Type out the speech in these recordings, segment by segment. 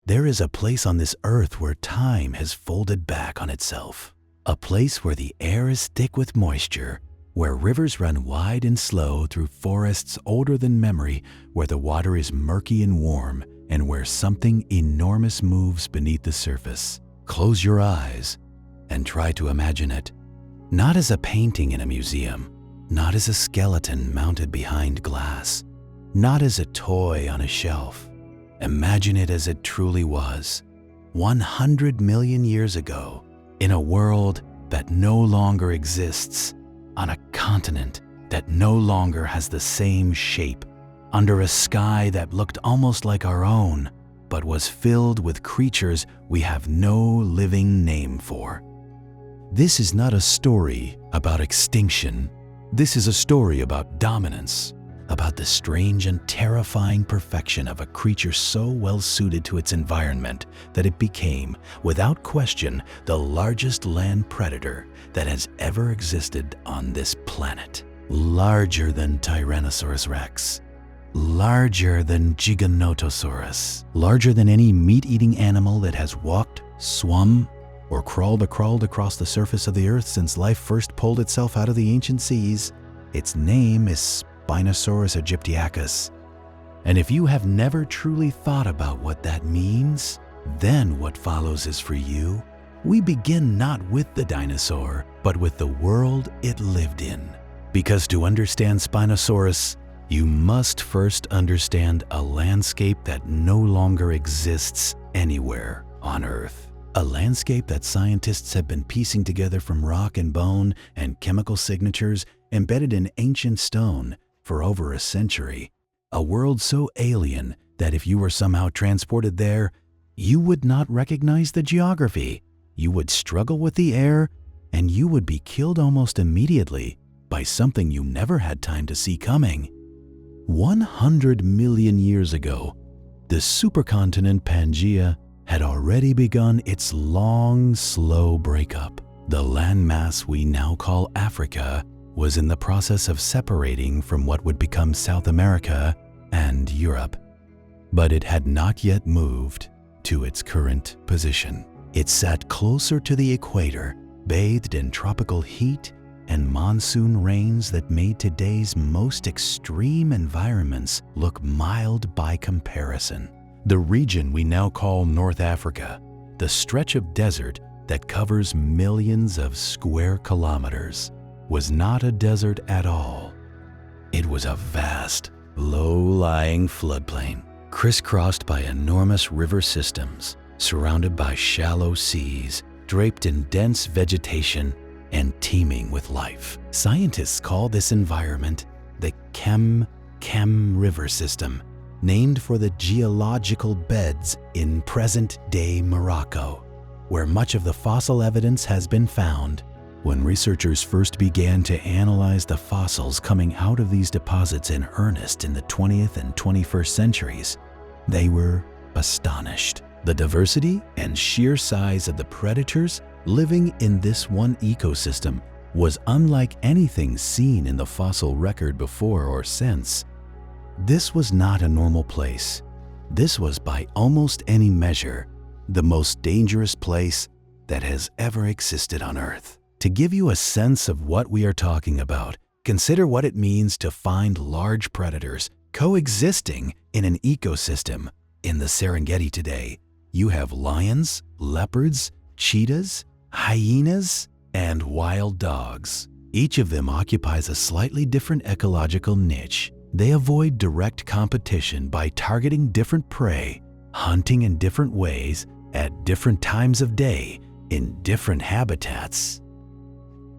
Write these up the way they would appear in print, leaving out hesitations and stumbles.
There is a place on this earth where time has folded back on itself. A place where the air is thick with moisture, where rivers run wide and slow through forests older than memory, where the water is murky and warm, and where something enormous moves beneath the surface. Close your eyes and try to imagine it. Not as a painting in a museum, not as a skeleton mounted behind glass, not as a toy on a shelf. Imagine it as it truly was, 100 million years ago, in a world that no longer exists, on a continent that no longer has the same shape, under a sky that looked almost like our own, but was filled with creatures we have no living name for. This is not a story about extinction. This is a story about dominance, about the strange and terrifying perfection of a creature so well suited to its environment that it became, without question, the largest land predator that has ever existed on this planet. Larger than Tyrannosaurus rex, larger than Giganotosaurus, larger than any meat-eating animal that has walked, swum, or crawled across the surface of the earth since life first pulled itself out of the ancient seas. Its name is Spinosaurus aegyptiacus. And if you have never truly thought about what that means, then what follows is for you. We begin not with the dinosaur, but with the world it lived in. Because to understand Spinosaurus, you must first understand a landscape that no longer exists anywhere on Earth. A landscape that scientists have been piecing together from rock and bone and chemical signatures embedded in ancient stone for over a century. A world so alien that if you were somehow transported there, you would not recognize the geography, you would struggle with the air, and you would be killed almost immediately by something you never had time to see coming. 100 million years ago, the supercontinent Pangaea had already begun its long, slow breakup. The landmass we now call Africa was in the process of separating from what would become South America and Europe. But it had not yet moved to its current position. It sat closer to the equator, bathed in tropical heat and monsoon rains that made today's most extreme environments look mild by comparison. The region we now call North Africa, the stretch of desert that covers millions of square kilometers, was not a desert at all. It was a vast, low-lying floodplain, crisscrossed by enormous river systems, surrounded by shallow seas, draped in dense vegetation, and teeming with life. Scientists call this environment the Chem River System, named for the geological beds in present-day Morocco, where much of the fossil evidence has been found. When researchers first began to analyze the fossils coming out of these deposits in earnest in the 20th and 21st centuries, they were astonished. The diversity and sheer size of the predators living in this one ecosystem was unlike anything seen in the fossil record before or since. This was not a normal place. This was, by almost any measure, the most dangerous place that has ever existed on Earth. To give you a sense of what we are talking about, consider what it means to find large predators coexisting in an ecosystem. In the Serengeti today, you have lions, leopards, cheetahs, hyenas, and wild dogs. Each of them occupies a slightly different ecological niche. They avoid direct competition by targeting different prey, hunting in different ways, at different times of day, in different habitats.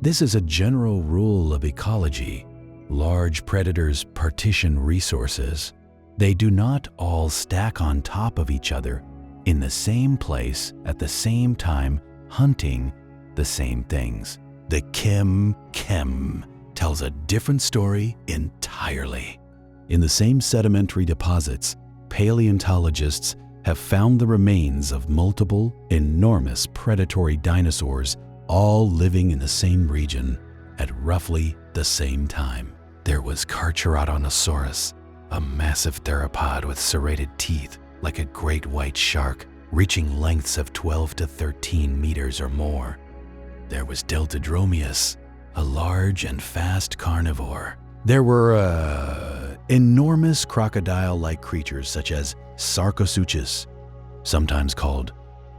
This is a general rule of ecology. Large predators partition resources. They do not all stack on top of each other in the same place at the same time, hunting the same things. The Chem tells a different story entirely. In the same sedimentary deposits, paleontologists have found the remains of multiple, enormous predatory dinosaurs, all living in the same region at roughly the same time. There was Carcharodontosaurus, a massive theropod with serrated teeth like a great white shark, reaching lengths of 12 to 13 meters or more. There was Deltadromeus, a large and fast carnivore. There were enormous crocodile-like creatures such as Sarcosuchus, sometimes called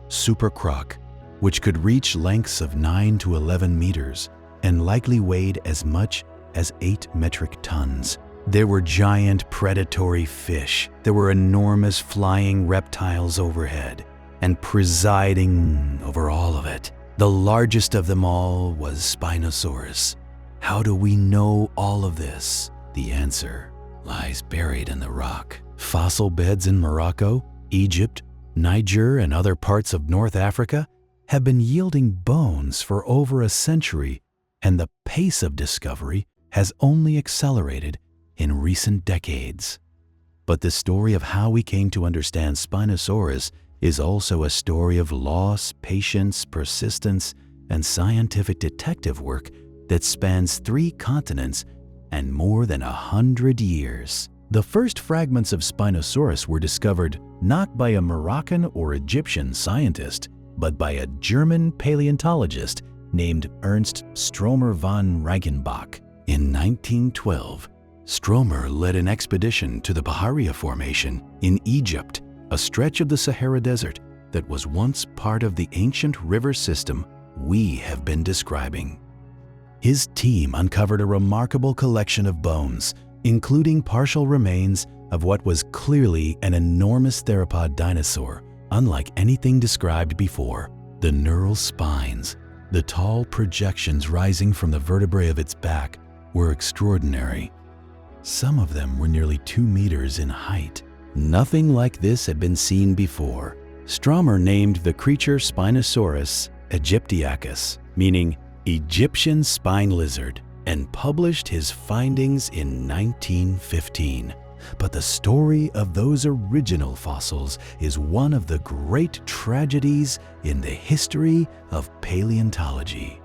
supercroc, which could reach lengths of 9 to 11 meters and likely weighed as much as 8 metric tons. There were giant predatory fish. There were enormous flying reptiles overhead, and presiding over all of it, the largest of them all was Spinosaurus. How do we know all of this? The answer lies buried in the rock. Fossil beds in Morocco, Egypt, Niger, and other parts of North Africa have been yielding bones for over a century, and the pace of discovery has only accelerated in recent decades. But the story of how we came to understand Spinosaurus is also a story of loss, patience, persistence, and scientific detective work that spans 3 continents and more than 100 years. The first fragments of Spinosaurus were discovered not by a Moroccan or Egyptian scientist, but by a German paleontologist named Ernst Stromer von Reichenbach. In 1912, Stromer led an expedition to the Bahariya Formation in Egypt, a stretch of the Sahara Desert that was once part of the ancient river system we have been describing. His team uncovered a remarkable collection of bones, including partial remains of what was clearly an enormous theropod dinosaur, unlike anything described before. The neural spines, the tall projections rising from the vertebrae of its back, were extraordinary. Some of them were nearly 2 meters in height. Nothing like this had been seen before. Stromer named the creature Spinosaurus aegyptiacus, meaning Egyptian spine lizard, and published his findings in 1915. But the story of those original fossils is one of the great tragedies in the history of paleontology.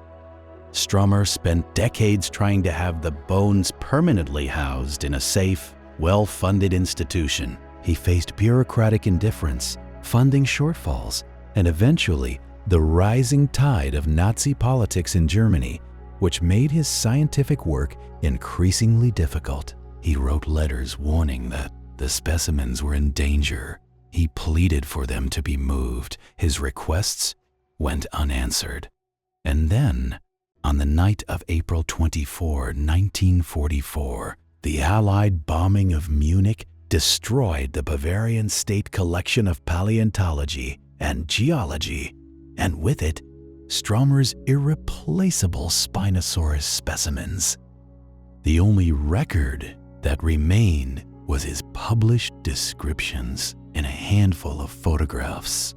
Stromer spent decades trying to have the bones permanently housed in a safe, well-funded institution. He faced bureaucratic indifference, funding shortfalls, and eventually the rising tide of Nazi politics in Germany, which made his scientific work increasingly difficult. He wrote letters warning that the specimens were in danger. He pleaded for them to be moved. His requests went unanswered. And then, on the night of April 24, 1944, the Allied bombing of Munich destroyed the Bavarian state collection of paleontology and geology, and with it, Stromer's irreplaceable Spinosaurus specimens. The only record that remained was his published descriptions in a handful of photographs.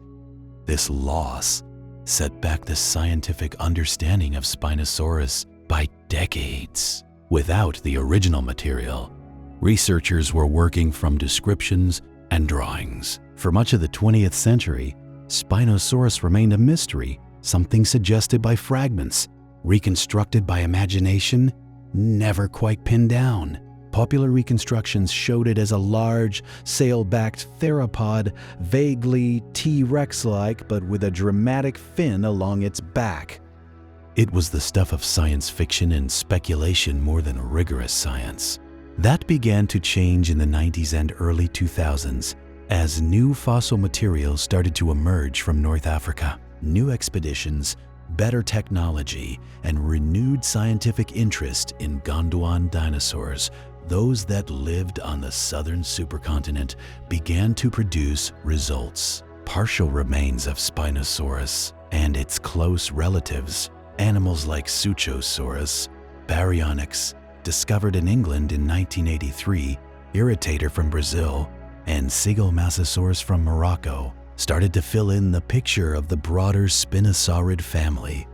This loss set back the scientific understanding of Spinosaurus by decades. Without the original material, researchers were working from descriptions and drawings. For much of the 20th century, Spinosaurus remained a mystery, something suggested by fragments, reconstructed by imagination, never quite pinned down. Popular reconstructions showed it as a large, sail-backed theropod, vaguely T-Rex-like, but with a dramatic fin along its back. It was the stuff of science fiction and speculation more than rigorous science. That began to change in the 90s and early 2000s as new fossil materials started to emerge from North Africa. New expeditions, better technology, and renewed scientific interest in Gondwana dinosaurs, those that lived on the southern supercontinent, began to produce results. Partial remains of Spinosaurus and its close relatives, animals like Suchosaurus, Baryonyx, discovered in England in 1983, Irritator from Brazil, and Sigelmassasaurus from Morocco, started to fill in the picture of the broader Spinosaurid family.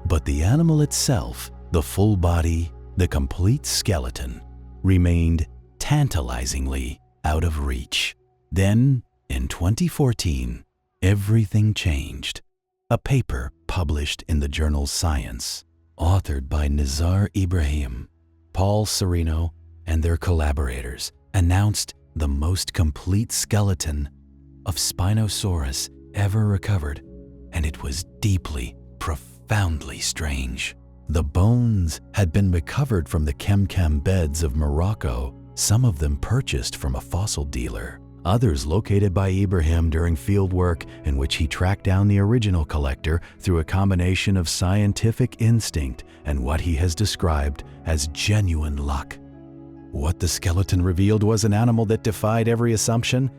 But the animal itself, the full body, the complete skeleton, remained tantalizingly out of reach. Then, in 2014, everything changed. A paper published in the journal Science, authored by Nizar Ibrahim, Paul Serino, and their collaborators, announced the most complete skeleton of Spinosaurus ever recovered, and it was deeply, profoundly strange. The bones had been recovered from the Kemkem beds of Morocco, some of them purchased from a fossil dealer, others located by Ibrahim during fieldwork in which he tracked down the original collector through a combination of scientific instinct and what he has described as genuine luck. What the skeleton revealed was an animal that defied every assumption.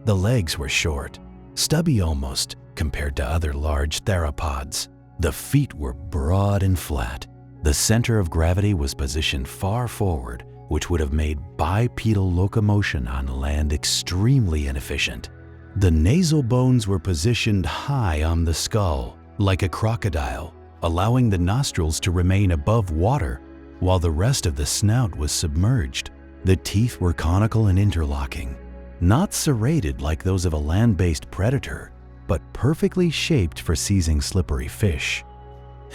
The legs were short, stubby almost compared to other large theropods. The feet were broad and flat. The center of gravity was positioned far forward, which would have made bipedal locomotion on land extremely inefficient. The nasal bones were positioned high on the skull, like a crocodile, allowing the nostrils to remain above water, while the rest of the snout was submerged. The teeth were conical and interlocking, not serrated like those of a land-based predator, but perfectly shaped for seizing slippery fish.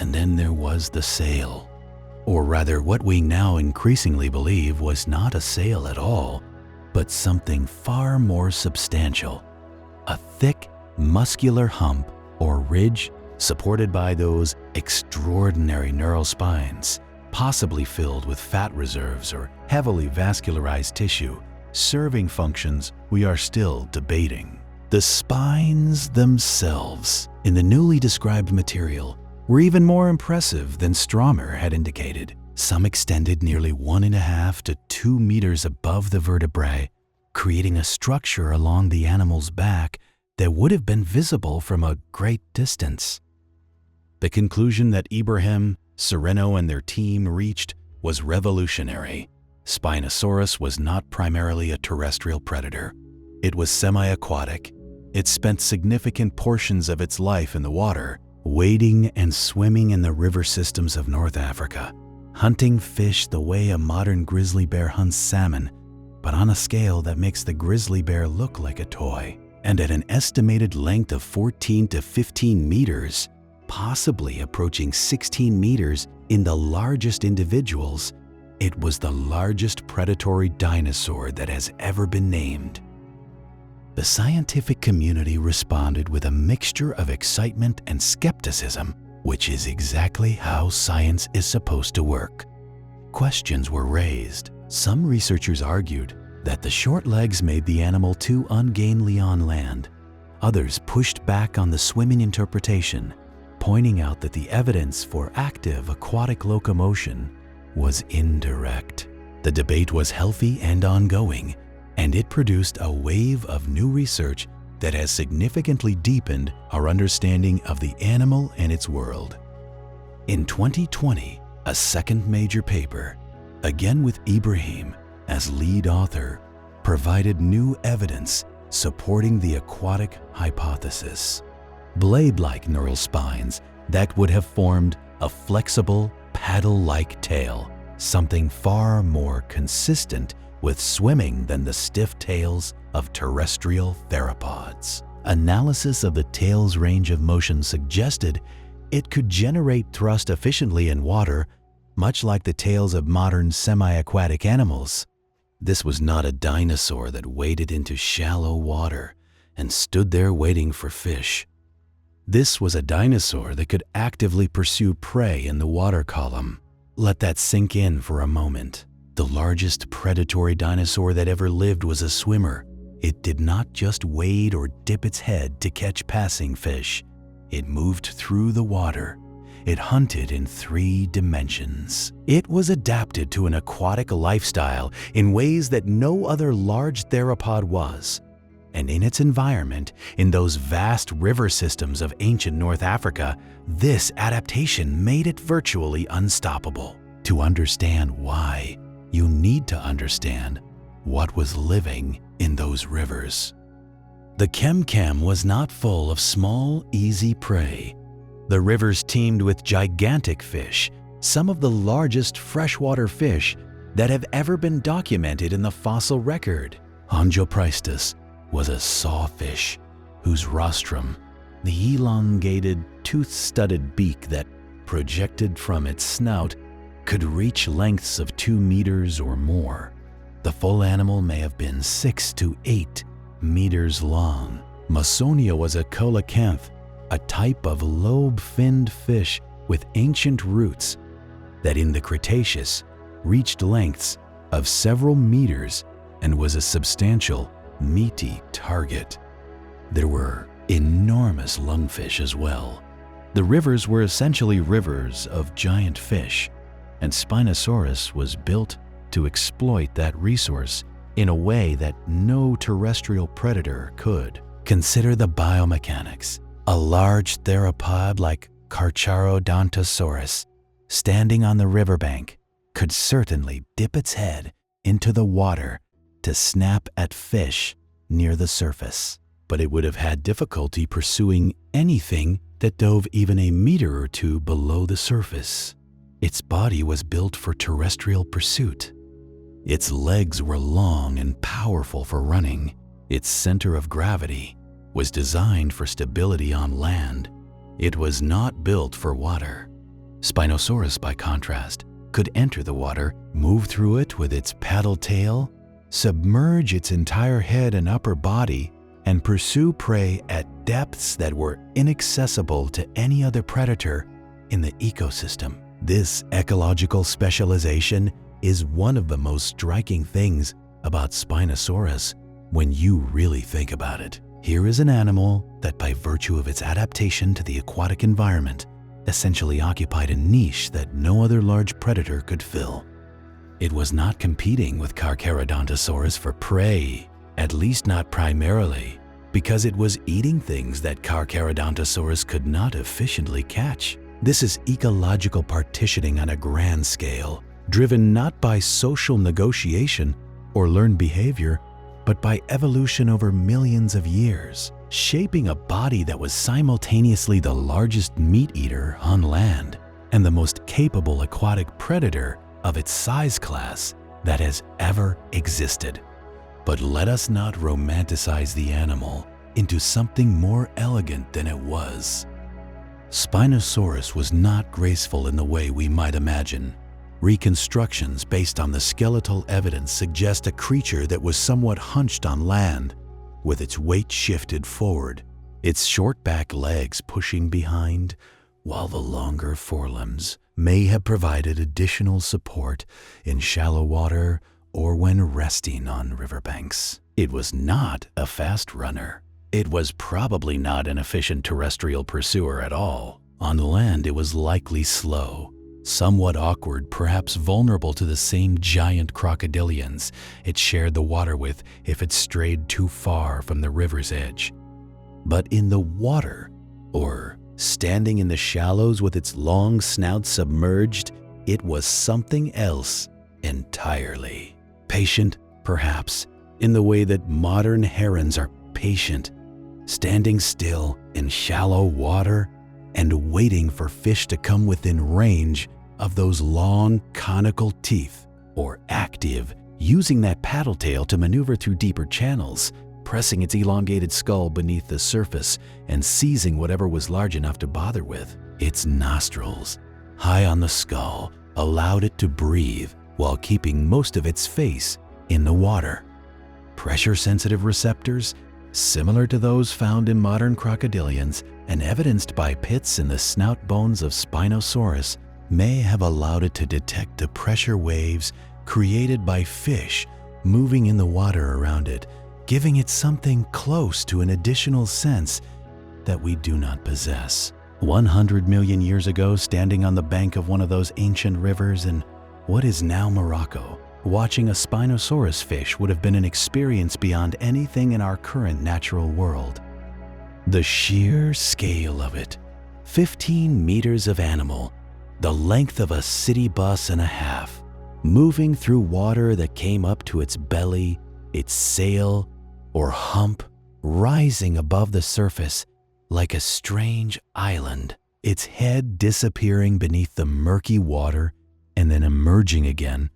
And then there was the sail, or rather what we now increasingly believe was not a sail at all, but something far more substantial. A thick, muscular hump or ridge supported by those extraordinary neural spines, possibly filled with fat reserves or heavily vascularized tissue, serving functions we are still debating. The spines themselves, in the newly described material, were even more impressive than Stromer had indicated. Some extended nearly 1.5 to 2 meters above the vertebrae, creating a structure along the animal's back that would have been visible from a great distance. The conclusion that Ibrahim, Sereno, and their team reached was revolutionary. Spinosaurus was not primarily a terrestrial predator. It was semi-aquatic. It spent significant portions of its life in the water, wading and swimming in the river systems of North Africa, hunting fish the way a modern grizzly bear hunts salmon, but on a scale that makes the grizzly bear look like a toy. And at an estimated length of 14 to 15 meters, possibly approaching 16 meters in the largest individuals, it was the largest predatory dinosaur that has ever been named. The scientific community responded with a mixture of excitement and skepticism, which is exactly how science is supposed to work. Questions were raised. Some researchers argued that the short legs made the animal too ungainly on land. Others pushed back on the swimming interpretation, pointing out that the evidence for active aquatic locomotion was indirect. The debate was healthy and ongoing, and it produced a wave of new research that has significantly deepened our understanding of the animal and its world. In 2020, a second major paper, again with Ibrahim as lead author, provided new evidence supporting the aquatic hypothesis. Blade-like neural spines that would have formed a flexible, paddle-like tail, something far more consistent with swimming than the stiff tails of terrestrial theropods. Analysis of the tail's range of motion suggested it could generate thrust efficiently in water, much like the tails of modern semi-aquatic animals. This was not a dinosaur that waded into shallow water and stood there waiting for fish. This was a dinosaur that could actively pursue prey in the water column. Let that sink in for a moment. The largest predatory dinosaur that ever lived was a swimmer. It did not just wade or dip its head to catch passing fish. It moved through the water. It hunted in 3 dimensions. It was adapted to an aquatic lifestyle in ways that no other large theropod was. And in its environment, in those vast river systems of ancient North Africa, this adaptation made it virtually unstoppable. To understand why, you need to understand what was living in those rivers. The Kemkem was not full of small, easy prey. The rivers teemed with gigantic fish, some of the largest freshwater fish that have ever been documented in the fossil record. Angioprystis was a sawfish whose rostrum, the elongated, tooth-studded beak that projected from its snout, could reach lengths of 2 meters or more. The full animal may have been 6 to 8 meters long. Mausonia was a coelacanth, a type of lobe-finned fish with ancient roots that in the Cretaceous reached lengths of several meters and was a substantial, meaty target. There were enormous lungfish as well. The rivers were essentially rivers of giant fish, and Spinosaurus was built to exploit that resource in a way that no terrestrial predator could. Consider the biomechanics. A large theropod like Carcharodontosaurus, standing on the riverbank, could certainly dip its head into the water to snap at fish near the surface. But it would have had difficulty pursuing anything that dove even a meter or two below the surface. Its body was built for terrestrial pursuit. Its legs were long and powerful for running. Its center of gravity was designed for stability on land. It was not built for water. Spinosaurus, by contrast, could enter the water, move through it with its paddle tail, submerge its entire head and upper body, and pursue prey at depths that were inaccessible to any other predator in the ecosystem. This ecological specialization is one of the most striking things about Spinosaurus when you really think about it. Here is an animal that, by virtue of its adaptation to the aquatic environment, essentially occupied a niche that no other large predator could fill. It was not competing with Carcharodontosaurus for prey, at least not primarily, because it was eating things that Carcharodontosaurus could not efficiently catch. This is ecological partitioning on a grand scale, driven not by social negotiation or learned behavior, but by evolution over millions of years, shaping a body that was simultaneously the largest meat eater on land and the most capable aquatic predator of its size class that has ever existed. But let us not romanticize the animal into something more elegant than it was. Spinosaurus was not graceful in the way we might imagine. Reconstructions based on the skeletal evidence suggest a creature that was somewhat hunched on land, with its weight shifted forward, its short back legs pushing behind, while the longer forelimbs may have provided additional support in shallow water or when resting on riverbanks. It was not a fast runner. It was probably not an efficient terrestrial pursuer at all. On land, it was likely slow, somewhat awkward, perhaps vulnerable to the same giant crocodilians it shared the water with if it strayed too far from the river's edge. But in the water, or standing in the shallows with its long snout submerged, it was something else entirely. Patient, perhaps, in the way that modern herons are patient, standing still in shallow water and waiting for fish to come within range of those long conical teeth, or active, using that paddle tail to maneuver through deeper channels, pressing its elongated skull beneath the surface and seizing whatever was large enough to bother with. Its nostrils, high on the skull, allowed it to breathe while keeping most of its face in the water. Pressure-sensitive receptors, similar to those found in modern crocodilians and evidenced by pits in the snout bones of Spinosaurus, may have allowed it to detect the pressure waves created by fish moving in the water around it, giving it something close to an additional sense that we do not possess. 100 million years ago, standing on the bank of one of those ancient rivers in what is now Morocco, watching a Spinosaurus fish would have been an experience beyond anything in our current natural world. The sheer scale of it, 15 meters of animal, the length of a city bus and a half, moving through water that came up to its belly, its sail, or hump, rising above the surface like a strange island, its head disappearing beneath the murky water and then emerging again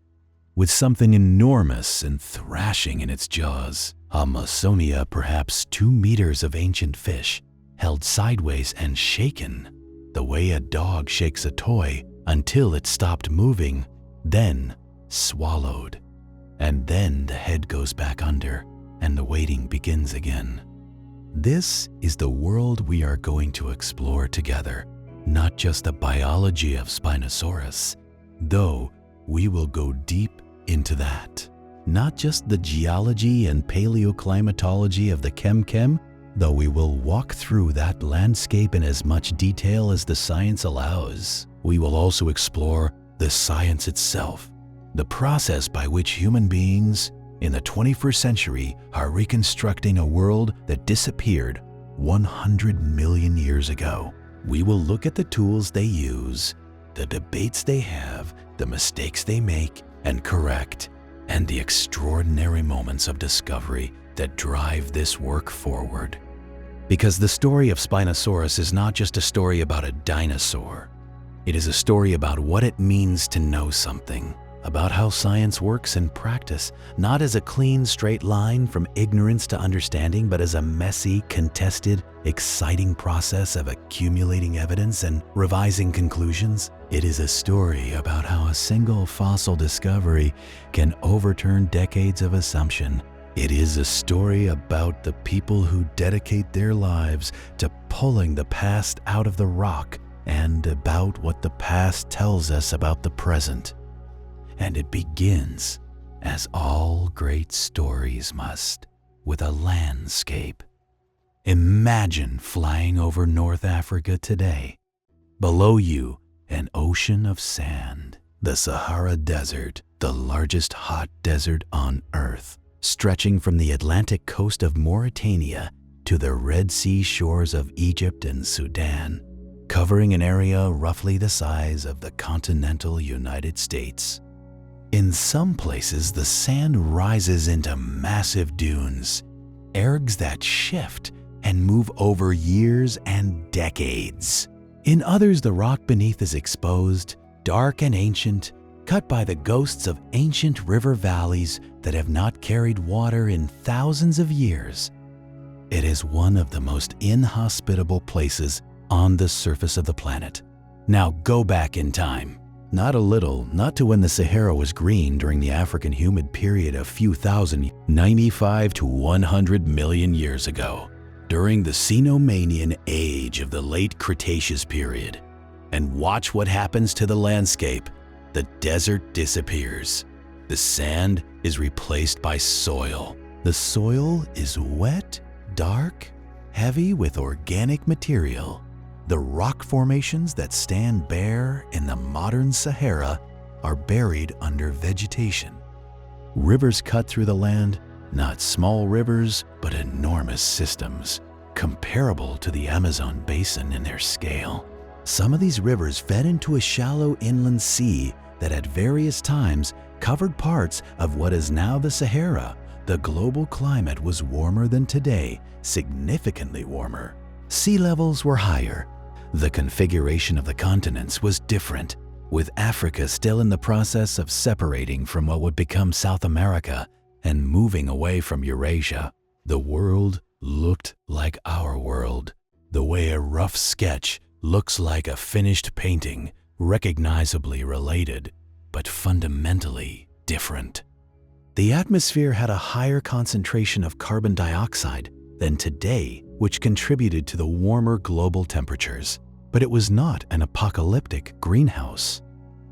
with something enormous and thrashing in its jaws. A Mausonia, perhaps 2 meters of ancient fish, held sideways and shaken, the way a dog shakes a toy until it stopped moving, then swallowed. And then the head goes back under and the waiting begins again. This is the world we are going to explore together, not just the biology of Spinosaurus, though we will go deep into that. Not just the geology and paleoclimatology of the Chem, though we will walk through that landscape in as much detail as the science allows. We will also explore the science itself, the process by which human beings in the 21st century are reconstructing a world that disappeared 100 million years ago. We will look at the tools they use, the debates they have, the mistakes they make and correct, and the extraordinary moments of discovery that drive this work forward. Because the story of Spinosaurus is not just a story about a dinosaur. It is a story about what it means to know something, about how science works in practice, not as a clean, straight line from ignorance to understanding, but as a messy, contested, exciting process of accumulating evidence and revising conclusions. It is a story about how a single fossil discovery can overturn decades of assumption. It is a story about the people who dedicate their lives to pulling the past out of the rock and about what the past tells us about the present. And it begins, as all great stories must, with a landscape. Imagine flying over North Africa today. Below you, an ocean of sand, the Sahara Desert, the largest hot desert on Earth, stretching from the Atlantic coast of Mauritania to the Red Sea shores of Egypt and Sudan, covering an area roughly the size of the continental United States. In some places, the sand rises into massive dunes, ergs that shift and move over years and decades. In others, the rock beneath is exposed, dark and ancient, cut by the ghosts of ancient river valleys that have not carried water in thousands of years. It is one of the most inhospitable places on the surface of the planet. Now go back in time. Not a little, not to when the Sahara was green during the African humid period a few thousand, 95 to 100 million years ago, during the Cenomanian age of the late Cretaceous period. And watch what happens to the landscape. The desert disappears. The sand is replaced by soil. The soil is wet, dark, heavy with organic material. The rock formations that stand bare in the modern Sahara are buried under vegetation. Rivers cut through the land, not small rivers, but enormous systems, comparable to the Amazon basin in their scale. Some of these rivers fed into a shallow inland sea that at various times covered parts of what is now the Sahara. The global climate was warmer than today, significantly warmer. Sea levels were higher. The configuration of the continents was different, with Africa still in the process of separating from what would become South America and moving away from Eurasia. The world looked like our world, the way a rough sketch looks like a finished painting, recognizably related, but fundamentally different. The atmosphere had a higher concentration of carbon dioxide than today, which contributed to the warmer global temperatures. But it was not an apocalyptic greenhouse.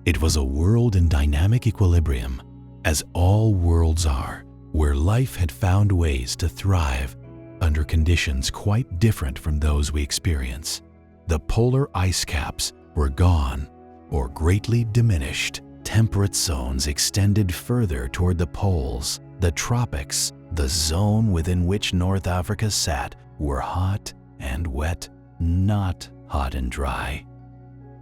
It was a world in dynamic equilibrium, as all worlds are, where life had found ways to thrive under conditions quite different from those we experience. The polar ice caps were gone or greatly diminished. Temperate zones extended further toward the poles. The tropics, the zone within which North Africa sat, were hot and wet, not hot and dry.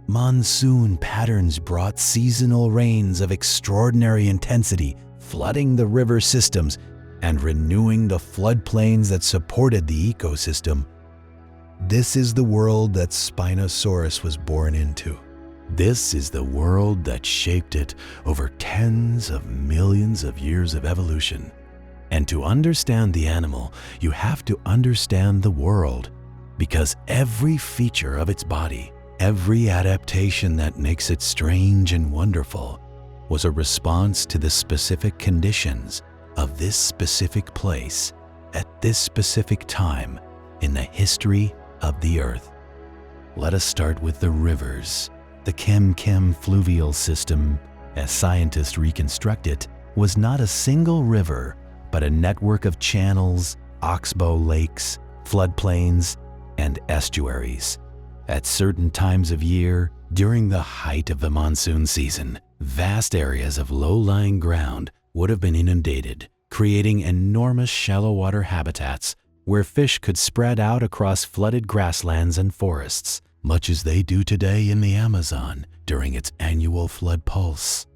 Monsoon patterns brought seasonal rains of extraordinary intensity, flooding the river systems and renewing the floodplains that supported the ecosystem. This is the world that Spinosaurus was born into. This is the world that shaped it over tens of millions of years of evolution. And to understand the animal, you have to understand the world, because every feature of its body, every adaptation that makes it strange and wonderful, was a response to the specific conditions of this specific place at this specific time in the history of the Earth. Let us start with the rivers. The Kem-Kem fluvial system, as scientists reconstruct it, was not a single river, but a network of channels, oxbow lakes, floodplains, and estuaries. At certain times of year, during the height of the monsoon season, vast areas of low-lying ground would have been inundated, creating enormous shallow water habitats where fish could spread out across flooded grasslands and forests, much as they do today in the Amazon during its annual flood pulse.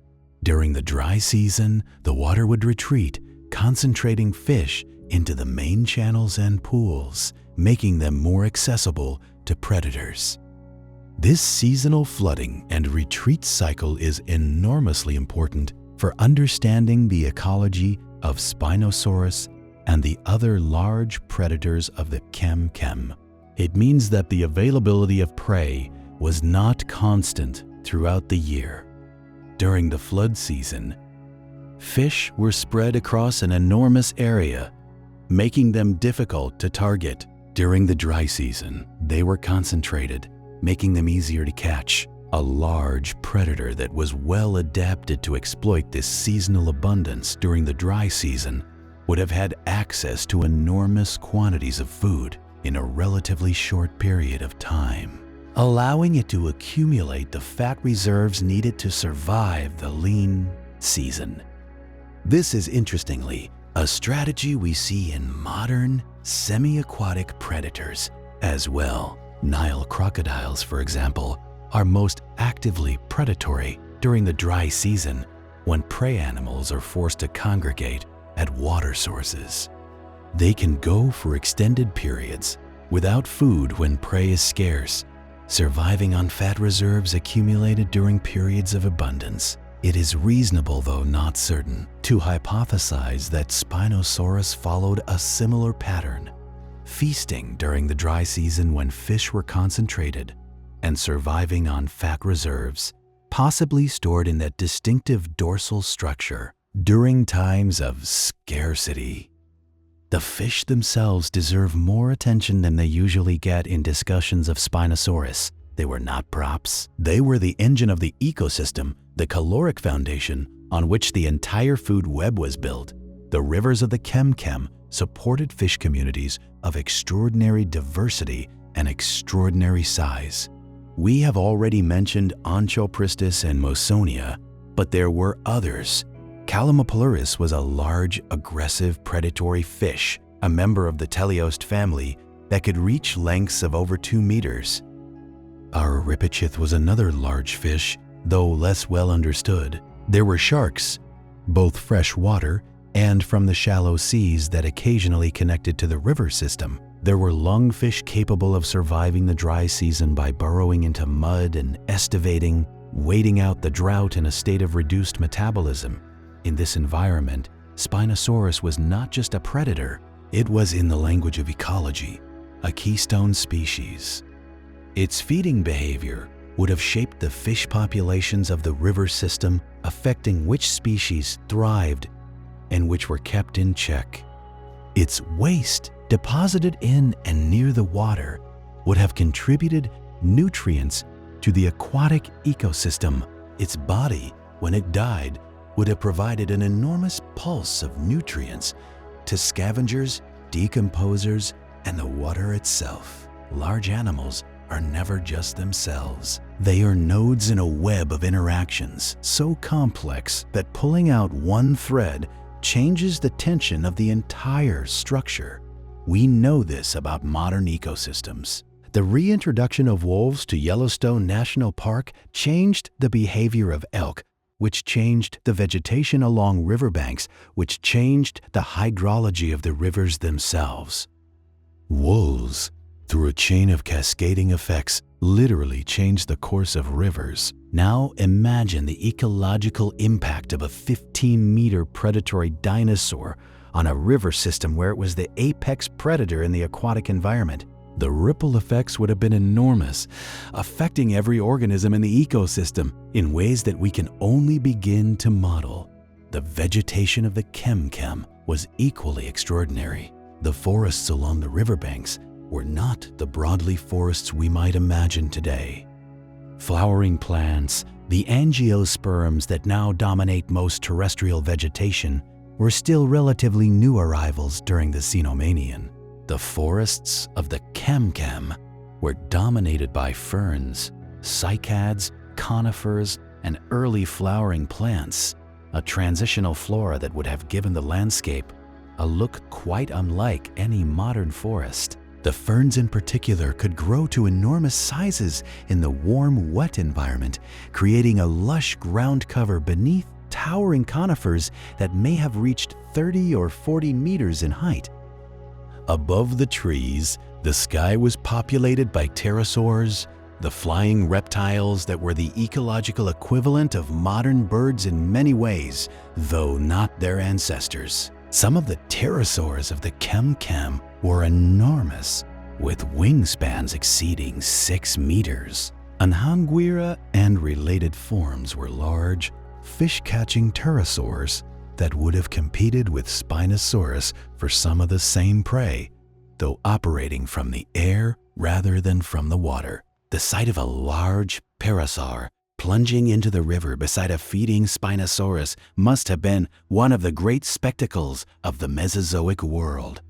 During the dry season, the water would retreat, concentrating fish into the main channels and pools, making them more accessible to predators. This seasonal flooding and retreat cycle is enormously important for understanding the ecology of Spinosaurus and the other large predators of the Kem-Kem. It means that the availability of prey was not constant throughout the year. During the flood season, fish were spread across an enormous area, making them difficult to target. During the dry season, they were concentrated, making them easier to catch. A large predator that was well adapted to exploit this seasonal abundance during the dry season would have had access to enormous quantities of food in a relatively short period of time, allowing it to accumulate the fat reserves needed to survive the lean season. This is, interestingly, a strategy we see in modern semi-aquatic predators as well. Nile crocodiles, for example, are most actively predatory during the dry season when prey animals are forced to congregate at water sources. They can go for extended periods without food when prey is scarce, surviving on fat reserves accumulated during periods of abundance. It is reasonable, though not certain, to hypothesize that Spinosaurus followed a similar pattern, feasting during the dry season when fish were concentrated and surviving on fat reserves, possibly stored in that distinctive dorsal structure during times of scarcity. The fish themselves deserve more attention than they usually get in discussions of Spinosaurus. They were not props. They were the engine of the ecosystem, the caloric foundation on which the entire food web was built. The rivers of the Kem-Kem supported fish communities of extraordinary diversity and extraordinary size. We have already mentioned Onchopristis and Mosonia, but there were others. Calamopleurus was a large, aggressive, predatory fish, a member of the teleost family that could reach lengths of over 2 meters. Our Ripachith was another large fish, though less well understood. There were sharks, both freshwater and from the shallow seas that occasionally connected to the river system. There were lungfish capable of surviving the dry season by burrowing into mud and estivating, waiting out the drought in a state of reduced metabolism. In this environment, Spinosaurus was not just a predator, it was, in the language of ecology, a keystone species. Its feeding behavior would have shaped the fish populations of the river system, affecting which species thrived and which were kept in check. Its waste, deposited in and near the water, would have contributed nutrients to the aquatic ecosystem. Its body, when it died, would have provided an enormous pulse of nutrients to scavengers, decomposers, and the water itself. Large animals are never just themselves. They are nodes in a web of interactions so complex that pulling out one thread changes the tension of the entire structure. We know this about modern ecosystems. The reintroduction of wolves to Yellowstone National Park changed the behavior of elk, which changed the vegetation along riverbanks, which changed the hydrology of the rivers themselves. Wolves, through a chain of cascading effects, literally changed the course of rivers. Now imagine the ecological impact of a 15-meter predatory dinosaur on a river system where it was the apex predator in the aquatic environment. The ripple effects would have been enormous, affecting every organism in the ecosystem in ways that we can only begin to model. The vegetation of the Kem-Kem was equally extraordinary. The forests along the riverbanks were not the broadleaf forests we might imagine today. Flowering plants, the angiosperms that now dominate most terrestrial vegetation, were still relatively new arrivals during the Cenomanian. The forests of the Chem-Chem were dominated by ferns, cycads, conifers, and early flowering plants, a transitional flora that would have given the landscape a look quite unlike any modern forest. The ferns in particular could grow to enormous sizes in the warm, wet environment, creating a lush ground cover beneath towering conifers that may have reached 30 or 40 meters in height. Above the trees, the sky was populated by pterosaurs, the flying reptiles that were the ecological equivalent of modern birds in many ways, though not their ancestors. Some of the pterosaurs of the Chem-Chem were enormous, with wingspans exceeding 6 meters. Anhanguera and related forms were large, fish-catching pterosaurs that would have competed with Spinosaurus for some of the same prey, though operating from the air rather than from the water. The sight of a large pterosaur plunging into the river beside a feeding Spinosaurus must have been one of the great spectacles of the Mesozoic world.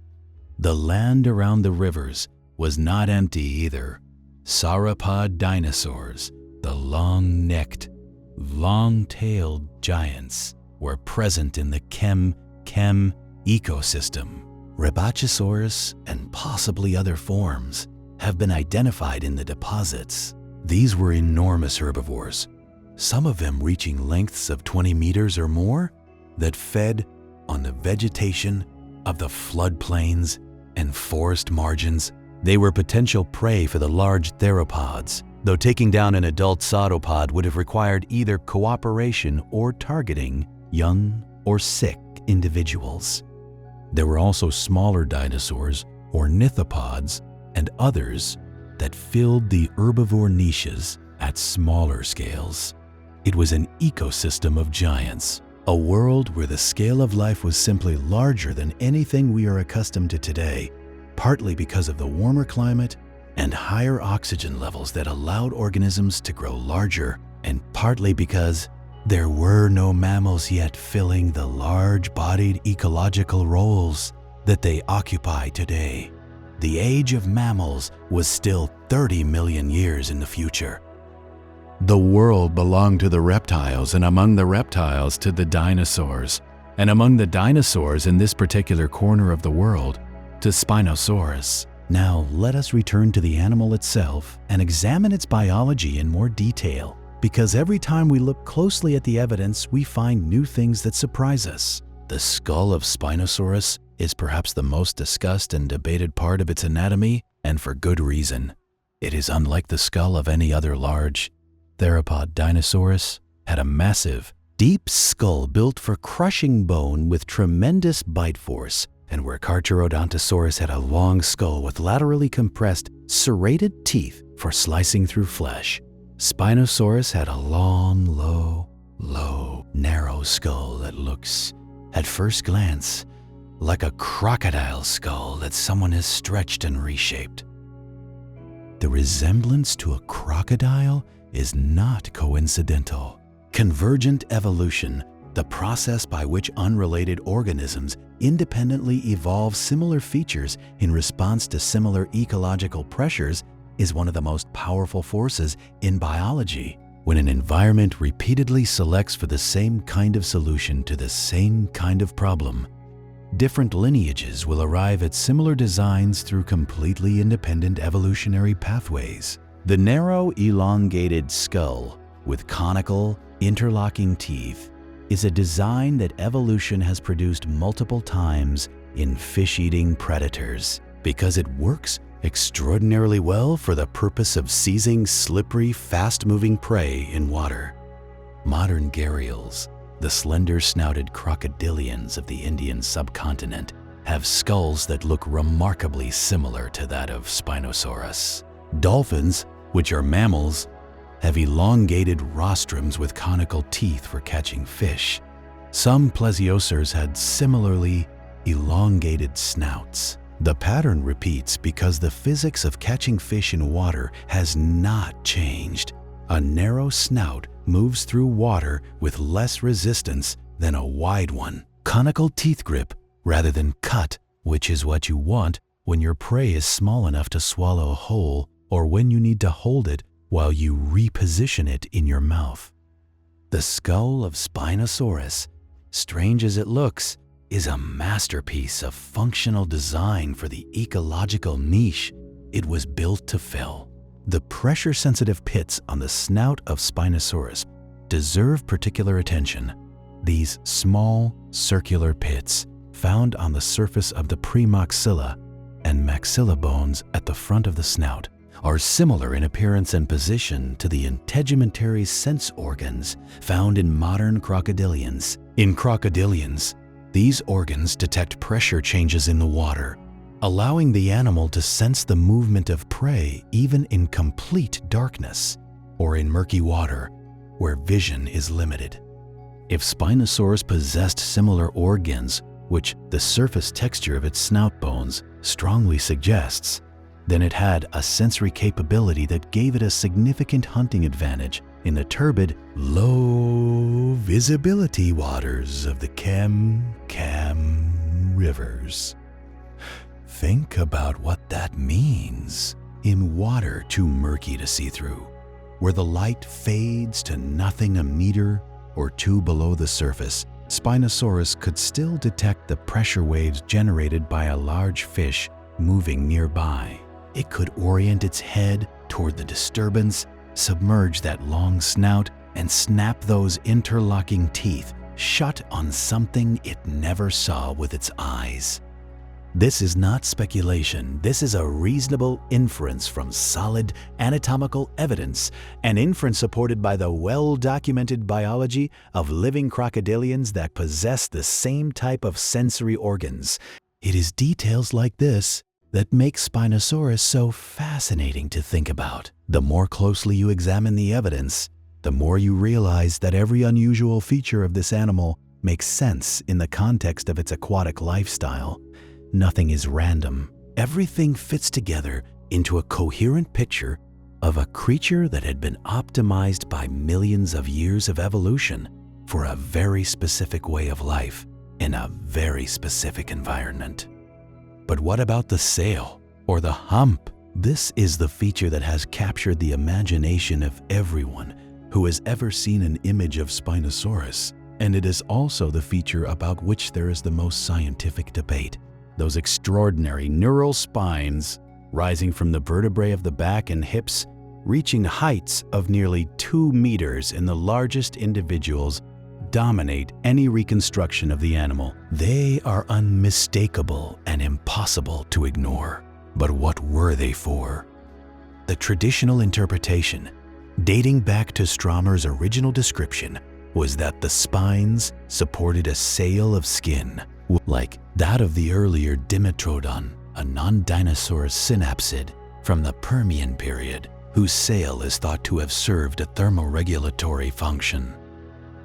The land around the rivers was not empty either. Sauropod dinosaurs, the long-necked, long-tailed giants, were present in the Chem-Chem ecosystem. Rabachosaurus and possibly other forms have been identified in the deposits. These were enormous herbivores, some of them reaching lengths of 20 meters or more, that fed on the vegetation of the floodplains and forest margins. They were potential prey for the large theropods, though taking down an adult sauropod would have required either cooperation or targeting young or sick individuals. There were also smaller dinosaurs, ornithopods, and others that filled the herbivore niches at smaller scales. It was an ecosystem of giants, a world where the scale of life was simply larger than anything we are accustomed to today, partly because of the warmer climate and higher oxygen levels that allowed organisms to grow larger, and partly because there were no mammals yet filling the large-bodied ecological roles that they occupy today. The age of mammals was still 30 million years in the future. The world belonged to the reptiles, and among the reptiles to the dinosaurs, and among the dinosaurs in this particular corner of the world to Spinosaurus. Now let us return to the animal itself and examine its biology in more detail, because every time we look closely at the evidence, we find new things that surprise us. The skull of Spinosaurus is perhaps the most discussed and debated part of its anatomy, and for good reason. It is unlike the skull of any other large theropod. Dinosaurus had a massive, deep skull built for crushing bone with tremendous bite force, and where Carcharodontosaurus had a long skull with laterally compressed, serrated teeth for slicing through flesh, Spinosaurus had a long, low, narrow skull that looks, at first glance, like a crocodile skull that someone has stretched and reshaped. The resemblance to a crocodile is not coincidental. Convergent evolution, the process by which unrelated organisms independently evolve similar features in response to similar ecological pressures, is one of the most powerful forces in biology. When an environment repeatedly selects for the same kind of solution to the same kind of problem, different lineages will arrive at similar designs through completely independent evolutionary pathways. The narrow, elongated skull with conical, interlocking teeth is a design that evolution has produced multiple times in fish-eating predators because it works extraordinarily well for the purpose of seizing slippery, fast-moving prey in water. Modern gharials, the slender-snouted crocodilians of the Indian subcontinent, have skulls that look remarkably similar to that of Spinosaurus. Dolphins, which are mammals, have elongated rostrums with conical teeth for catching fish. Some plesiosaurs had similarly elongated snouts. The pattern repeats because the physics of catching fish in water has not changed. A narrow snout moves through water with less resistance than a wide one. Conical teeth grip rather than cut, which is what you want when your prey is small enough to swallow whole or when you need to hold it while you reposition it in your mouth. The skull of Spinosaurus, strange as it looks, is a masterpiece of functional design for the ecological niche it was built to fill. The pressure-sensitive pits on the snout of Spinosaurus deserve particular attention. These small, circular pits found on the surface of the premoxilla and maxilla bones at the front of the snout are similar in appearance and position to the integumentary sense organs found in modern crocodilians. In crocodilians, these organs detect pressure changes in the water, allowing the animal to sense the movement of prey even in complete darkness or in murky water where vision is limited. If Spinosaurus possessed similar organs, which the surface texture of its snout bones strongly suggests, then it had a sensory capability that gave it a significant hunting advantage in the turbid, low visibility waters of the Cam rivers. Think about what that means in water too murky to see through, where the light fades to nothing a meter or two below the surface. Spinosaurus could still detect the pressure waves generated by a large fish moving nearby. It could orient its head toward the disturbance, submerge that long snout, and snap those interlocking teeth shut on something it never saw with its eyes. This is not speculation. This is a reasonable inference from solid anatomical evidence, an inference supported by the well-documented biology of living crocodilians that possess the same type of sensory organs. It is details like this that make Spinosaurus so fascinating to think about. The more closely you examine the evidence, the more you realize that every unusual feature of this animal makes sense in the context of its aquatic lifestyle. Nothing is random. Everything fits together into a coherent picture of a creature that had been optimized by millions of years of evolution for a very specific way of life in a very specific environment. But what about the sail or the hump? This is the feature that has captured the imagination of everyone who has ever seen an image of Spinosaurus, and it is also the feature about which there is the most scientific debate. Those extraordinary neural spines rising from the vertebrae of the back and hips, reaching heights of nearly 2 meters in the largest individuals, dominate any reconstruction of the animal. They are unmistakable and impossible to ignore. But what were they for? The traditional interpretation, dating back to Stromer's original description, was that the spines supported a sail of skin, like that of the earlier Dimetrodon, a non-dinosaur synapsid from the Permian period, whose sail is thought to have served a thermoregulatory function.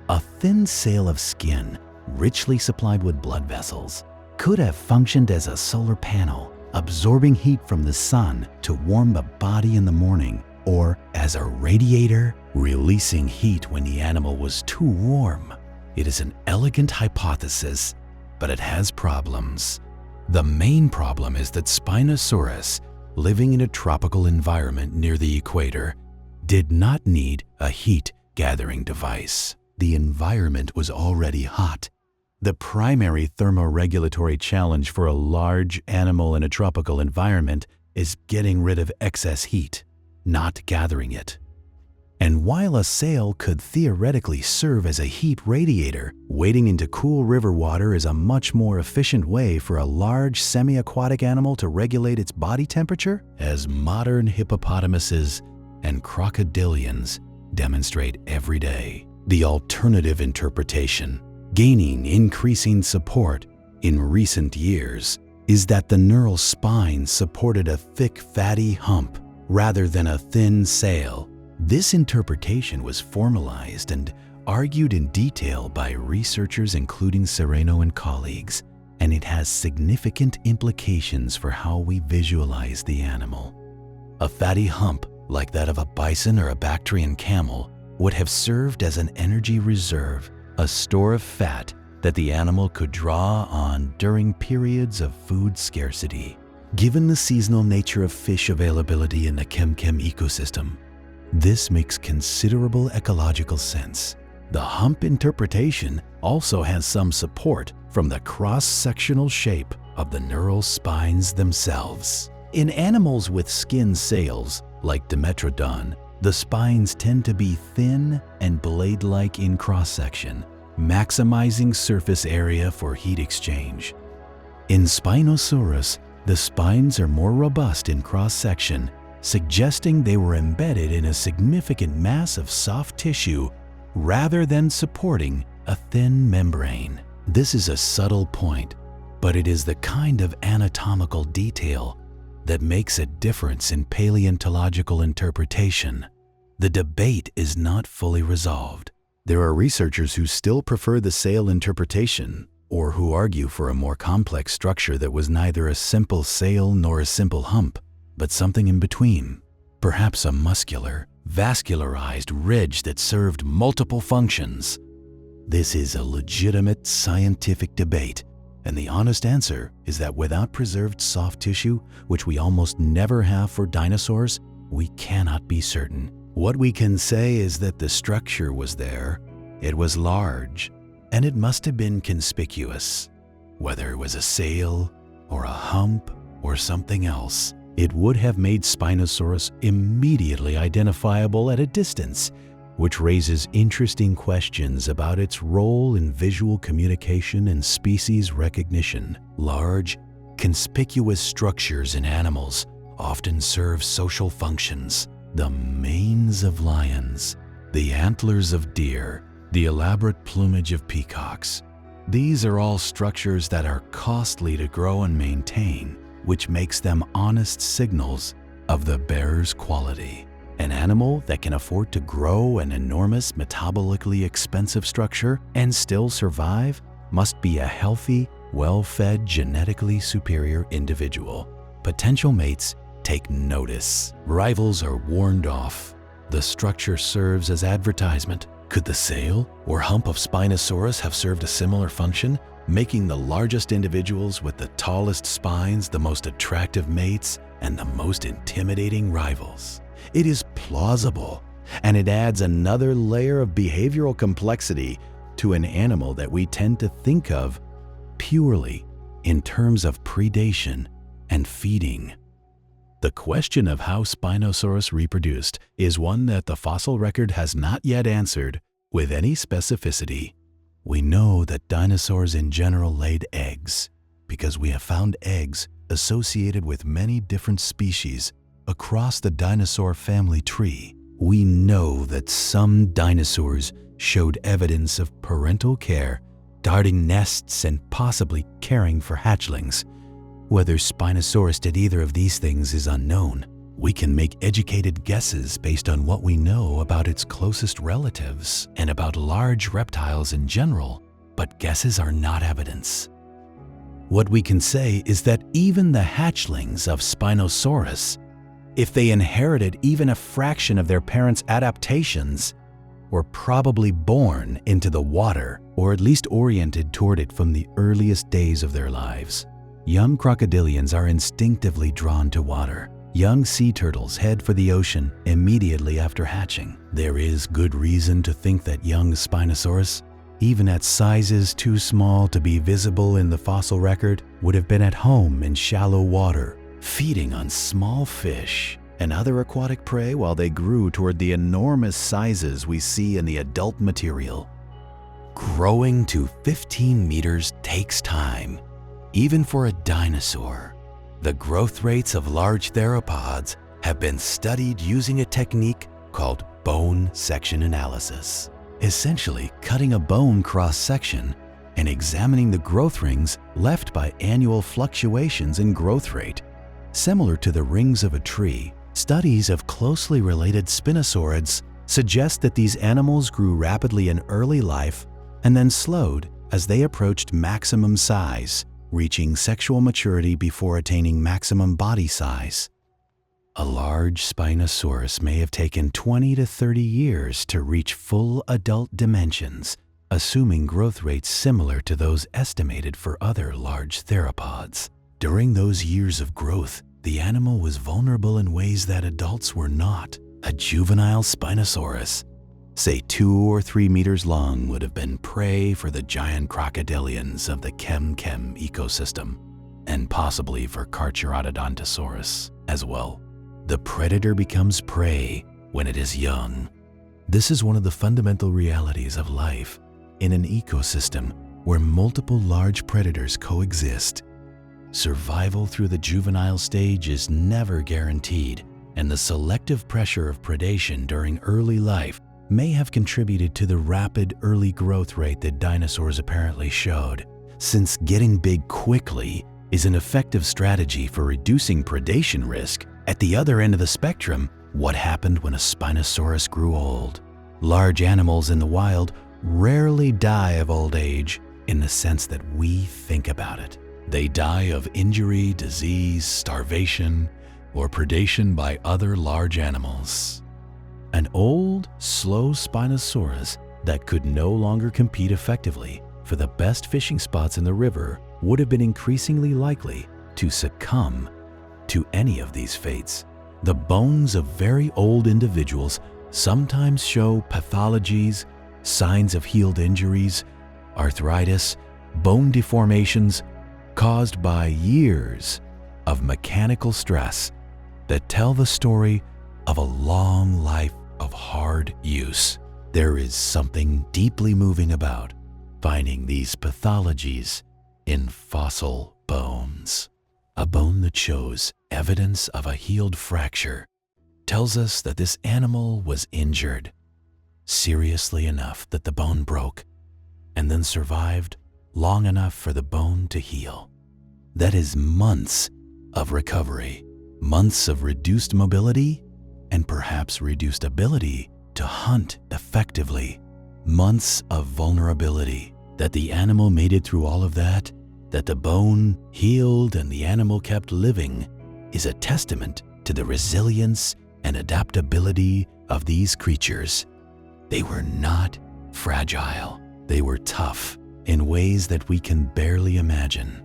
A thin sail of skin, richly supplied with blood vessels, could have functioned as a solar panel, absorbing heat from the sun to warm the body in the morning, or as a radiator, releasing heat when the animal was too warm. It is an elegant hypothesis, but it has problems. The main problem is that Spinosaurus, living in a tropical environment near the equator, did not need a heat-gathering device. The environment was already hot. The primary thermoregulatory challenge for a large animal in a tropical environment is getting rid of excess heat, not gathering it. And while a sail could theoretically serve as a heat radiator, wading into cool river water is a much more efficient way for a large semi-aquatic animal to regulate its body temperature, as modern hippopotamuses and crocodilians demonstrate every day. The alternative interpretation, gaining increasing support in recent years, is that the neural spine supported a thick, fatty hump rather than a thin sail. This interpretation was formalized and argued in detail by researchers including Sereno and colleagues. and it has significant implications for how we visualize the animal. A fatty hump, like that of a bison or a Bactrian camel, would have served as an energy reserve, a store of fat that the animal could draw on during periods of food scarcity. Given the seasonal nature of fish availability in the Kem-Kem ecosystem, this makes considerable ecological sense. The hump interpretation also has some support from the cross-sectional shape of the neural spines themselves. In animals with skin sails, like Dimetrodon, the spines tend to be thin and blade-like in cross-section, maximizing surface area for heat exchange. In Spinosaurus, the spines are more robust in cross-section, suggesting they were embedded in a significant mass of soft tissue rather than supporting a thin membrane. This is a subtle point, but it is the kind of anatomical detail that makes a difference in paleontological interpretation. The debate is not fully resolved. There are researchers who still prefer the sail interpretation, or who argue for a more complex structure that was neither a simple sail nor a simple hump, but something in between. Perhaps a muscular, vascularized ridge that served multiple functions. This is a legitimate scientific debate, and the honest answer is that without preserved soft tissue, which we almost never have for dinosaurs, we cannot be certain. What we can say is that the structure was there, it was large, and it must have been conspicuous. Whether it was a sail, or a hump, or something else, it would have made Spinosaurus immediately identifiable at a distance, which raises interesting questions about its role in visual communication and species recognition. Large, conspicuous structures in animals often serve social functions. The manes of lions, the antlers of deer, the elaborate plumage of peacocks. These are all structures that are costly to grow and maintain, which makes them honest signals of the bearer's quality. An animal that can afford to grow an enormous, metabolically expensive structure and still survive must be a healthy, well-fed, genetically superior individual. Potential mates take notice. Rivals are warned off. The structure serves as advertisement. Could the sail or hump of Spinosaurus have served a similar function, making the largest individuals with the tallest spines the most attractive mates and the most intimidating rivals? It is plausible, and it adds another layer of behavioral complexity to an animal that we tend to think of purely in terms of predation and feeding. The question of how Spinosaurus reproduced is one that the fossil record has not yet answered with any specificity. We know that dinosaurs in general laid eggs because we have found eggs associated with many different species across the dinosaur family tree. We know that some dinosaurs showed evidence of parental care, guarding nests and possibly caring for hatchlings. Whether Spinosaurus did either of these things is unknown. We can make educated guesses based on what we know about its closest relatives and about large reptiles in general, but guesses are not evidence. What we can say is that even the hatchlings of Spinosaurus, if they inherited even a fraction of their parents' adaptations, were probably born into the water or at least oriented toward it from the earliest days of their lives. Young crocodilians are instinctively drawn to water. Young sea turtles head for the ocean immediately after hatching. There is good reason to think that young Spinosaurus, even at sizes too small to be visible in the fossil record, would have been at home in shallow water, feeding on small fish and other aquatic prey while they grew toward the enormous sizes we see in the adult material. Growing to 15 meters takes time, even for a dinosaur. The growth rates of large theropods have been studied using a technique called bone section analysis. Essentially, cutting a bone cross-section and examining the growth rings left by annual fluctuations in growth rate. Similar to the rings of a tree, studies of closely related spinosaurids suggest that these animals grew rapidly in early life and then slowed as they approached maximum size, reaching sexual maturity before attaining maximum body size. A large Spinosaurus may have taken 20 to 30 years to reach full adult dimensions, assuming growth rates similar to those estimated for other large theropods. During those years of growth, the animal was vulnerable in ways that adults were not. A juvenile Spinosaurus, say 2 or 3 meters long, would have been prey for the giant crocodilians of the Chem ecosystem, and possibly for Carcharodontosaurus as well. The predator becomes prey when it is young. This is one of the fundamental realities of life in an ecosystem where multiple large predators coexist. Survival through the juvenile stage is never guaranteed, and the selective pressure of predation during early life may have contributed to the rapid early growth rate that dinosaurs apparently showed. Since getting big quickly is an effective strategy for reducing predation risk, at the other end of the spectrum, what happened when a Spinosaurus grew old? Large animals in the wild rarely die of old age in the sense that we think about it. They die of injury, disease, starvation, or predation by other large animals. An old, slow Spinosaurus that could no longer compete effectively for the best fishing spots in the river would have been increasingly likely to succumb to any of these fates. The bones of very old individuals sometimes show pathologies, signs of healed injuries, arthritis, bone deformations caused by years of mechanical stress that tell the story of a long life of hard use. There is something deeply moving about finding these pathologies in fossil bones. A bone that shows evidence of a healed fracture tells us that this animal was injured seriously enough that the bone broke and then survived long enough for the bone to heal. That is months of recovery, months of reduced mobility, and perhaps reduced ability to hunt effectively, months of vulnerability. That the animal made it through all of that the bone healed and the animal kept living, is a testament to the resilience and adaptability of these creatures. They were not fragile. They were tough in ways that we can barely imagine.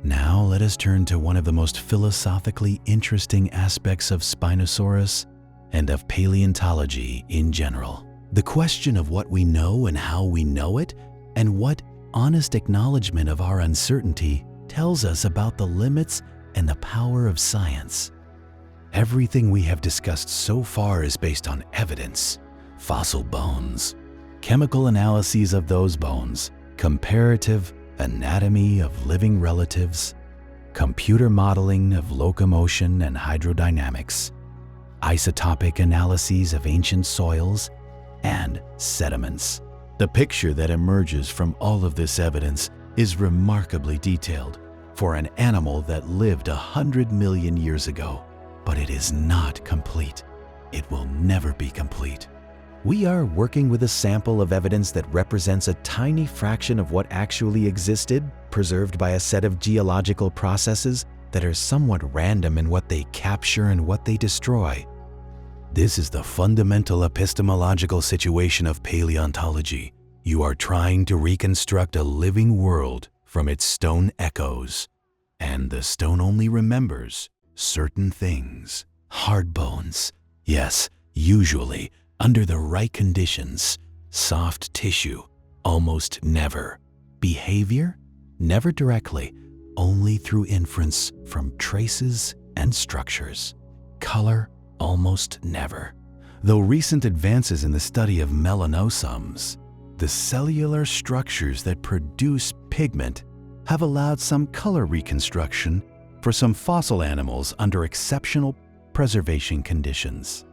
Now let us turn to one of the most philosophically interesting aspects of Spinosaurus and of paleontology in general. The question of what we know and how we know it, and what honest acknowledgement of our uncertainty tells us about the limits and the power of science. Everything we have discussed so far is based on evidence, fossil bones, chemical analyses of those bones, comparative anatomy of living relatives, computer modeling of locomotion and hydrodynamics, isotopic analyses of ancient soils, and sediments. The picture that emerges from all of this evidence is remarkably detailed for an animal that lived 100 million years ago, but it is not complete. It will never be complete. We are working with a sample of evidence that represents a tiny fraction of what actually existed, preserved by a set of geological processes that are somewhat random in what they capture and what they destroy. This is the fundamental epistemological situation of paleontology. You are trying to reconstruct a living world from its stone echoes, and the stone only remembers certain things. Hard bones, yes, usually under the right conditions. Soft tissue, almost never. Behavior, never directly, only through inference from traces and structures. Color, almost never. Though recent advances in the study of melanosomes, the cellular structures that produce pigment, have allowed some color reconstruction for some fossil animals under exceptional preservation conditions.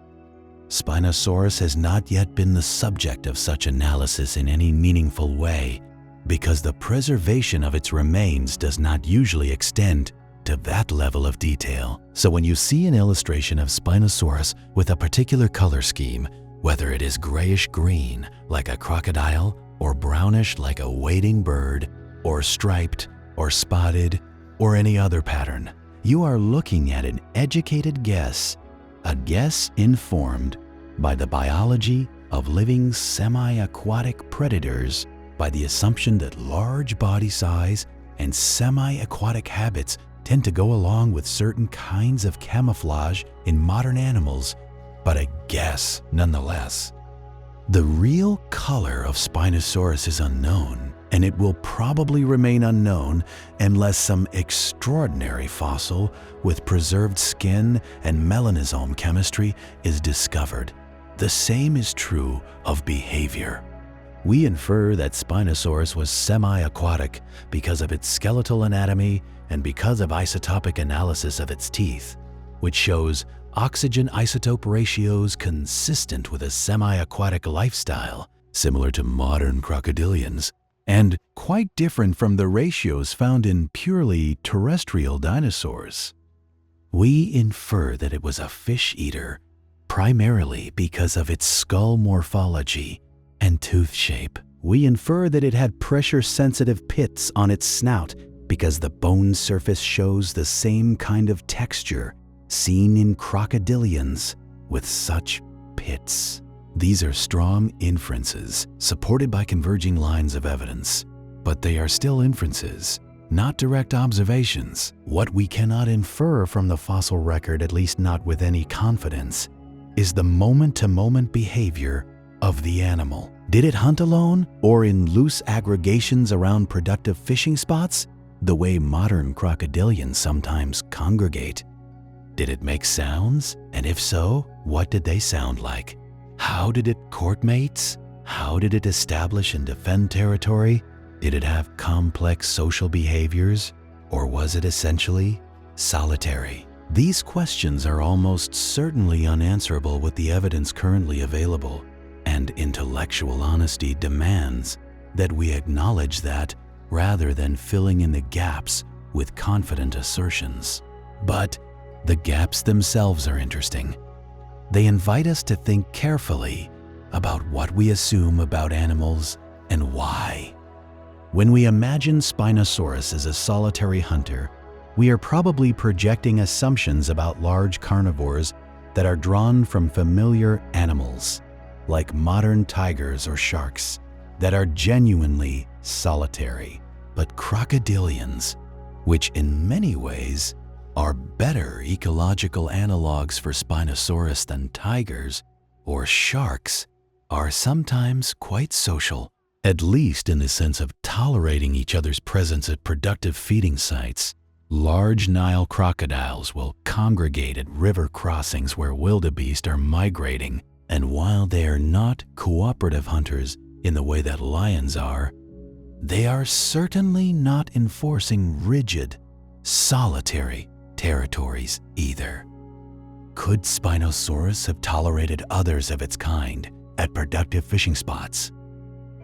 Spinosaurus has not yet been the subject of such analysis in any meaningful way because the preservation of its remains does not usually extend to that level of detail. So when you see an illustration of Spinosaurus with a particular color scheme, whether it is grayish-green like a crocodile, or brownish like a wading bird, or striped or spotted, or any other pattern. You are looking at an educated guess, a guess informed by the biology of living semi-aquatic predators, by the assumption that large body size and semi-aquatic habits tend to go along with certain kinds of camouflage in modern animals, but a guess nonetheless. The real color of Spinosaurus is unknown, and it will probably remain unknown unless some extraordinary fossil with preserved skin and melanosome chemistry is discovered. The same is true of behavior. We infer that Spinosaurus was semi-aquatic because of its skeletal anatomy and because of isotopic analysis of its teeth, which shows oxygen isotope ratios consistent with a semi-aquatic lifestyle, similar to modern crocodilians, and quite different from the ratios found in purely terrestrial dinosaurs. We infer that it was a fish-eater, primarily because of its skull morphology and tooth shape. We infer that it had pressure-sensitive pits on its snout because the bone surface shows the same kind of texture seen in crocodilians with such pits. These are strong inferences supported by converging lines of evidence, but they are still inferences, not direct observations. What we cannot infer from the fossil record, at least not with any confidence, is the moment-to-moment behavior of the animal. Did it hunt alone or in loose aggregations around productive fishing spots, the way modern crocodilians sometimes congregate? Did it make sounds? And if so, what did they sound like? How did it court mates? How did it establish and defend territory? Did it have complex social behaviors? Or was it essentially solitary? These questions are almost certainly unanswerable with the evidence currently available, and intellectual honesty demands that we acknowledge that rather than filling in the gaps with confident assertions. But the gaps themselves are interesting. They invite us to think carefully about what we assume about animals and why. When we imagine Spinosaurus as a solitary hunter, we are probably projecting assumptions about large carnivores that are drawn from familiar animals, like modern tigers or sharks, that are genuinely solitary. But crocodilians, which in many ways are better ecological analogs for Spinosaurus than tigers or sharks, are sometimes quite social, at least in the sense of tolerating each other's presence at productive feeding sites. Large Nile crocodiles will congregate at river crossings where wildebeest are migrating, and while they are not cooperative hunters in the way that lions are, they are certainly not enforcing rigid, solitary territories either. Could Spinosaurus have tolerated others of its kind at productive fishing spots?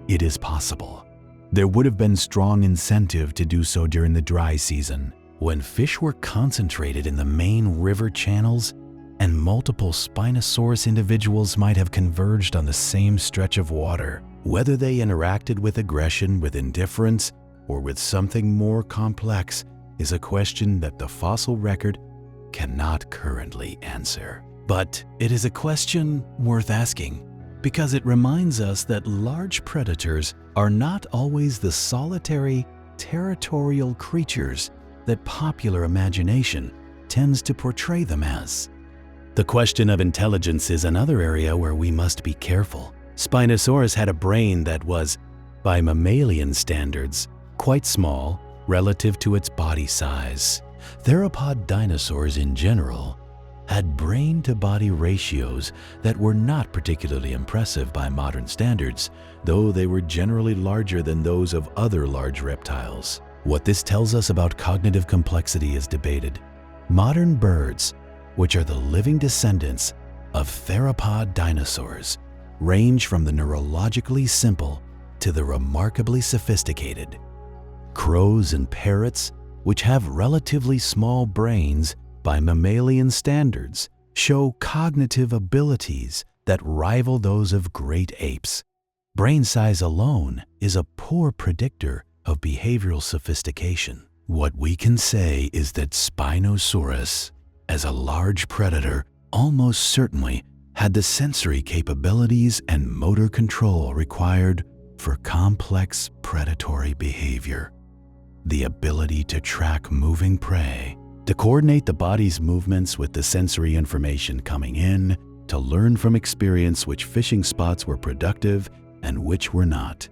It is possible. There would have been strong incentive to do so during the dry season, when fish were concentrated in the main river channels and multiple Spinosaurus individuals might have converged on the same stretch of water. Whether they interacted with aggression, with indifference, or with something more complex is a question that the fossil record cannot currently answer. But it is a question worth asking, because it reminds us that large predators are not always the solitary, territorial creatures that popular imagination tends to portray them as. The question of intelligence is another area where we must be careful. Spinosaurus had a brain that was, by mammalian standards, quite small relative to its body size. Theropod dinosaurs in general had brain-to-body ratios that were not particularly impressive by modern standards, though they were generally larger than those of other large reptiles. What this tells us about cognitive complexity is debated. Modern birds, which are the living descendants of theropod dinosaurs, range from the neurologically simple to the remarkably sophisticated. Crows and parrots, which have relatively small brains by mammalian standards, show cognitive abilities that rival those of great apes. Brain size alone is a poor predictor of behavioral sophistication. What we can say is that Spinosaurus, as a large predator, almost certainly had the sensory capabilities and motor control required for complex predatory behavior. The ability to track moving prey, to coordinate the body's movements with the sensory information coming in, to learn from experience which fishing spots were productive and which were not.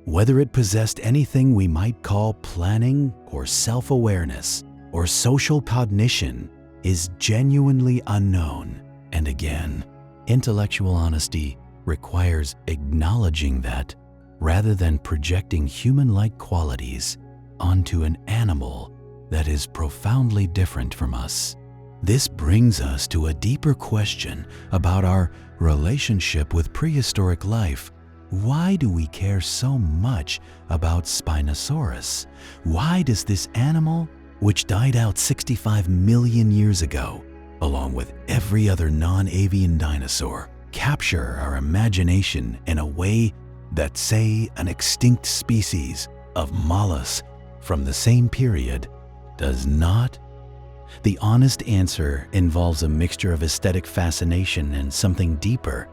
Whether it possessed anything we might call planning or self-awareness or social cognition is genuinely unknown. And again, intellectual honesty requires acknowledging that rather than projecting human-like qualities onto an animal that is profoundly different from us. This brings us to a deeper question about our relationship with prehistoric life. Why do we care so much about Spinosaurus? Why does this animal, which died out 65 million years ago, along with every other non-avian dinosaur, capture our imagination in a way that, say, an extinct species of mollusk from the same period does not? The honest answer involves a mixture of aesthetic fascination and something deeper,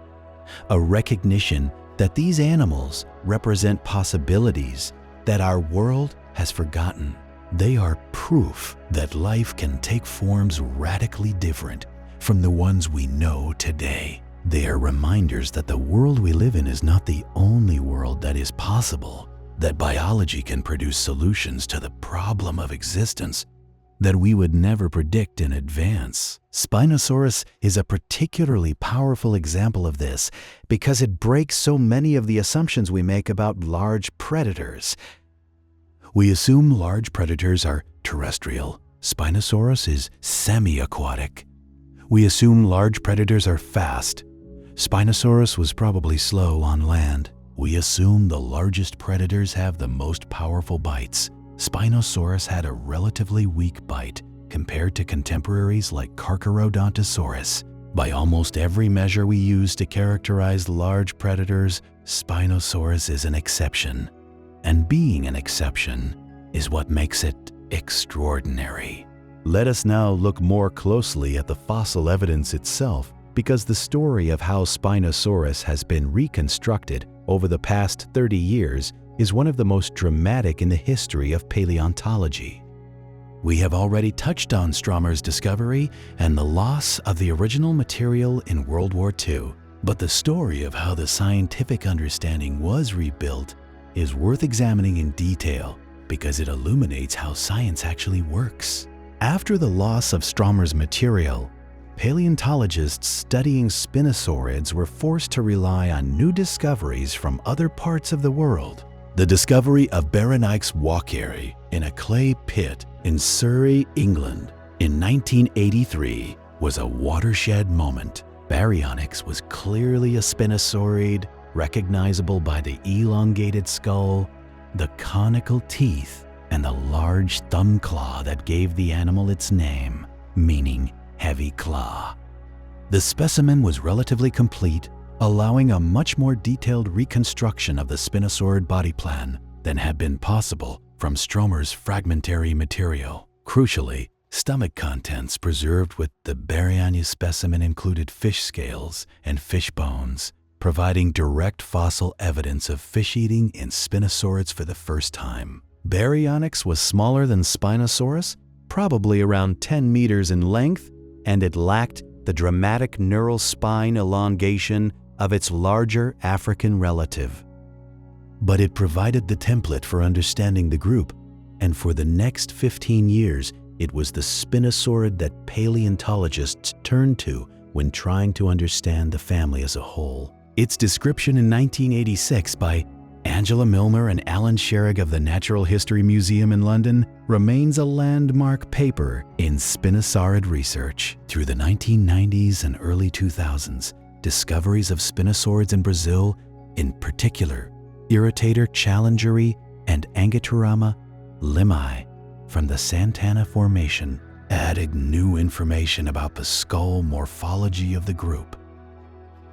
a recognition that these animals represent possibilities that our world has forgotten. They are proof that life can take forms radically different from the ones we know today. They are reminders that the world we live in is not the only world that is possible, that biology can produce solutions to the problem of existence that we would never predict in advance. Spinosaurus is a particularly powerful example of this because it breaks so many of the assumptions we make about large predators. We assume large predators are terrestrial. Spinosaurus is semi-aquatic. We assume large predators are fast. Spinosaurus was probably slow on land. We assume the largest predators have the most powerful bites. Spinosaurus had a relatively weak bite compared to contemporaries like Carcharodontosaurus. By almost every measure we use to characterize large predators, Spinosaurus is an exception. And being an exception is what makes it extraordinary. Let us now look more closely at the fossil evidence itself, because the story of how Spinosaurus has been reconstructed over the past 30 years is one of the most dramatic in the history of paleontology. We have already touched on Stromer's discovery and the loss of the original material in World War II, but the story of how the scientific understanding was rebuilt is worth examining in detail because it illuminates how science actually works. After the loss of Stromer's material, paleontologists studying spinosaurids were forced to rely on new discoveries from other parts of the world. The discovery of Baryonyx walkeri in a clay pit in Surrey, England in 1983 was a watershed moment. Baryonyx was clearly a spinosaurid, recognizable by the elongated skull, the conical teeth, and the large thumb claw that gave the animal its name, meaning heavy claw. The specimen was relatively complete, allowing a much more detailed reconstruction of the spinosaurid body plan than had been possible from Stromer's fragmentary material. Crucially, stomach contents preserved with the Baryonyx specimen included fish scales and fish bones, providing direct fossil evidence of fish eating in spinosaurids for the first time. Baryonyx was smaller than Spinosaurus, probably around 10 meters in length, and it lacked the dramatic neural spine elongation of its larger African relative. But it provided the template for understanding the group, and for the next 15 years, it was the spinosaurid that paleontologists turned to when trying to understand the family as a whole. Its description in 1986 by Angela Milner and Alan Sherrick of the Natural History Museum in London remains a landmark paper in spinosaurid research. Through the 1990s and early 2000s, discoveries of spinosaurids in Brazil, in particular Irritator challengeri and Anguitturama limai from the Santana Formation, added new information about the skull morphology of the group.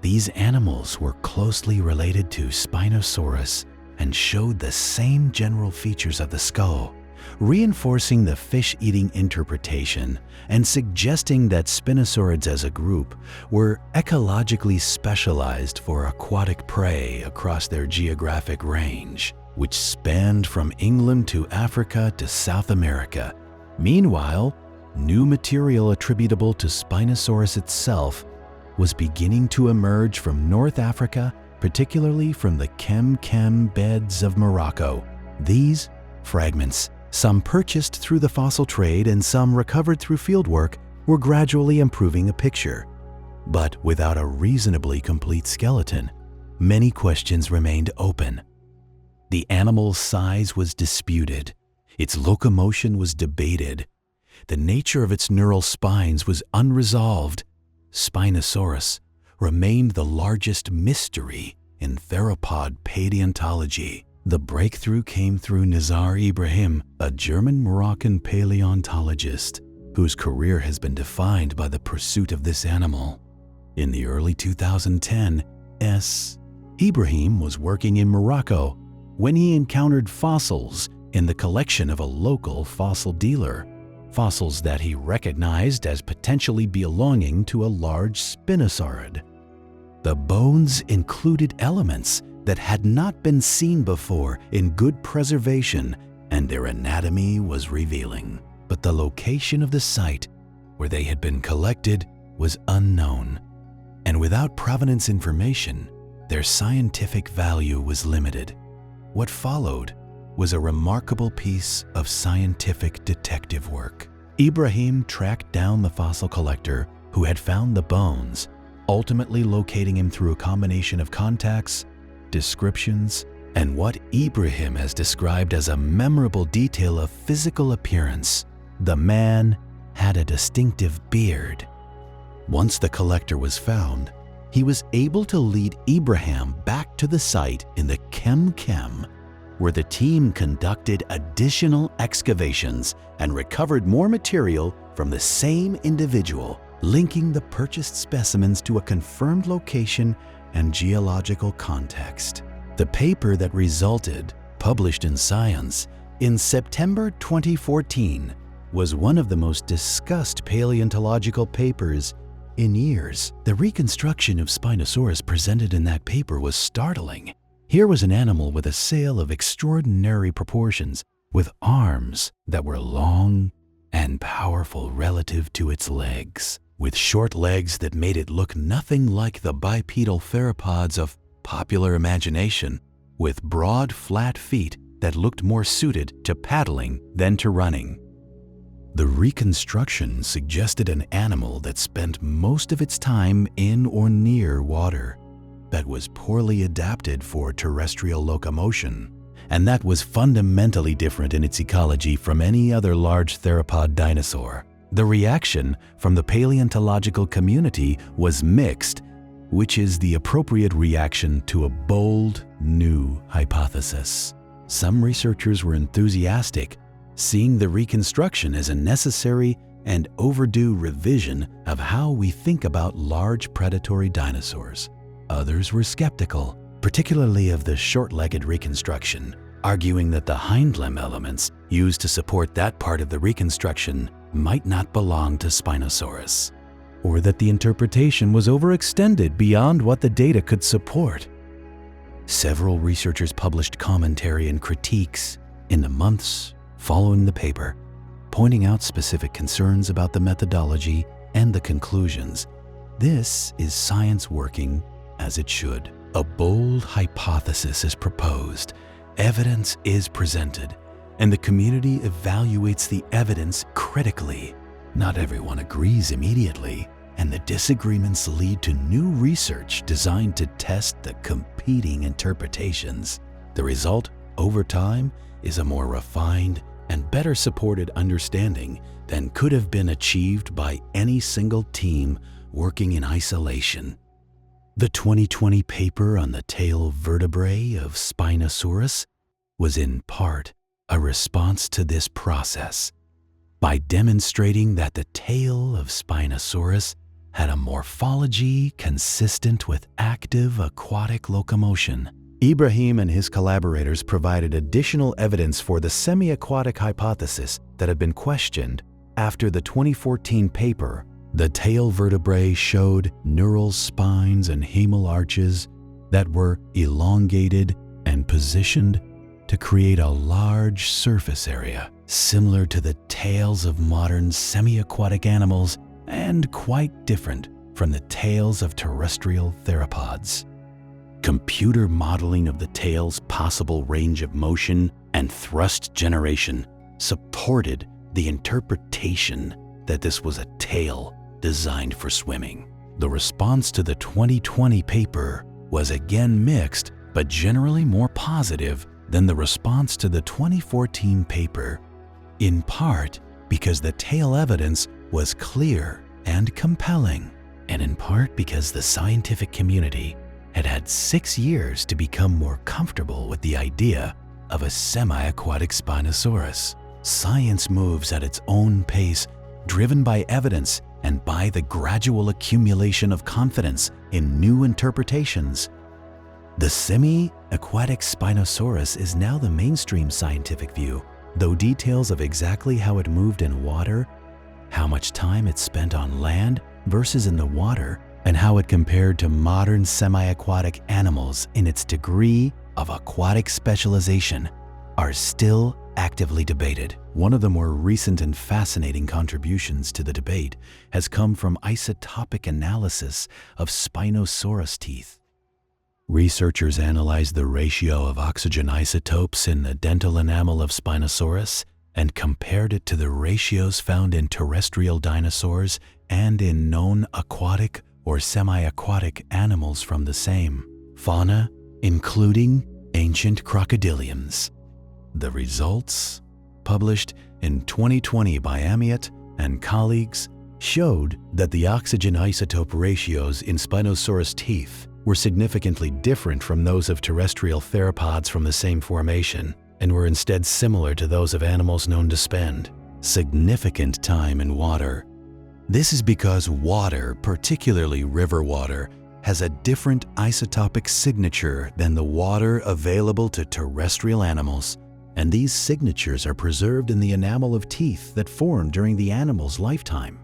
These animals were closely related to Spinosaurus and showed the same general features of the skull, reinforcing the fish-eating interpretation and suggesting that spinosaurids as a group were ecologically specialized for aquatic prey across their geographic range, which spanned from England to Africa to South America. Meanwhile, new material attributable to Spinosaurus itself was beginning to emerge from North Africa, particularly from the Kem beds of Morocco. These fragments, some purchased through the fossil trade and some recovered through fieldwork, were gradually improving the picture. But without a reasonably complete skeleton, many questions remained open. The animal's size was disputed. Its locomotion was debated. The nature of its neural spines was unresolved. Spinosaurus remained the largest mystery in theropod paleontology. The breakthrough came through Nizar Ibrahim, a German-Moroccan paleontologist whose career has been defined by the pursuit of this animal. In the early 2010s, Ibrahim was working in Morocco when he encountered fossils in the collection of a local fossil dealer, fossils that he recognized as potentially belonging to a large spinosaurid. The bones included elements that had not been seen before in good preservation, and their anatomy was revealing. But the location of the site where they had been collected was unknown, and without provenance information, their scientific value was limited. What followed was a remarkable piece of scientific detective work. Ibrahim tracked down the fossil collector who had found the bones, ultimately locating him through a combination of contacts, descriptions, and what Ibrahim has described as a memorable detail of physical appearance. The man had a distinctive beard. Once the collector was found, he was able to lead Ibrahim back to the site in the Kem, where the team conducted additional excavations and recovered more material from the same individual, linking the purchased specimens to a confirmed location and geological context. The paper that resulted, published in Science in September 2014, was one of the most discussed paleontological papers in years. The reconstruction of Spinosaurus presented in that paper was startling. Here was an animal with a sail of extraordinary proportions, with arms that were long and powerful relative to its legs, with short legs that made it look nothing like the bipedal theropods of popular imagination, with broad, flat feet that looked more suited to paddling than to running. The reconstruction suggested an animal that spent most of its time in or near water, that was poorly adapted for terrestrial locomotion, and that was fundamentally different in its ecology from any other large theropod dinosaur. The reaction from the paleontological community was mixed, which is the appropriate reaction to a bold, new hypothesis. Some researchers were enthusiastic, seeing the reconstruction as a necessary and overdue revision of how we think about large predatory dinosaurs. Others were skeptical, particularly of the short-legged reconstruction, arguing that the hind limb elements used to support that part of the reconstruction might not belong to Spinosaurus, or that the interpretation was overextended beyond what the data could support. Several researchers published commentary and critiques in the months following the paper, pointing out specific concerns about the methodology and the conclusions. This is science working as it should. A bold hypothesis is proposed, evidence is presented, and the community evaluates the evidence critically. Not everyone agrees immediately, and the disagreements lead to new research designed to test the competing interpretations. The result, over time, is a more refined and better supported understanding than could have been achieved by any single team working in isolation. The 2020 paper on the tail vertebrae of Spinosaurus was in part a response to this process, by demonstrating that the tail of Spinosaurus had a morphology consistent with active aquatic locomotion. Ibrahim and his collaborators provided additional evidence for the semi-aquatic hypothesis that had been questioned after the 2014 paper. The tail vertebrae showed neural spines and hemal arches that were elongated and positioned to create a large surface area, similar to the tails of modern semi-aquatic animals and quite different from the tails of terrestrial theropods. Computer modeling of the tail's possible range of motion and thrust generation supported the interpretation that this was a tail designed for swimming. The response to the 2020 paper was again mixed, but generally more positive than the response to the 2014 paper, in part because the tail evidence was clear and compelling, and in part because the scientific community had had 6 years to become more comfortable with the idea of a semi-aquatic Spinosaurus. Science moves at its own pace, driven by evidence and by the gradual accumulation of confidence in new interpretations. The semi-aquatic Spinosaurus is now the mainstream scientific view, though details of exactly how it moved in water, how much time it spent on land versus in the water, and how it compared to modern semi-aquatic animals in its degree of aquatic specialization are still actively debated. One of the more recent and fascinating contributions to the debate has come from isotopic analysis of Spinosaurus teeth. Researchers analyzed the ratio of oxygen isotopes in the dental enamel of Spinosaurus and compared it to the ratios found in terrestrial dinosaurs and in known aquatic or semi-aquatic animals from the same fauna, including ancient crocodilians. The results, published in 2020 by Amiot and colleagues, showed that the oxygen isotope ratios in Spinosaurus teeth were significantly different from those of terrestrial theropods from the same formation, and were instead similar to those of animals known to spend significant time in water. This is because water, particularly river water, has a different isotopic signature than the water available to terrestrial animals, and these signatures are preserved in the enamel of teeth that formed during the animal's lifetime.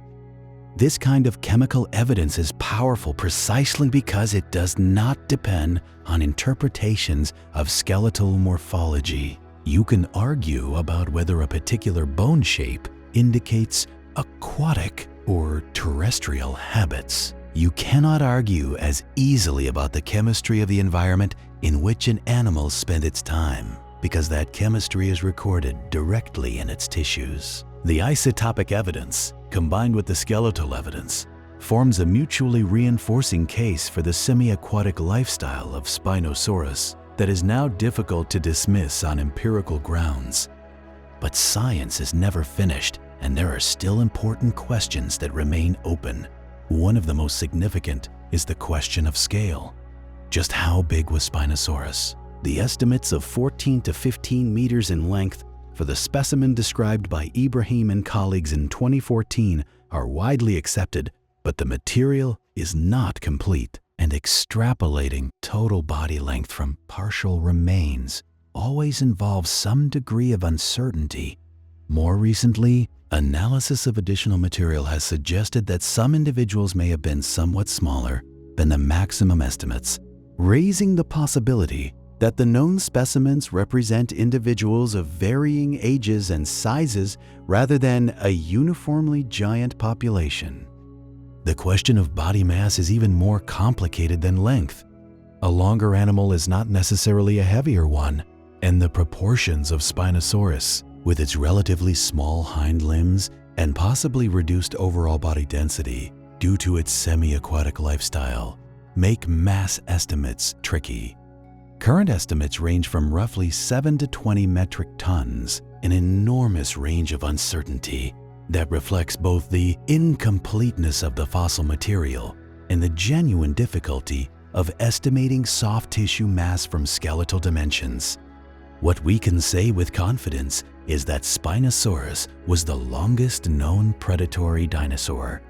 This kind of chemical evidence is powerful precisely because it does not depend on interpretations of skeletal morphology. You can argue about whether a particular bone shape indicates aquatic or terrestrial habits. You cannot argue as easily about the chemistry of the environment in which an animal spent its time, because that chemistry is recorded directly in its tissues. The isotopic evidence, combined with the skeletal evidence, forms a mutually reinforcing case for the semi-aquatic lifestyle of Spinosaurus that is now difficult to dismiss on empirical grounds. But science is never finished, and there are still important questions that remain open. One of the most significant is the question of scale. Just how big was Spinosaurus? The estimates of 14 to 15 meters in length for the specimen described by Ibrahim and colleagues in 2014 are widely accepted, but the material is not complete, and extrapolating total body length from partial remains always involves some degree of uncertainty. More recently, analysis of additional material has suggested that some individuals may have been somewhat smaller than the maximum estimates, raising the possibility that the known specimens represent individuals of varying ages and sizes rather than a uniformly giant population. The question of body mass is even more complicated than length. A longer animal is not necessarily a heavier one, and the proportions of Spinosaurus, with its relatively small hind limbs and possibly reduced overall body density due to its semi-aquatic lifestyle, make mass estimates tricky. Current estimates range from roughly 7 to 20 metric tons, an enormous range of uncertainty that reflects both the incompleteness of the fossil material and the genuine difficulty of estimating soft tissue mass from skeletal dimensions. What we can say with confidence is that Spinosaurus was the longest known predatory dinosaur,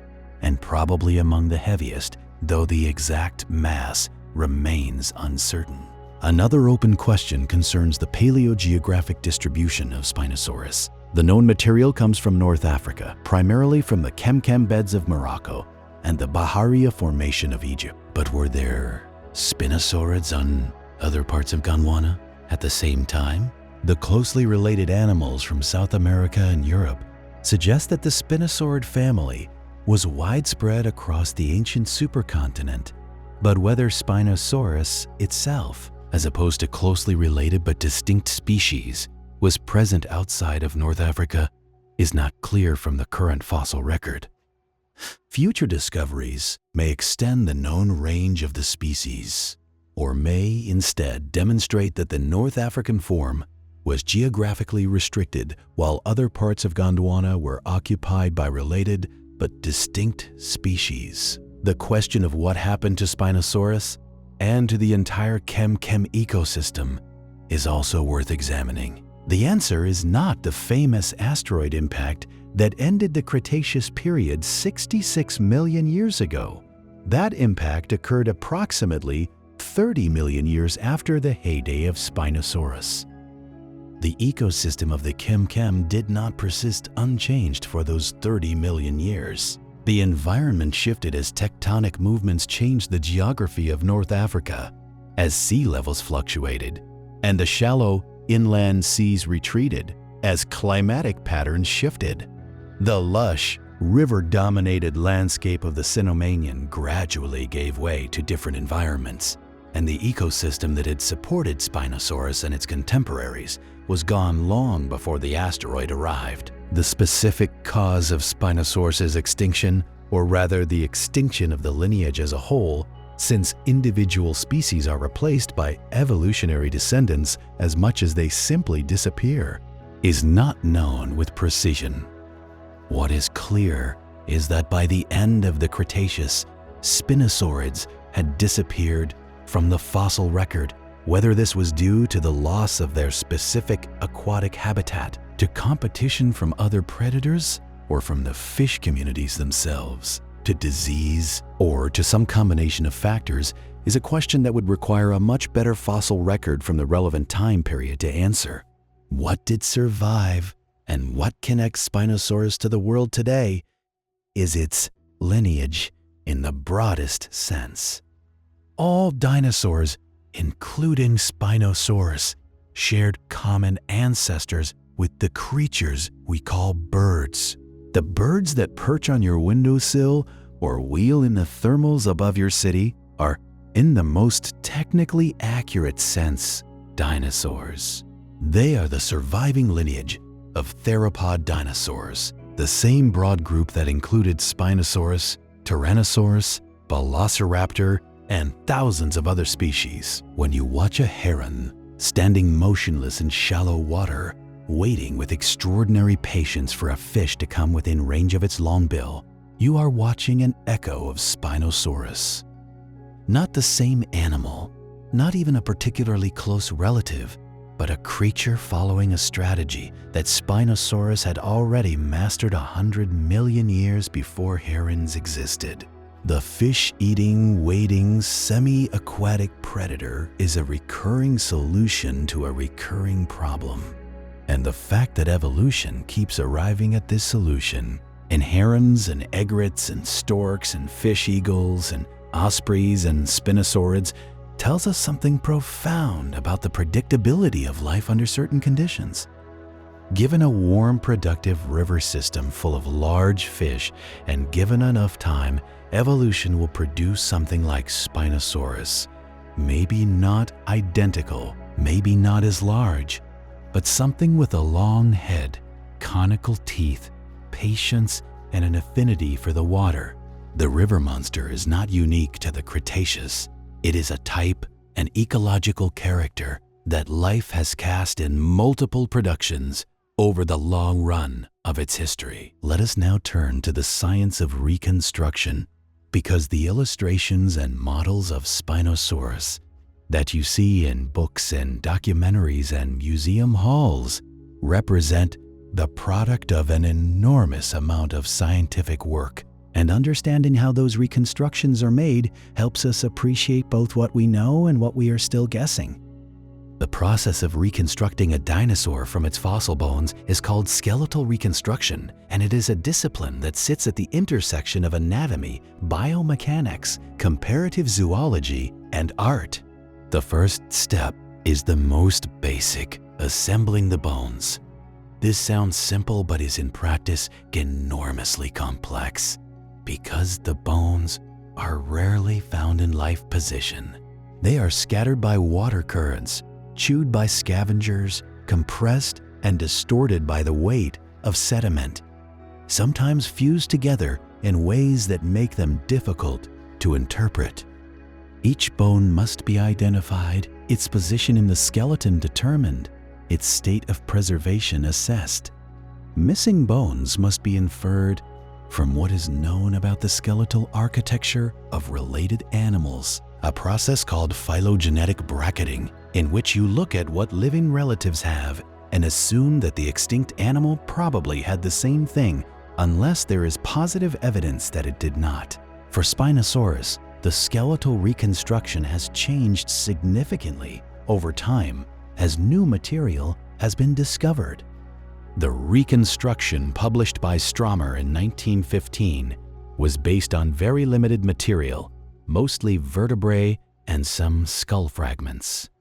and probably among the heaviest, though the exact mass remains uncertain. Another open question concerns the paleogeographic distribution of Spinosaurus. The known material comes from North Africa, primarily from the Kem beds of Morocco and the Bahariya Formation of Egypt. But were there Spinosaurids on other parts of Gondwana at the same time? The closely related animals from South America and Europe suggest that the Spinosaurid family was widespread across the ancient supercontinent. But whether Spinosaurus itself, as opposed to closely related but distinct species, was present outside of North Africa is not clear from the current fossil record. Future discoveries may extend the known range of the species, or may instead demonstrate that the North African form was geographically restricted while other parts of Gondwana were occupied by related but distinct species. The question of what happened to Spinosaurus and to the entire Kem ecosystem is also worth examining. The answer is not the famous asteroid impact that ended the Cretaceous period 66 million years ago. That impact occurred approximately 30 million years after the heyday of Spinosaurus. The ecosystem of the Kem did not persist unchanged for those 30 million years. The environment shifted as tectonic movements changed the geography of North Africa, as sea levels fluctuated, and the shallow inland seas retreated as climatic patterns shifted. The lush, river-dominated landscape of the Cenomanian gradually gave way to different environments, and the ecosystem that had supported Spinosaurus and its contemporaries was gone long before the asteroid arrived. The specific cause of Spinosaurus's extinction, or rather the extinction of the lineage as a whole, since individual species are replaced by evolutionary descendants as much as they simply disappear, is not known with precision. What is clear is that by the end of the Cretaceous, Spinosaurids had disappeared from the fossil record, whether this was due to the loss of their specific aquatic habitat, to competition from other predators, or from the fish communities themselves, to disease, or to some combination of factors, is a question that would require a much better fossil record from the relevant time period to answer. What did survive, and what connects Spinosaurus to the world today is its lineage in the broadest sense. All dinosaurs, including Spinosaurus, shared common ancestors with the creatures we call birds. The birds that perch on your windowsill or wheel in the thermals above your city are, in the most technically accurate sense, dinosaurs. They are the surviving lineage of theropod dinosaurs, the same broad group that included Spinosaurus, Tyrannosaurus, Velociraptor, and thousands of other species. When you watch a heron standing motionless in shallow water, waiting with extraordinary patience for a fish to come within range of its long bill, you are watching an echo of Spinosaurus. Not the same animal, not even a particularly close relative, but a creature following a strategy that Spinosaurus had already mastered 100 million years before herons existed. The fish-eating, wading, semi-aquatic predator is a recurring solution to a recurring problem. And the fact that evolution keeps arriving at this solution in herons and egrets and storks and fish eagles and ospreys and spinosaurids tells us something profound about the predictability of life under certain conditions. Given a warm, productive river system full of large fish and given enough time, evolution will produce something like Spinosaurus. Maybe not identical, maybe not as large, but something with a long head, conical teeth, patience, and an affinity for the water. The river monster is not unique to the Cretaceous. It is a type, an ecological character that life has cast in multiple productions over the long run of its history. Let us now turn to the science of reconstruction, because the illustrations and models of Spinosaurus that you see in books and documentaries and museum halls represent the product of an enormous amount of scientific work, and understanding how those reconstructions are made helps us appreciate both what we know and what we are still guessing. The process of reconstructing a dinosaur from its fossil bones is called skeletal reconstruction, and it is a discipline that sits at the intersection of anatomy, biomechanics, comparative zoology, and art. The first step is the most basic, assembling the bones. This sounds simple but is in practice enormously complex because the bones are rarely found in life position. They are scattered by water currents, chewed by scavengers, compressed and distorted by the weight of sediment, sometimes fused together in ways that make them difficult to interpret. Each bone must be identified, its position in the skeleton determined, its state of preservation assessed. Missing bones must be inferred from what is known about the skeletal architecture of related animals, a process called phylogenetic bracketing, in which you look at what living relatives have and assume that the extinct animal probably had the same thing unless there is positive evidence that it did not. For Spinosaurus, the skeletal reconstruction has changed significantly over time as new material has been discovered. The reconstruction published by Stromer in 1915 was based on very limited material, mostly vertebrae and some skull fragments.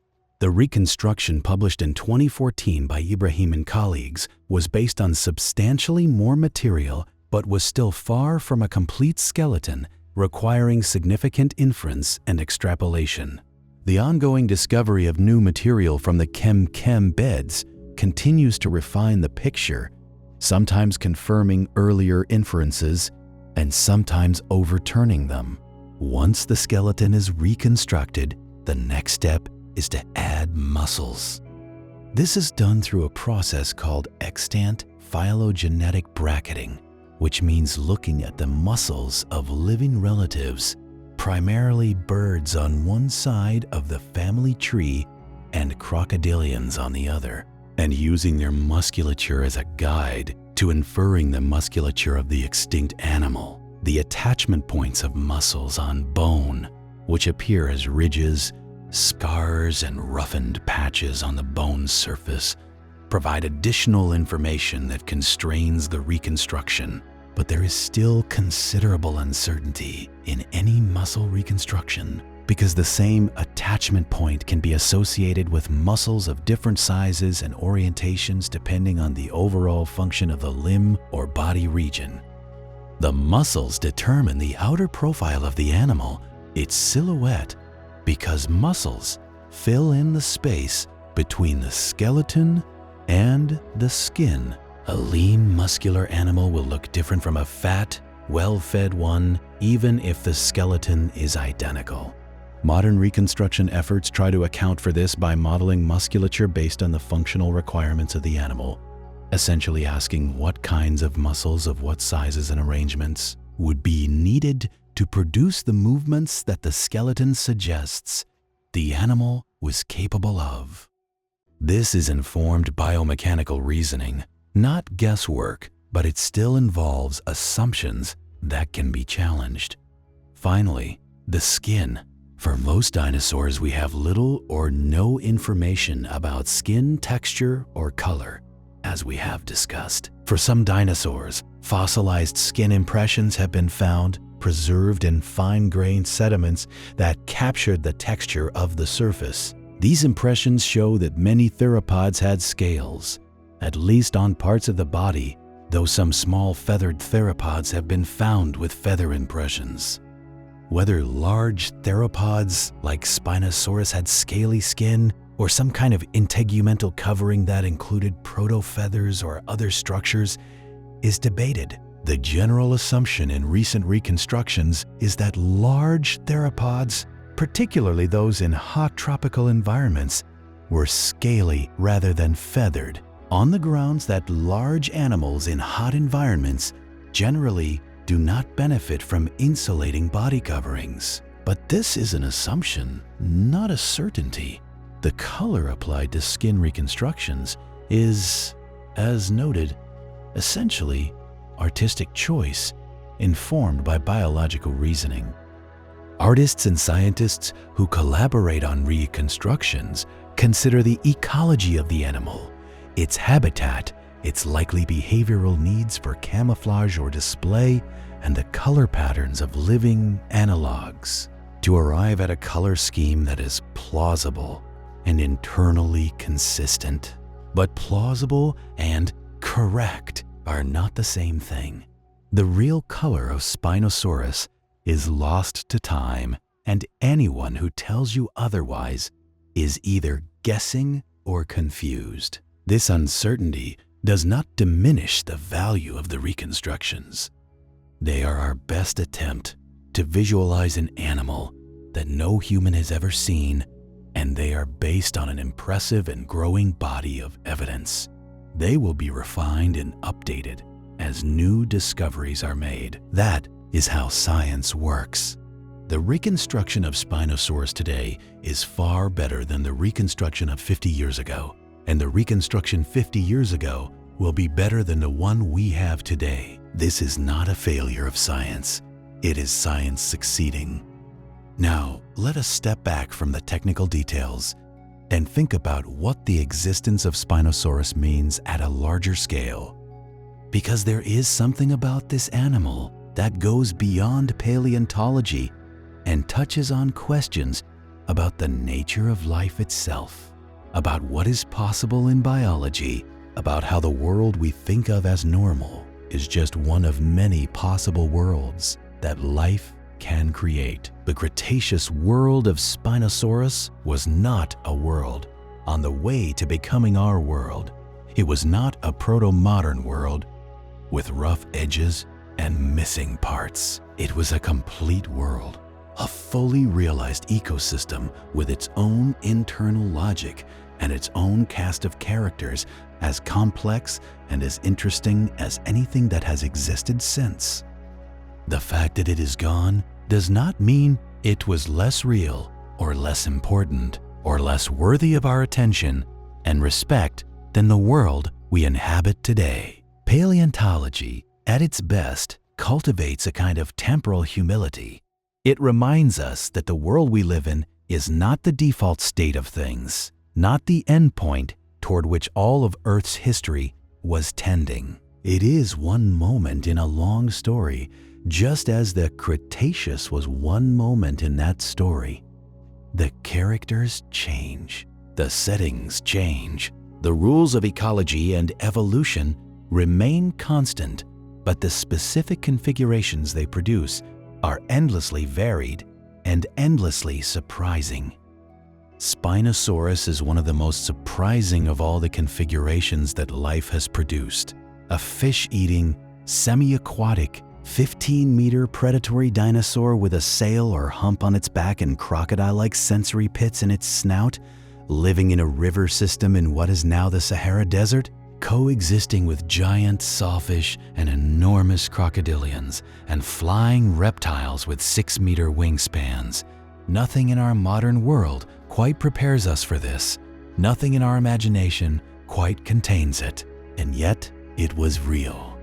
The reconstruction published in 2014 by Ibrahim and colleagues was based on substantially more material but was still far from a complete skeleton, requiring significant inference and extrapolation. The ongoing discovery of new material from the chem beds continues to refine the picture, sometimes confirming earlier inferences and sometimes overturning them. Once the skeleton is reconstructed, the next step is to add muscles. This is done through a process called extant phylogenetic bracketing, which means looking at the muscles of living relatives, primarily birds on one side of the family tree and crocodilians on the other, and using their musculature as a guide to inferring the musculature of the extinct animal. The attachment points of muscles on bone, which appear as ridges, scars, and roughened patches on the bone's surface, provide additional information that constrains the reconstruction. But there is still considerable uncertainty in any muscle reconstruction because the same attachment point can be associated with muscles of different sizes and orientations depending on the overall function of the limb or body region. The muscles determine the outer profile of the animal, its silhouette, because muscles fill in the space between the skeleton and the skin. A lean, muscular animal will look different from a fat, well-fed one, even if the skeleton is identical. Modern reconstruction efforts try to account for this by modeling musculature based on the functional requirements of the animal, essentially asking what kinds of muscles of what sizes and arrangements would be needed to produce the movements that the skeleton suggests the animal was capable of. This is informed biomechanical reasoning, not guesswork, but it still involves assumptions that can be challenged. Finally, the skin. For most dinosaurs, we have little or no information about skin texture or color, as we have discussed. For some dinosaurs, fossilized skin impressions have been found, preserved in fine-grained sediments that captured the texture of the surface. These impressions show that many theropods had scales, at least on parts of the body, though some small feathered theropods have been found with feather impressions. Whether large theropods like Spinosaurus had scaly skin or some kind of integumental covering that included protofeathers or other structures is debated. The general assumption in recent reconstructions is that large theropods, particularly those in hot tropical environments, were scaly rather than feathered, on the grounds that large animals in hot environments generally do not benefit from insulating body coverings. But this is an assumption, not a certainty. The color applied to skin reconstructions is, as noted, essentially artistic choice informed by biological reasoning. Artists and scientists who collaborate on reconstructions consider the ecology of the animal, its habitat, its likely behavioral needs for camouflage or display, and the color patterns of living analogs to arrive at a color scheme that is plausible and internally consistent. But plausible and correct are not the same thing. The real color of Spinosaurus is lost to time, and anyone who tells you otherwise is either guessing or confused. This uncertainty does not diminish the value of the reconstructions. They are our best attempt to visualize an animal that no human has ever seen, and they are based on an impressive and growing body of evidence. They will be refined and updated as new discoveries are made. That is how science works. The reconstruction of Spinosaurus today is far better than the reconstruction of 50 years ago, and the reconstruction 50 years ago will be better than the one we have today. This is not a failure of science. It is science succeeding. Now, let us step back from the technical details and think about what the existence of Spinosaurus means at a larger scale. Because there is something about this animal that goes beyond paleontology and touches on questions about the nature of life itself, about what is possible in biology, about how the world we think of as normal is just one of many possible worlds that life can create. The Cretaceous world of Spinosaurus was not a world on the way to becoming our world. It was not a proto-modern world with rough edges and missing parts. It was a complete world, a fully realized ecosystem with its own internal logic and its own cast of characters, as complex and as interesting as anything that has existed since. The fact that it is gone does not mean it was less real or less important or less worthy of our attention and respect than the world we inhabit today. Paleontology, at its best, cultivates a kind of temporal humility. It reminds us that the world we live in is not the default state of things, not the endpoint toward which all of Earth's history was tending. It is one moment in a long story, just as the Cretaceous was one moment in that story. The characters change, the settings change, the rules of ecology and evolution remain constant, but the specific configurations they produce are endlessly varied and endlessly surprising. Spinosaurus is one of the most surprising of all the configurations that life has produced. A fish-eating, semi-aquatic, 15-meter predatory dinosaur with a sail or hump on its back and crocodile-like sensory pits in its snout, living in a river system in what is now the Sahara Desert, coexisting with giant sawfish and enormous crocodilians and flying reptiles with 6-meter wingspans. Nothing in our modern world quite prepares us for this. Nothing in our imagination quite contains it. And yet, it was real.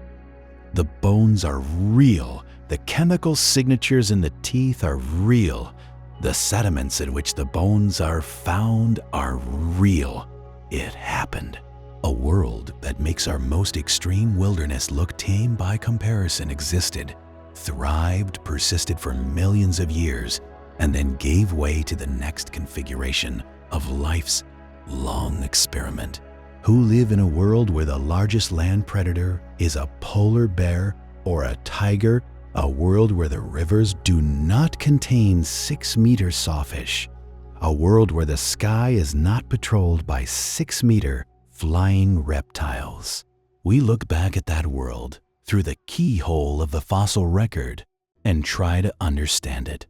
The bones are real. The chemical signatures in the teeth are real. The sediments in which the bones are found are real. It happened. A world that makes our most extreme wilderness look tame by comparison existed, thrived, persisted for millions of years, and then gave way to the next configuration of life's long experiment. Who live in a world where the largest land predator is a polar bear or a tiger, a world where the rivers do not contain 6-meter sawfish, a world where the sky is not patrolled by 6-meter flying reptiles. We look back at that world through the keyhole of the fossil record and try to understand it.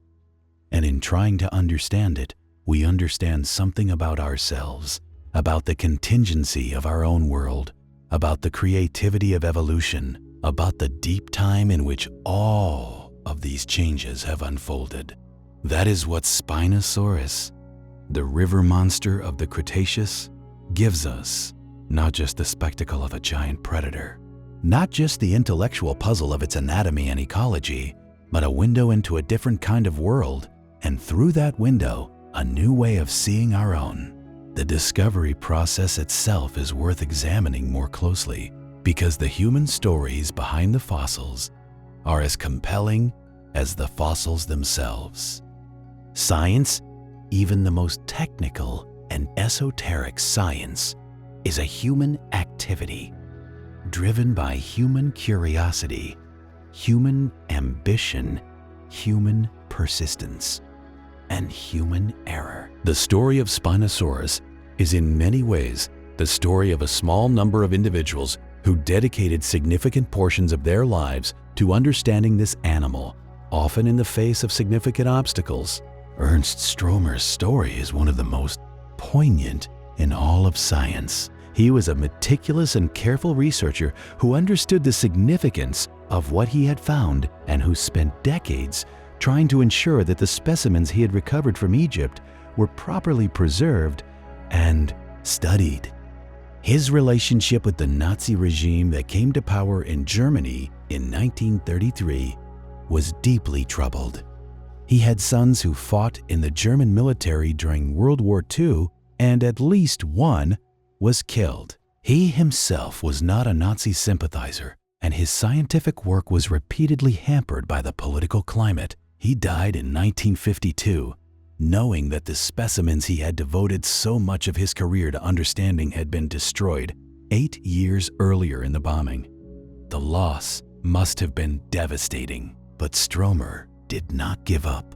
And in trying to understand it, we understand something about ourselves, about the contingency of our own world, about the creativity of evolution, about the deep time in which all of these changes have unfolded. That is what Spinosaurus, the river monster of the Cretaceous, gives us. Not just the spectacle of a giant predator, not just the intellectual puzzle of its anatomy and ecology, but a window into a different kind of world, and through that window, a new way of seeing our own. The discovery process itself is worth examining more closely because the human stories behind the fossils are as compelling as the fossils themselves. Science, even the most technical and esoteric science, is a human activity driven by human curiosity, human ambition, human persistence, and human error. The story of Spinosaurus is in many ways the story of a small number of individuals who dedicated significant portions of their lives to understanding this animal, often in the face of significant obstacles. Ernst Stromer's story is one of the most poignant in all of science. He was a meticulous and careful researcher who understood the significance of what he had found and who spent decades trying to ensure that the specimens he had recovered from Egypt were properly preserved and studied. His relationship with the Nazi regime that came to power in Germany in 1933 was deeply troubled. He had sons who fought in the German military during World War II, and at least one was killed. He himself was not a Nazi sympathizer, and his scientific work was repeatedly hampered by the political climate. He died in 1952, knowing that the specimens he had devoted so much of his career to understanding had been destroyed 8 years earlier in the bombing. The loss must have been devastating, but Stromer did not give up.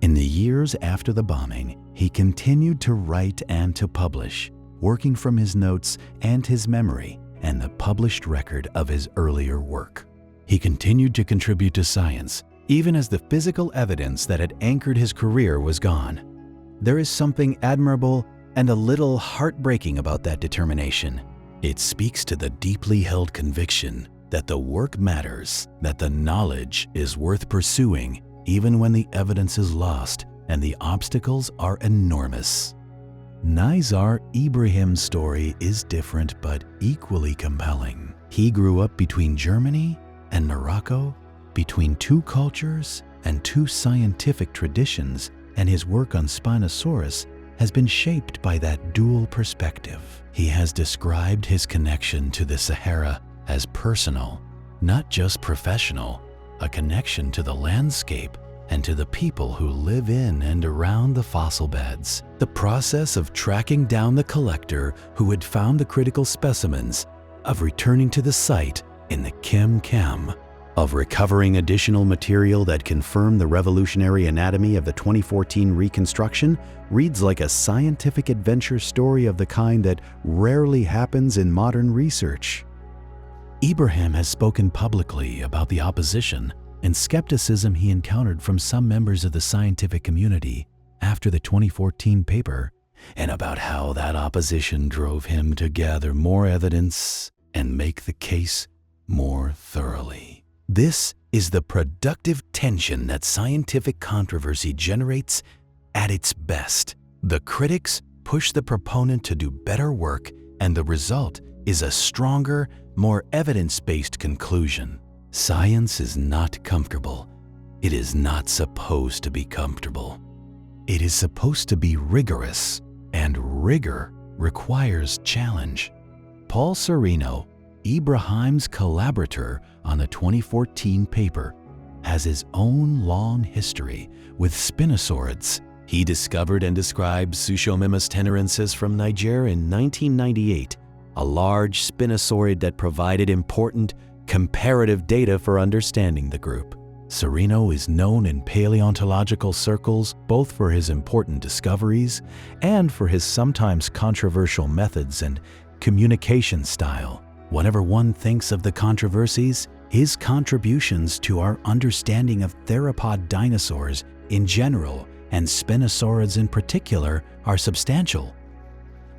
In the years after the bombing, he continued to write and to publish, working from his notes and his memory and the published record of his earlier work. He continued to contribute to science, even as the physical evidence that had anchored his career was gone. There is something admirable and a little heartbreaking about that determination. It speaks to the deeply held conviction that the work matters, that the knowledge is worth pursuing, even when the evidence is lost and the obstacles are enormous. Nizar Ibrahim's story is different but equally compelling. He grew up between Germany and Morocco, between two cultures and two scientific traditions, and his work on Spinosaurus has been shaped by that dual perspective. He has described his connection to the Sahara as personal, not just professional, a connection to the landscape and to the people who live in and around the fossil beds. The process of tracking down the collector who had found the critical specimens, of returning to the site in the Kem, of recovering additional material that confirmed the revolutionary anatomy of the 2014 reconstruction, reads like a scientific adventure story of the kind that rarely happens in modern research. Ibrahim has spoken publicly about the opposition and skepticism he encountered from some members of the scientific community after the 2014 paper, and about how that opposition drove him to gather more evidence and make the case more thoroughly. This is the productive tension that scientific controversy generates at its best. The critics push the proponent to do better work, and the result is a stronger, more evidence-based conclusion. Science is not comfortable. It is not supposed to be comfortable. It is supposed to be rigorous, and rigor requires challenge. Paul Serino, Ibrahim's collaborator on the 2014 paper, has his own long history with spinosaurids. He discovered and described Suchomimus tenerensis from Niger in 1998, a large spinosaurid that provided important comparative data for understanding the group. Serino is known in paleontological circles both for his important discoveries and for his sometimes controversial methods and communication style. Whenever one thinks of the controversies, his contributions to our understanding of theropod dinosaurs in general and spinosaurids in particular are substantial.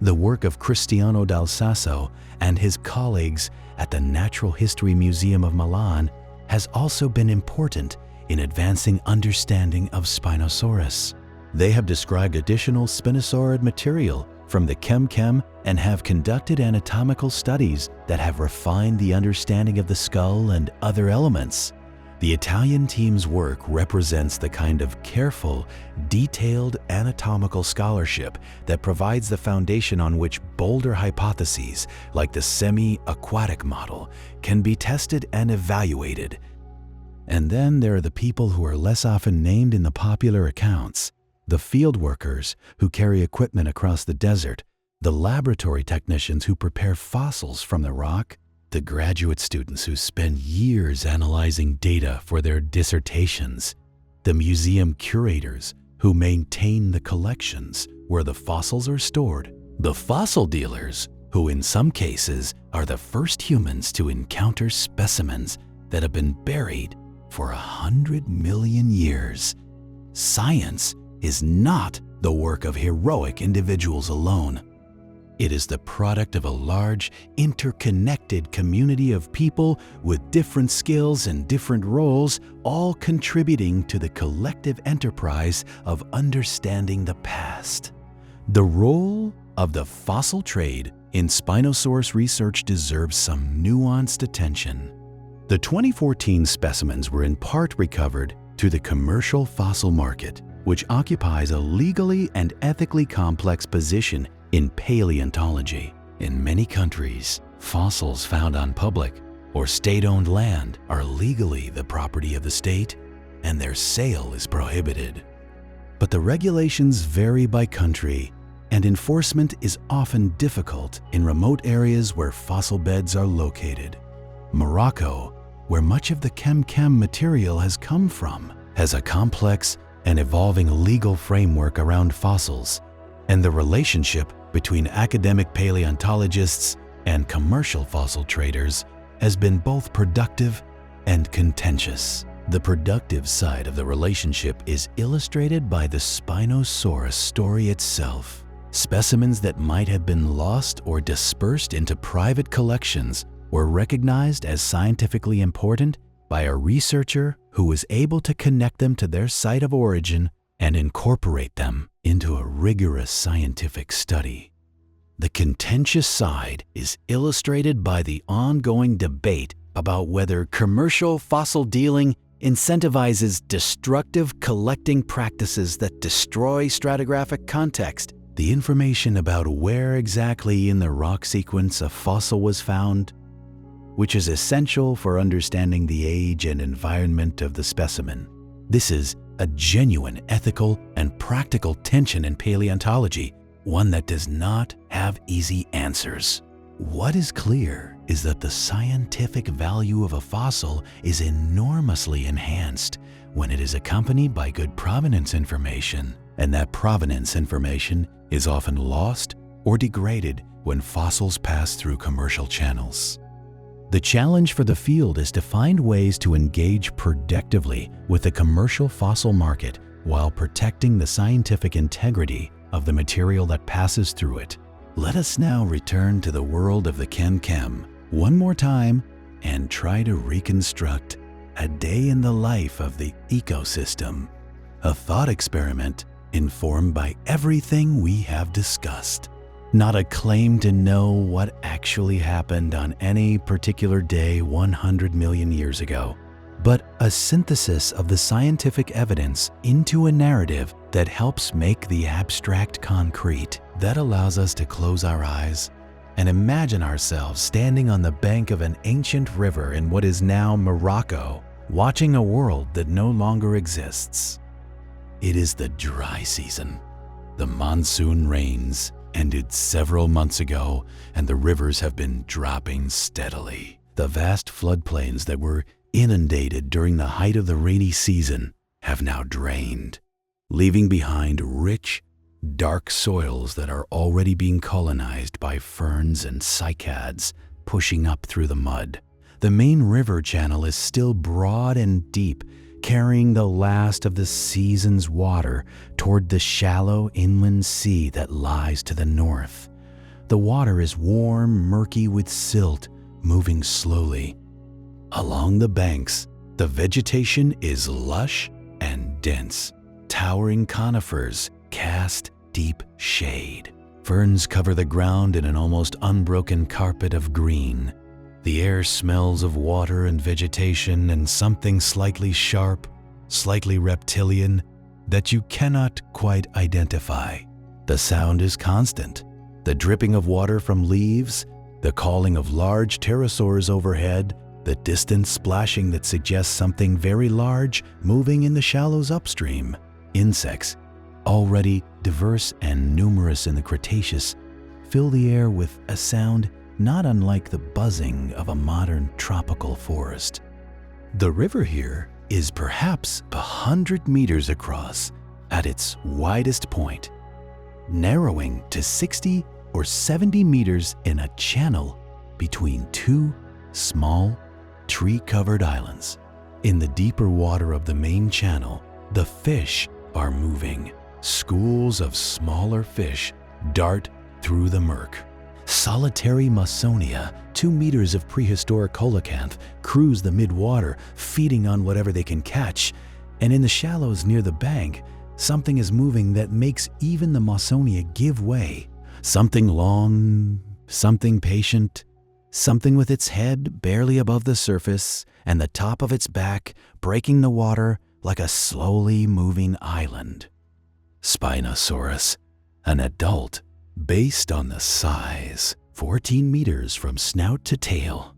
The work of Cristiano Dal Sasso and his colleagues at the Natural History Museum of Milan has also been important in advancing understanding of Spinosaurus. They have described additional spinosaurid material from the Kem and have conducted anatomical studies that have refined the understanding of the skull and other elements. The Italian team's work represents the kind of careful, detailed anatomical scholarship that provides the foundation on which bolder hypotheses, like the semi-aquatic model, can be tested and evaluated. And then there are the people who are less often named in the popular accounts: the field workers who carry equipment across the desert, the laboratory technicians who prepare fossils from the rock, the graduate students who spend years analyzing data for their dissertations, the museum curators who maintain the collections where the fossils are stored, the fossil dealers who in some cases are the first humans to encounter specimens that have been buried for 100 million years. Science is not the work of heroic individuals alone. It is the product of a large, interconnected community of people with different skills and different roles, all contributing to the collective enterprise of understanding the past. The role of the fossil trade in Spinosaurus research deserves some nuanced attention. The 2014 specimens were in part recovered through the commercial fossil market, which occupies a legally and ethically complex position in paleontology. In many countries, fossils found on public or state-owned land are legally the property of the state, and their sale is prohibited. But the regulations vary by country, and enforcement is often difficult in remote areas where fossil beds are located. Morocco, where much of the chem material has come from, has a complex and evolving legal framework around fossils, and the relationship between academic paleontologists and commercial fossil traders has been both productive and contentious. The productive side of the relationship is illustrated by the Spinosaurus story itself. Specimens that might have been lost or dispersed into private collections were recognized as scientifically important by a researcher who was able to connect them to their site of origin and incorporate them into a rigorous scientific study. The contentious side is illustrated by the ongoing debate about whether commercial fossil dealing incentivizes destructive collecting practices that destroy stratigraphic context. The information about where exactly in the rock sequence a fossil was found, which is essential for understanding the age and environment of the specimen. This is a genuine ethical and practical tension in paleontology, one that does not have easy answers. What is clear is that the scientific value of a fossil is enormously enhanced when it is accompanied by good provenance information, and that provenance information is often lost or degraded when fossils pass through commercial channels. The challenge for the field is to find ways to engage productively with the commercial fossil market while protecting the scientific integrity of the material that passes through it. Let us now return to the world of the chem one more time and try to reconstruct a day in the life of the ecosystem, a thought experiment informed by everything we have discussed. Not a claim to know what actually happened on any particular day 100 million years ago, but a synthesis of the scientific evidence into a narrative that helps make the abstract concrete, that allows us to close our eyes and imagine ourselves standing on the bank of an ancient river in what is now Morocco, watching a world that no longer exists. It is the dry season. The monsoon rains ended several months ago, and the rivers have been dropping steadily. The vast floodplains that were inundated during the height of the rainy season have now drained, leaving behind rich, dark soils that are already being colonized by ferns and cycads pushing up through the mud. The main river channel is still broad and deep, carrying the last of the season's water toward the shallow inland sea that lies to the north. The water is warm, murky with silt, moving slowly. Along the banks, the vegetation is lush and dense. Towering conifers cast deep shade. Ferns cover the ground in an almost unbroken carpet of green. The air smells of water and vegetation and something slightly sharp, slightly reptilian that you cannot quite identify. The sound is constant. The dripping of water from leaves, the calling of large pterosaurs overhead, the distant splashing that suggests something very large moving in the shallows upstream. Insects, already diverse and numerous in the Cretaceous, fill the air with a sound not unlike the buzzing of a modern tropical forest. The river here is perhaps 100 meters across at its widest point, narrowing to 60 or 70 meters in a channel between two small, tree-covered islands. In the deeper water of the main channel, the fish are moving. Schools of smaller fish dart through the murk. Solitary Mausonia, 2 meters of prehistoric coelacanth, cruise the mid-water, feeding on whatever they can catch. And in the shallows near the bank, something is moving that makes even the Mausonia give way. Something long, something patient, something with its head barely above the surface and the top of its back breaking the water like a slowly moving island. Spinosaurus, an adult, based on the size, 14 meters from snout to tail,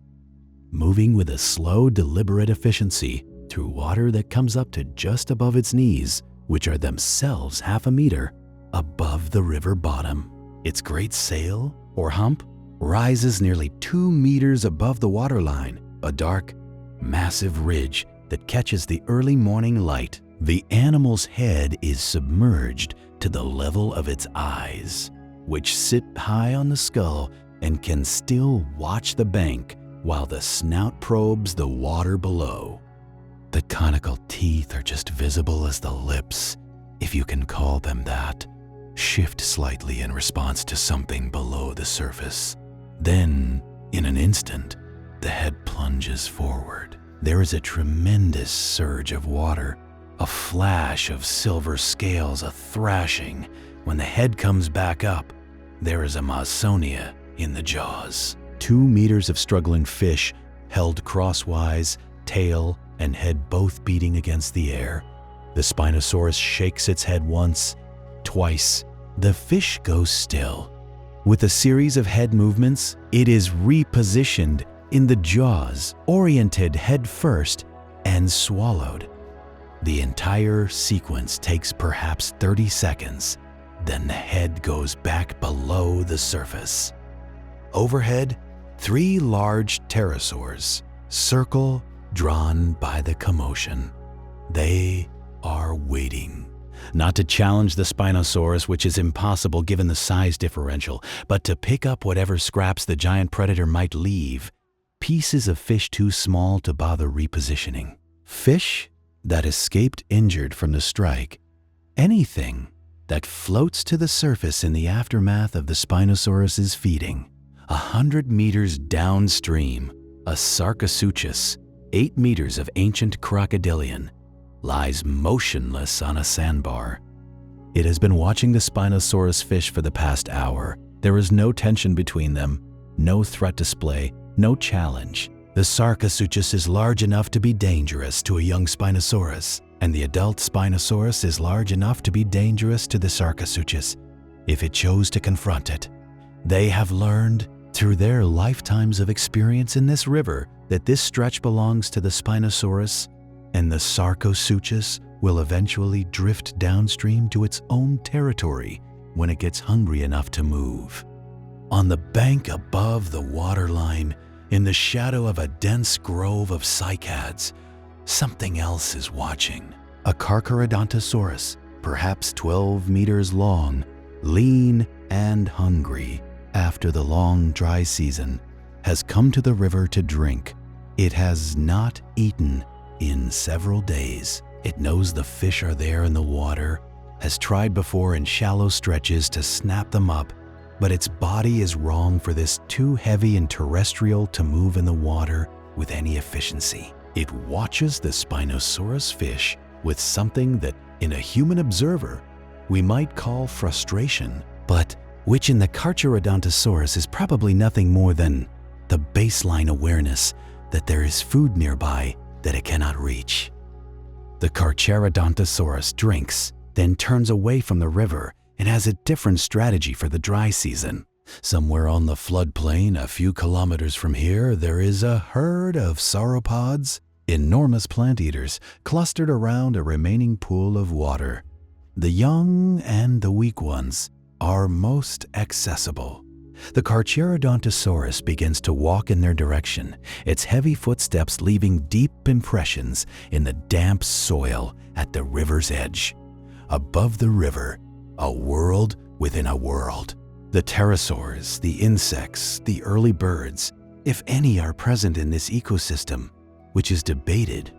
moving with a slow, deliberate efficiency through water that comes up to just above its knees, which are themselves half a meter above the river bottom. Its great sail, or hump, rises nearly 2 meters above the waterline, a dark, massive ridge that catches the early morning light. The animal's head is submerged to the level of its eyes, which sit high on the skull and can still watch the bank while the snout probes the water below. The conical teeth are just visible as the lips, if you can call them that, shift slightly in response to something below the surface. Then, in an instant, the head plunges forward. There is a tremendous surge of water, a flash of silver scales, a thrashing. When the head comes back up, there is a Mausonia in the jaws. 2 meters of struggling fish held crosswise, tail and head both beating against the air. The Spinosaurus shakes its head once, twice. The fish goes still. With a series of head movements, it is repositioned in the jaws, oriented head first, and swallowed. The entire sequence takes perhaps 30 seconds. Then the head goes back below the surface. Overhead, 3 large pterosaurs circle, drawn by the commotion. They are waiting, not to challenge the Spinosaurus, which is impossible given the size differential, but to pick up whatever scraps the giant predator might leave, pieces of fish too small to bother repositioning. Fish that escaped injured from the strike, anything that floats to the surface in the aftermath of the Spinosaurus's feeding. 100 meters downstream, a Sarcosuchus, 8 meters of ancient crocodilian, lies motionless on a sandbar. It has been watching the Spinosaurus fish for the past hour. There is no tension between them, no threat display, no challenge. The Sarcosuchus is large enough to be dangerous to a young Spinosaurus, and the adult Spinosaurus is large enough to be dangerous to the Sarcosuchus if it chose to confront it. They have learned through their lifetimes of experience in this river that this stretch belongs to the Spinosaurus, and the Sarcosuchus will eventually drift downstream to its own territory when it gets hungry enough to move. On the bank above the waterline, in the shadow of a dense grove of cycads, something else is watching. A Carcharodontosaurus, perhaps 12 meters long, lean and hungry after the long dry season, has come to the river to drink. It has not eaten in several days. It knows the fish are there in the water, has tried before in shallow stretches to snap them up, but its body is wrong for this, too heavy and terrestrial to move in the water with any efficiency. It watches the Spinosaurus fish with something that, in a human observer, we might call frustration, but which in the Carcharodontosaurus is probably nothing more than the baseline awareness that there is food nearby that it cannot reach. The Carcharodontosaurus drinks, then turns away from the river and has a different strategy for the dry season. Somewhere on the floodplain a few kilometers from here, there is a herd of sauropods, enormous plant eaters, clustered around a remaining pool of water. The young and the weak ones are most accessible. The Carcharodontosaurus begins to walk in their direction, its heavy footsteps leaving deep impressions in the damp soil at the river's edge. Above the river, a world within a world. The pterosaurs, the insects, the early birds, if any are present in this ecosystem, which is debated.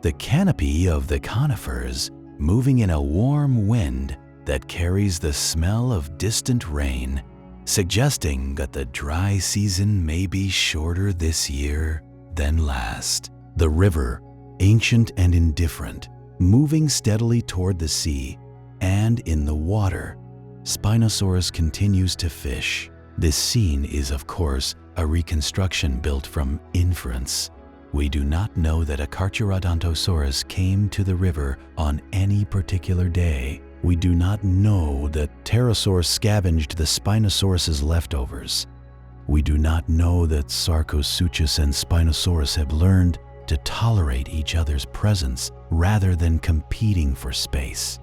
The canopy of the conifers moving in a warm wind that carries the smell of distant rain, suggesting that the dry season may be shorter this year than last. The river, ancient and indifferent, moving steadily toward the sea, and in the water, Spinosaurus continues to fish. This scene is, of course, a reconstruction built from inference. We do not know that a Carcharodontosaurus came to the river on any particular day. We do not know that pterosaurs scavenged the Spinosaurus's leftovers. We do not know that Sarcosuchus and Spinosaurus have learned to tolerate each other's presence rather than competing for space.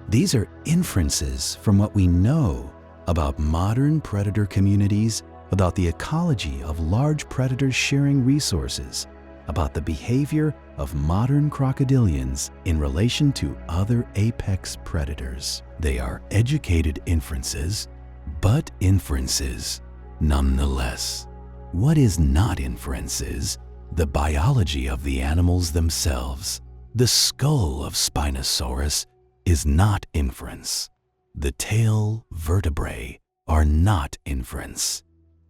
These are inferences from what we know about modern predator communities, about the ecology of large predators sharing resources, about the behavior of modern crocodilians in relation to other apex predators. They are educated inferences, but inferences nonetheless. What is not inferences? The biology of the animals themselves. The skull of Spinosaurus is not inference. The tail vertebrae are not inference.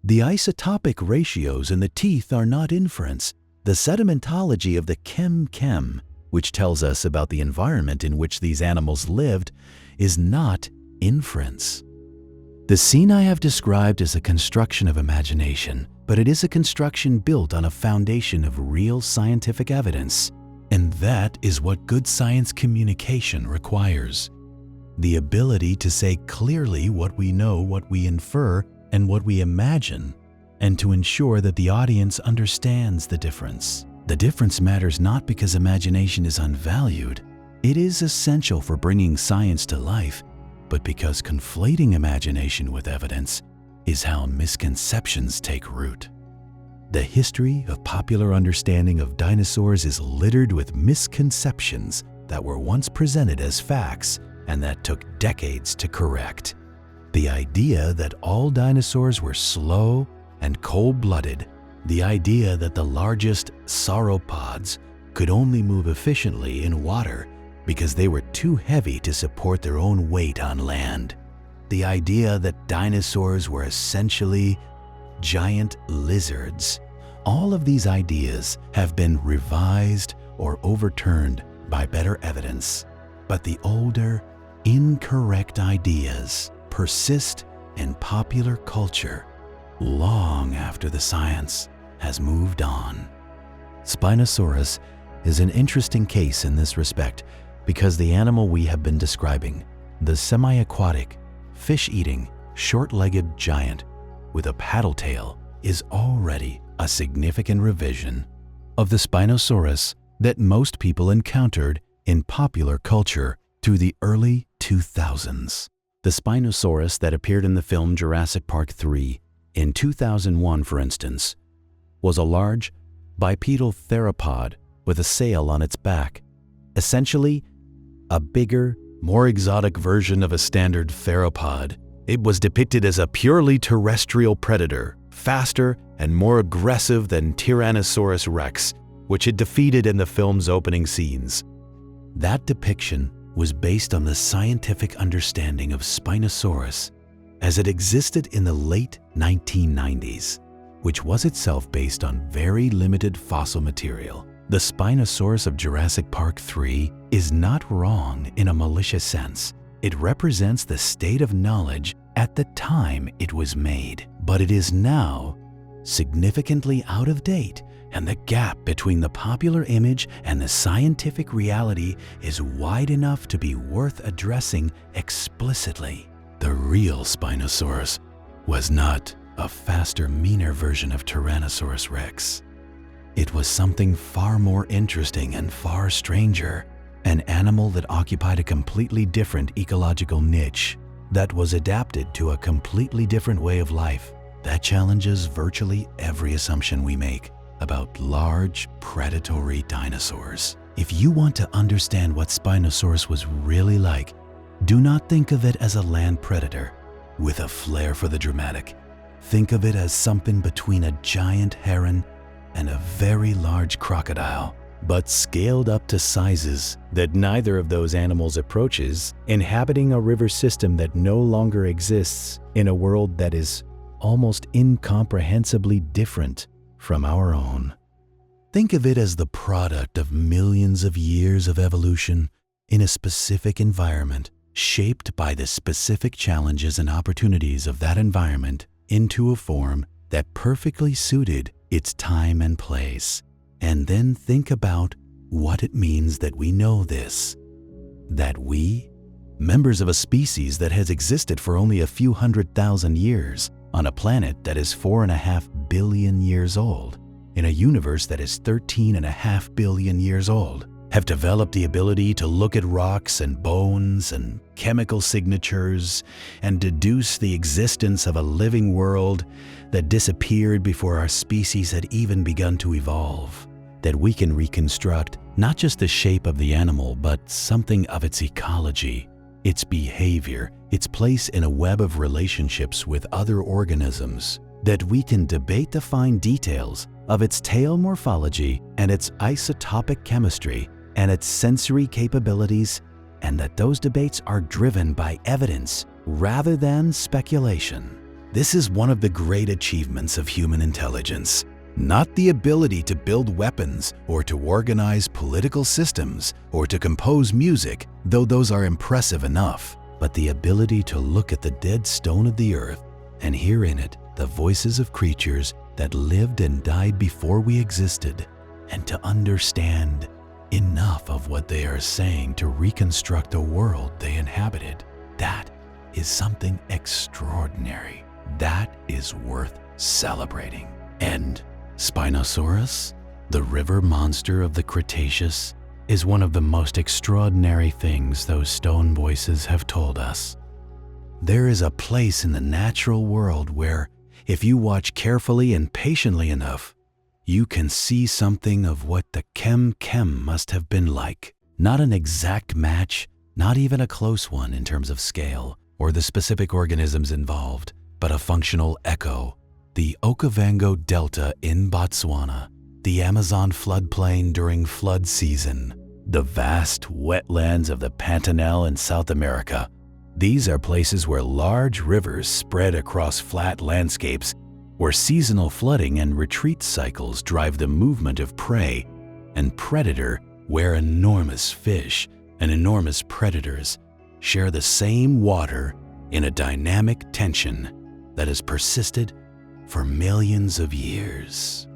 The isotopic ratios in the teeth are not inference. The sedimentology of the chem, which tells us about the environment in which these animals lived, is not inference. The scene I have described is a construction of imagination, but it is a construction built on a foundation of real scientific evidence. And that is what good science communication requires. The ability to say clearly what we know, what we infer, and what we imagine, and to ensure that the audience understands the difference. The difference matters not because imagination is unvalued. It is essential for bringing science to life, but because conflating imagination with evidence is how misconceptions take root. The history of popular understanding of dinosaurs is littered with misconceptions that were once presented as facts and that took decades to correct. The idea that all dinosaurs were slow and cold-blooded, the idea that the largest sauropods could only move efficiently in water because they were too heavy to support their own weight on land, the idea that dinosaurs were essentially giant lizards. All of these ideas have been revised or overturned by better evidence, but the older, incorrect ideas persist in popular culture long after the science has moved on. Spinosaurus is an interesting case in this respect because the animal we have been describing, the semi-aquatic, fish-eating, short-legged giant with a paddle tail, is already a significant revision of the Spinosaurus that most people encountered in popular culture through the early 2000s. The Spinosaurus that appeared in the film Jurassic Park 3 in 2001, for instance, was a large, bipedal theropod with a sail on its back, essentially a bigger, more exotic version of a standard theropod. It was depicted as a purely terrestrial predator, faster and more aggressive than Tyrannosaurus rex, which it defeated in the film's opening scenes. That depiction was based on the scientific understanding of Spinosaurus as it existed in the late 1990s, which was itself based on very limited fossil material. The Spinosaurus of Jurassic Park 3 is not wrong in a malicious sense. It represents the state of knowledge at the time it was made, but it is now significantly out of date, and the gap between the popular image and the scientific reality is wide enough to be worth addressing explicitly. The real Spinosaurus was not a faster, meaner version of Tyrannosaurus rex. It was something far more interesting and far stranger, an animal that occupied a completely different ecological niche, that was adapted to a completely different way of life, that challenges virtually every assumption we make about large, predatory dinosaurs. If you want to understand what Spinosaurus was really like, do not think of it as a land predator with a flair for the dramatic. Think of it as something between a giant heron and a very large crocodile, but scaled up to sizes that neither of those animals approaches, inhabiting a river system that no longer exists in a world that is almost incomprehensibly different from our own. Think of it as the product of millions of years of evolution in a specific environment, shaped by the specific challenges and opportunities of that environment into a form that perfectly suited its time and place. And then think about what it means that we know this. That we, members of a species that has existed for only a few 100,000 years, on a planet that is 4.5 billion years old, in a universe that is 13.5 billion years old, have developed the ability to look at rocks and bones and chemical signatures and deduce the existence of a living world that disappeared before our species had even begun to evolve. That we can reconstruct not just the shape of the animal, but something of its ecology, its behavior, its place in a web of relationships with other organisms. That we can debate the fine details of its tail morphology and its isotopic chemistry and its sensory capabilities, and that those debates are driven by evidence rather than speculation. This is one of the great achievements of human intelligence. Not the ability to build weapons or to organize political systems or to compose music, though those are impressive enough, but the ability to look at the dead stone of the earth and hear in it the voices of creatures that lived and died before we existed, and to understand enough of what they are saying to reconstruct the world they inhabited. That is something extraordinary. That is worth celebrating. And Spinosaurus, the river monster of the Cretaceous, is one of the most extraordinary things those stone voices have told us. There is a place in the natural world where, if you watch carefully and patiently enough, you can see something of what the Chem must have been like. Not an exact match, not even a close one in terms of scale or the specific organisms involved, but a functional echo. The Okavango Delta in Botswana, the Amazon floodplain during flood season, the vast wetlands of the Pantanal in South America. These are places where large rivers spread across flat landscapes, where seasonal flooding and retreat cycles drive the movement of prey and predator, where enormous fish and enormous predators share the same water in a dynamic tension that has persisted for millions of years.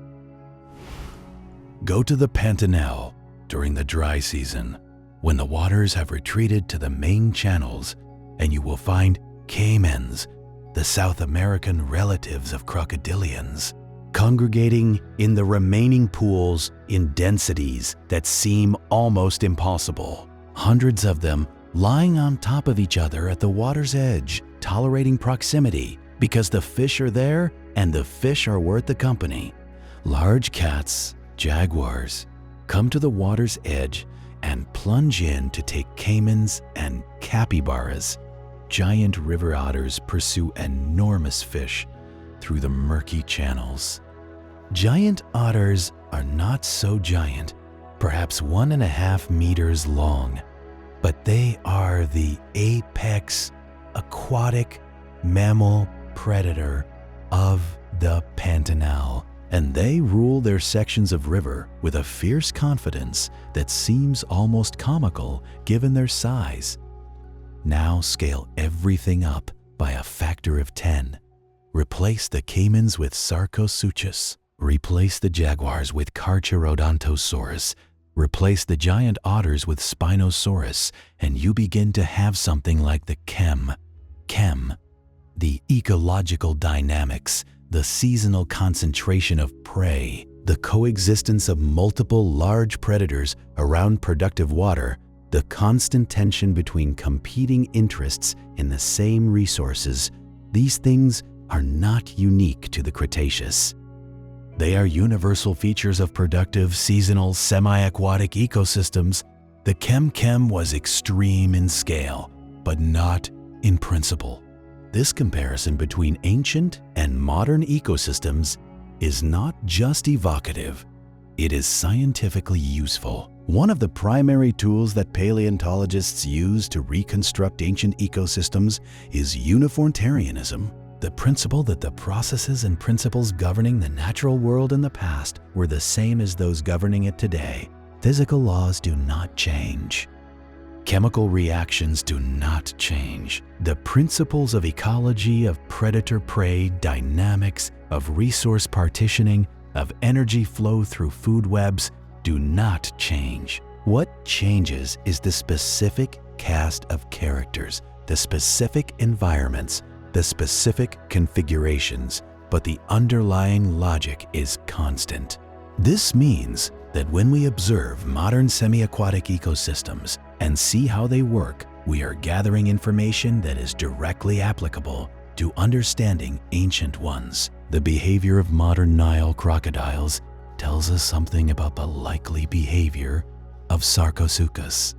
Go to the Pantanal during the dry season, when the waters have retreated to the main channels, and you will find caimans, the South American relatives of crocodilians, congregating in the remaining pools in densities that seem almost impossible. Hundreds of them lying on top of each other at the water's edge, tolerating proximity because the fish are there and the fish are worth the company. Large cats, jaguars, come to the water's edge and plunge in to take caimans and capybaras. Giant river otters pursue enormous fish through the murky channels. Giant otters are not so giant, perhaps 1.5 meters long, but they are the apex aquatic mammal predator of the Pantanal, and they rule their sections of river with a fierce confidence that seems almost comical given their size. Now scale everything up by a factor of 10. Replace the caimans with Sarcosuchus. Replace the jaguars with Carcharodontosaurus. Replace the giant otters with Spinosaurus, and you begin to have something like the chem, the ecological dynamics, the seasonal concentration of prey, the coexistence of multiple large predators around productive water, the constant tension between competing interests in the same resources. These things are not unique to the Cretaceous. They are universal features of productive, seasonal, semi-aquatic ecosystems. The chem was extreme in scale, but not in principle. This comparison between ancient and modern ecosystems is not just evocative, it is scientifically useful. One of the primary tools that paleontologists use to reconstruct ancient ecosystems is uniformitarianism, the principle that the processes and principles governing the natural world in the past were the same as those governing it today. Physical laws do not change. Chemical reactions do not change. The principles of ecology, of predator-prey dynamics, of resource partitioning, of energy flow through food webs do not change. What changes is the specific cast of characters, the specific environments, the specific configurations, but the underlying logic is constant. This means that when we observe modern semi-aquatic ecosystems and see how they work, we are gathering information that is directly applicable to understanding ancient ones. The behavior of modern Nile crocodiles tells us something about the likely behavior of Sarcosuchus.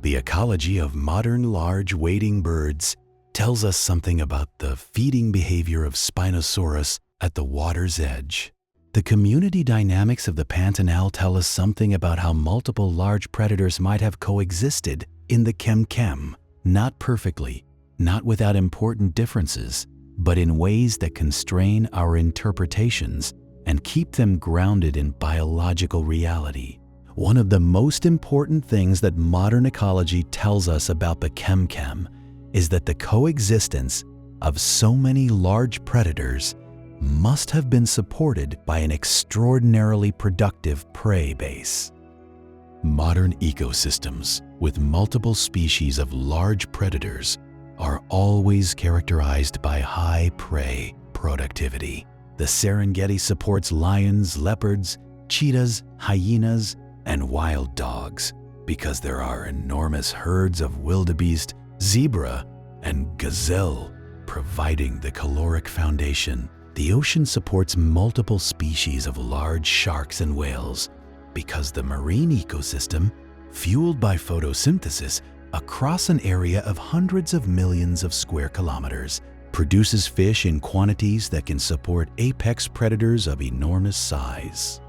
The ecology of modern large wading birds tells us something about the feeding behavior of Spinosaurus at the water's edge. The community dynamics of the Pantanal tell us something about how multiple large predators might have coexisted in the chem, not perfectly, not without important differences, but in ways that constrain our interpretations and keep them grounded in biological reality. One of the most important things that modern ecology tells us about the chem is that the coexistence of so many large predators must have been supported by an extraordinarily productive prey base. Modern ecosystems with multiple species of large predators are always characterized by high prey productivity. The Serengeti supports lions, leopards, cheetahs, hyenas, and wild dogs because there are enormous herds of wildebeest, zebra, and gazelle providing the caloric foundation. The ocean supports multiple species of large sharks and whales because the marine ecosystem, fueled by photosynthesis across an area of hundreds of millions of square kilometers, produces fish in quantities that can support apex predators of enormous size.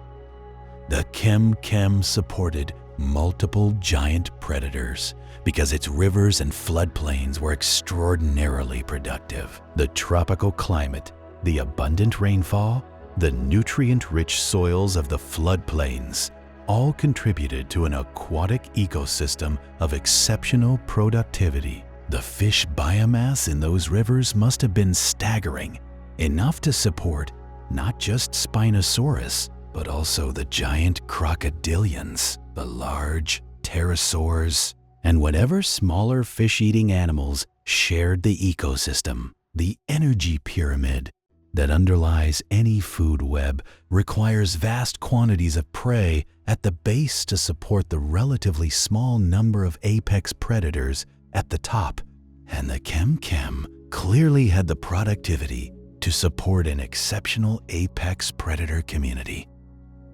The chem supported multiple giant predators because its rivers and floodplains were extraordinarily productive. The tropical climate, the abundant rainfall, the nutrient-rich soils of the floodplains all contributed to an aquatic ecosystem of exceptional productivity. The fish biomass in those rivers must have been staggering, enough to support not just Spinosaurus, but also the giant crocodilians, the large pterosaurs, and whatever smaller fish-eating animals shared the ecosystem. The energy pyramid that underlies any food web requires vast quantities of prey at the base to support the relatively small number of apex predators at the top, and the chem clearly had the productivity to support an exceptional apex predator community.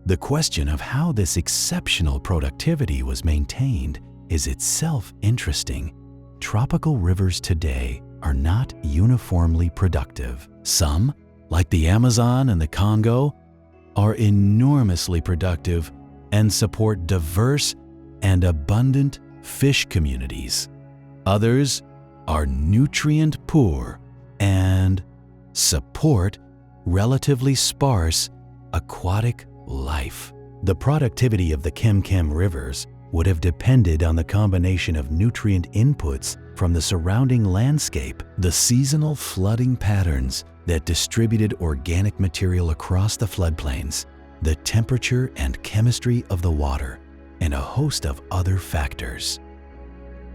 The question of how this exceptional productivity was maintained is itself interesting. Tropical rivers today are not uniformly productive. Some, like the Amazon and the Congo, are enormously productive and support diverse and abundant fish communities. Others are nutrient poor and support relatively sparse aquatic life. The productivity of the chem rivers would have depended on the combination of nutrient inputs from the surrounding landscape, the seasonal flooding patterns that distributed organic material across the floodplains, the temperature and chemistry of the water, and a host of other factors.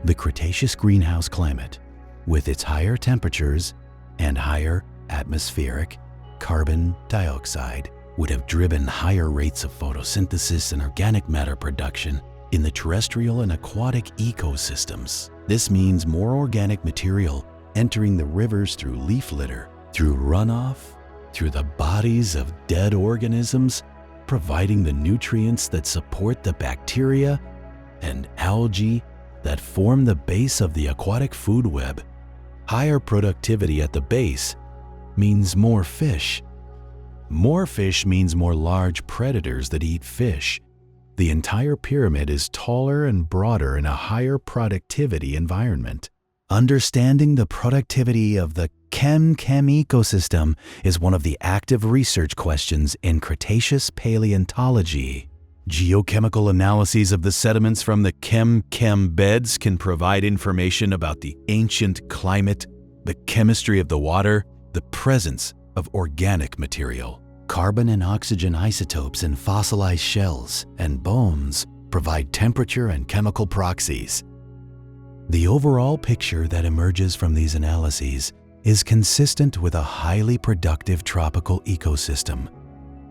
The Cretaceous greenhouse climate, with its higher temperatures and higher atmospheric carbon dioxide, would have driven higher rates of photosynthesis and organic matter production in the terrestrial and aquatic ecosystems. This means more organic material entering the rivers through leaf litter, through runoff, through the bodies of dead organisms, providing the nutrients that support the bacteria and algae that form the base of the aquatic food web. Higher productivity at the base means more fish. More fish means more large predators that eat fish. The entire pyramid is taller and broader in a higher productivity environment. Understanding the productivity of the chem ecosystem is one of the active research questions in Cretaceous paleontology. Geochemical analyses of the sediments from the chem beds can provide information about the ancient climate, the chemistry of the water, the presence of organic material. Carbon and oxygen isotopes in fossilized shells and bones provide temperature and chemical proxies. The overall picture that emerges from these analyses is consistent with a highly productive tropical ecosystem,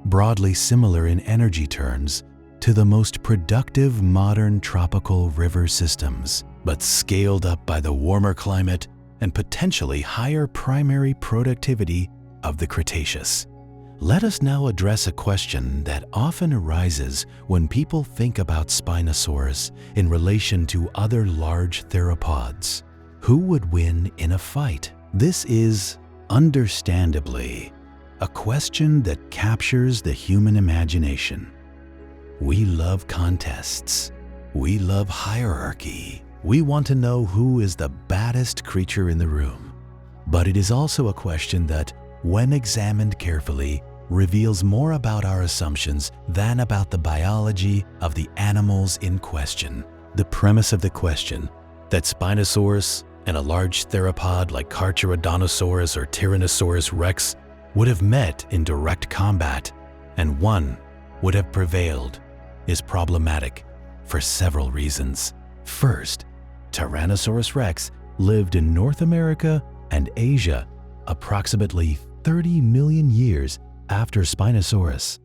broadly similar in energy terms to the most productive modern tropical river systems, but scaled up by the warmer climate and potentially higher primary productivity of the Cretaceous. Let us now address a question that often arises when people think about Spinosaurus in relation to other large theropods. Who would win in a fight? This is, understandably, a question that captures the human imagination. We love contests. We love hierarchy. We want to know who is the baddest creature in the room. But it is also a question that, when examined carefully, reveals more about our assumptions than about the biology of the animals in question. The premise of the question, that Spinosaurus and a large theropod like Carcharodontosaurus or Tyrannosaurus rex would have met in direct combat, and one would have prevailed, is problematic for several reasons. First, Tyrannosaurus rex lived in North America and Asia approximately 30 million years after Spinosaurus.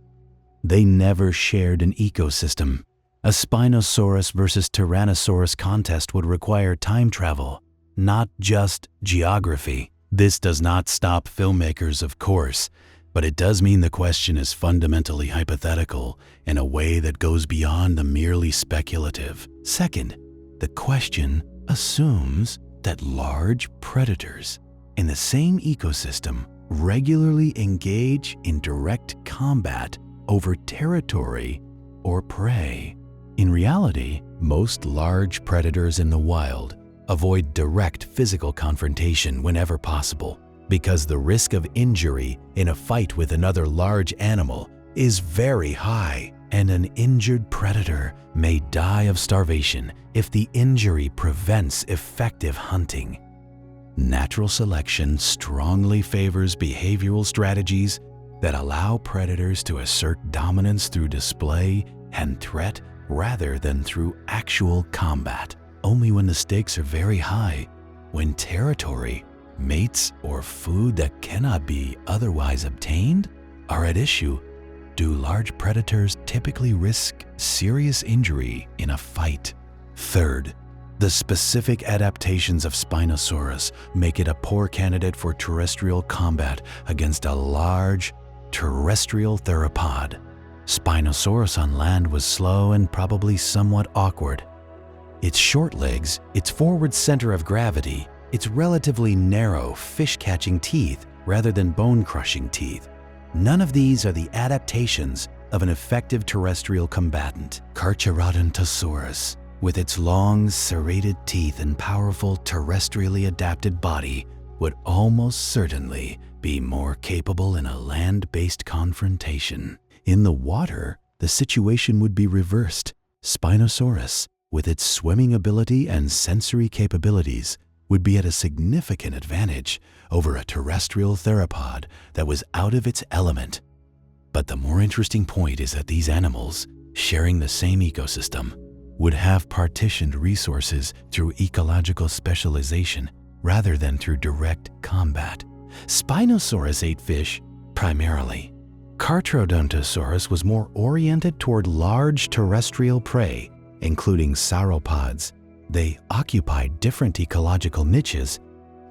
They never shared an ecosystem. A Spinosaurus versus Tyrannosaurus contest would require time travel, not just geography. This does not stop filmmakers, of course, but it does mean the question is fundamentally hypothetical in a way that goes beyond the merely speculative. Second, the question assumes that large predators in the same ecosystem regularly engage in direct combat over territory or prey. In reality, most large predators in the wild avoid direct physical confrontation whenever possible because the risk of injury in a fight with another large animal is very high, and an injured predator may die of starvation if the injury prevents effective hunting. Natural selection strongly favors behavioral strategies that allow predators to assert dominance through display and threat rather than through actual combat. Only when the stakes are very high, when territory, mates, or food that cannot be otherwise obtained are at issue, do large predators typically risk serious injury in a fight. Third, the specific adaptations of Spinosaurus make it a poor candidate for terrestrial combat against a large terrestrial theropod. Spinosaurus on land was slow and probably somewhat awkward. Its short legs, its forward center of gravity, its relatively narrow fish-catching teeth rather than bone-crushing teeth. None of these are the adaptations of an effective terrestrial combatant. Carcharodontosaurus, with its long, serrated teeth and powerful terrestrially adapted body, would almost certainly be more capable in a land-based confrontation. In the water, the situation would be reversed. Spinosaurus, with its swimming ability and sensory capabilities, would be at a significant advantage over a terrestrial theropod that was out of its element. But the more interesting point is that these animals, sharing the same ecosystem, would have partitioned resources through ecological specialization rather than through direct combat. Spinosaurus ate fish primarily. Carcharodontosaurus was more oriented toward large terrestrial prey, including sauropods. They occupied different ecological niches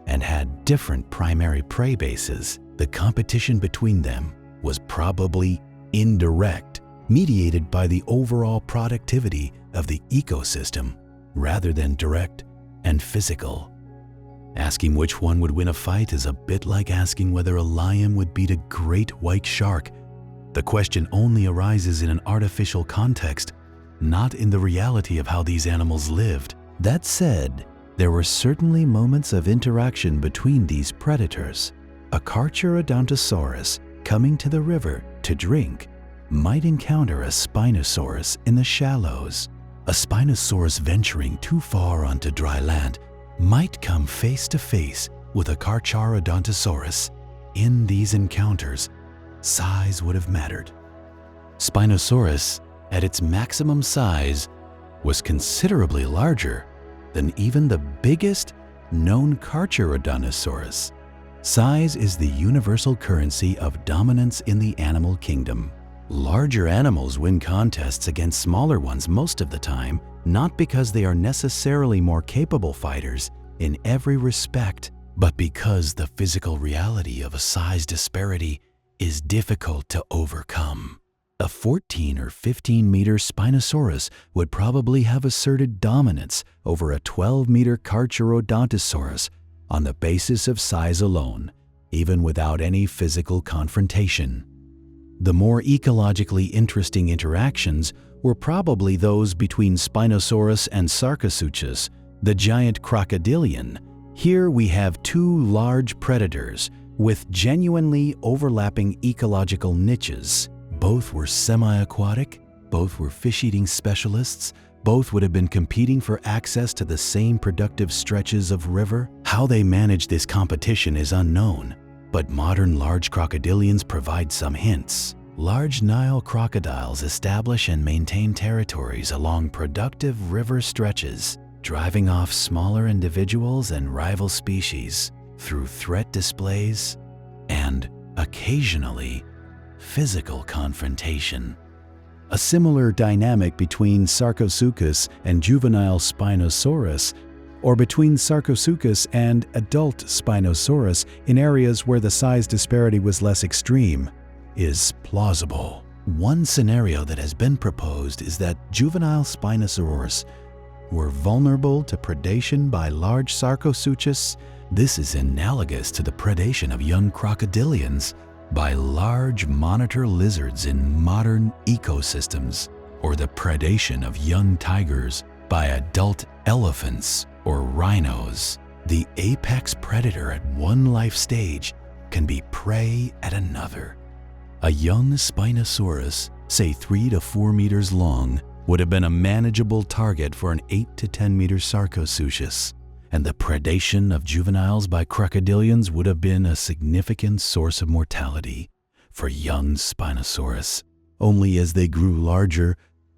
and had different primary prey bases. The competition between them was probably indirect, mediated by the overall productivity of the ecosystem rather than direct and physical. Asking which one would win a fight is a bit like asking whether a lion would beat a great white shark. The question only arises in an artificial context, not in the reality of how these animals lived. That said, there were certainly moments of interaction between these predators. A Carcharodontosaurus coming to the river to drink might encounter a Spinosaurus in the shallows. A Spinosaurus venturing too far onto dry land might come face to face with a Carcharodontosaurus. In these encounters, size would have mattered. Spinosaurus, at its maximum size, was considerably larger than even the biggest known Carcharodontosaurus. Size is the universal currency of dominance in the animal kingdom. Larger animals win contests against smaller ones most of the time, not because they are necessarily more capable fighters in every respect, but because the physical reality of a size disparity is difficult to overcome. A 14 or 15 meter Spinosaurus would probably have asserted dominance over a 12-meter Carcharodontosaurus on the basis of size alone, even without any physical confrontation. The more ecologically interesting interactions were probably those between Spinosaurus and Sarcosuchus, the giant crocodilian. Here we have two large predators with genuinely overlapping ecological niches. Both were semi-aquatic, both were fish-eating specialists, both would have been competing for access to the same productive stretches of river. How they managed this competition is unknown, but modern large crocodilians provide some hints. Large Nile crocodiles establish and maintain territories along productive river stretches, driving off smaller individuals and rival species through threat displays and, occasionally, physical confrontation. A similar dynamic between Sarcosuchus and juvenile Spinosaurus, or between Sarcosuchus and adult Spinosaurus in areas where the size disparity was less extreme, is plausible. One scenario that has been proposed is that juvenile Spinosaurus were vulnerable to predation by large Sarcosuchus. This is analogous to the predation of young crocodilians by large monitor lizards in modern ecosystems, or the predation of young tigers by adult elephants or rhinos. The apex predator at one life stage can be prey at another. A young Spinosaurus, say 3 to 4 meters long, would have been a manageable target for an 8 to 10 meter Sarcosuchus, and the predation of juveniles by crocodilians would have been a significant source of mortality for young Spinosaurus. Only as they grew larger,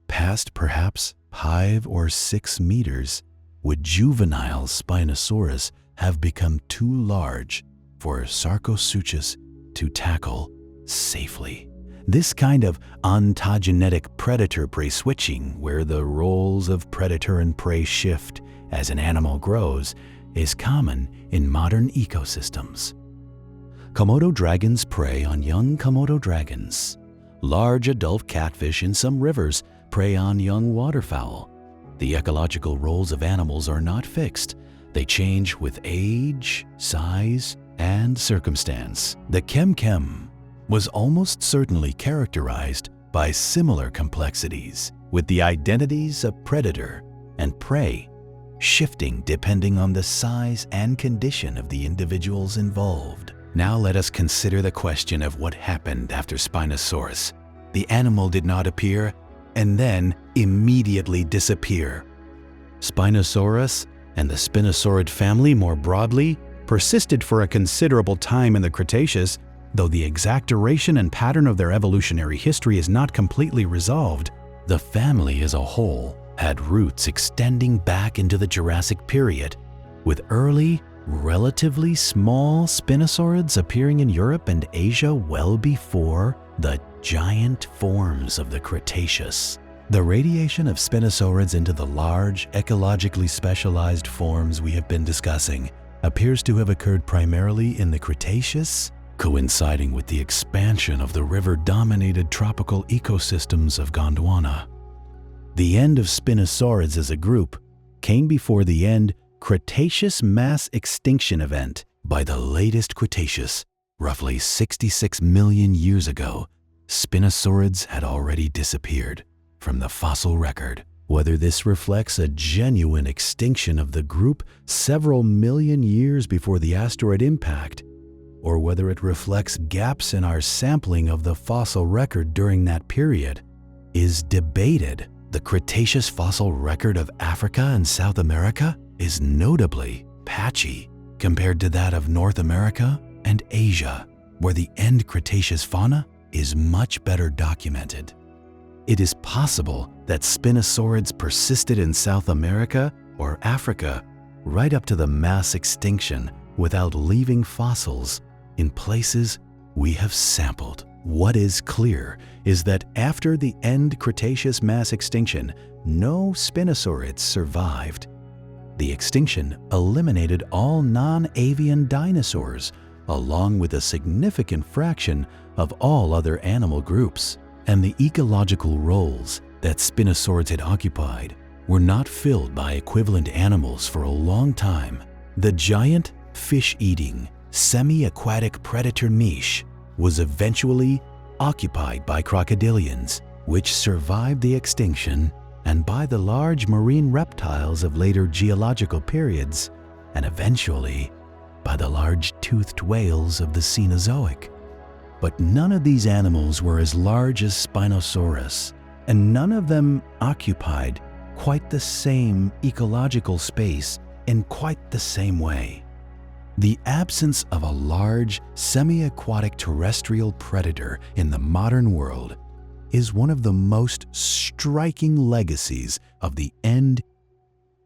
past perhaps 5 or 6 meters, would juvenile Spinosaurus have become too large for Sarcosuchus to tackle safely. This kind of ontogenetic predator-prey switching, where the roles of predator and prey shift as an animal grows, is common in modern ecosystems. Komodo dragons prey on young Komodo dragons. Large adult catfish in some rivers prey on young waterfowl. The ecological roles of animals are not fixed. They change with age, size, and circumstance. The Kem was almost certainly characterized by similar complexities, with the identities of predator and prey shifting depending on the size and condition of the individuals involved. Now let us consider the question of what happened after Spinosaurus. The animal did not appear and then immediately disappear. Spinosaurus and the Spinosaurid family more broadly persisted for a considerable time in the Cretaceous, though the exact duration and pattern of their evolutionary history is not completely resolved. The family as a whole had roots extending back into the Jurassic period, with early, relatively small Spinosaurids appearing in Europe and Asia well before the giant forms of the Cretaceous. The radiation of Spinosaurids into the large, ecologically specialized forms we have been discussing appears to have occurred primarily in the Cretaceous, coinciding with the expansion of the river-dominated tropical ecosystems of Gondwana. The end of Spinosaurids as a group came before the end Cretaceous mass extinction event. By the latest Cretaceous, roughly 66 million years ago, Spinosaurids had already disappeared from the fossil record. Whether this reflects a genuine extinction of the group several million years before the asteroid impact, or whether it reflects gaps in our sampling of the fossil record during that period, is debated. The Cretaceous fossil record of Africa and South America is notably patchy compared to that of North America and Asia, where the end Cretaceous fauna is much better documented. It is possible that Spinosaurids persisted in South America or Africa right up to the mass extinction without leaving fossils in places we have sampled. What is clear is that after the end Cretaceous mass extinction, no Spinosaurids survived. The extinction eliminated all non-avian dinosaurs, along with a significant fraction of all other animal groups, and the ecological roles that Spinosaurids had occupied were not filled by equivalent animals for a long time. The giant fish-eating, semi-aquatic predator niche was eventually occupied by crocodilians, which survived the extinction, and by the large marine reptiles of later geological periods, and eventually by the large toothed whales of the Cenozoic. But none of these animals were as large as Spinosaurus, and none of them occupied quite the same ecological space in quite the same way. The absence of a large, semi-aquatic terrestrial predator in the modern world is one of the most striking legacies of the end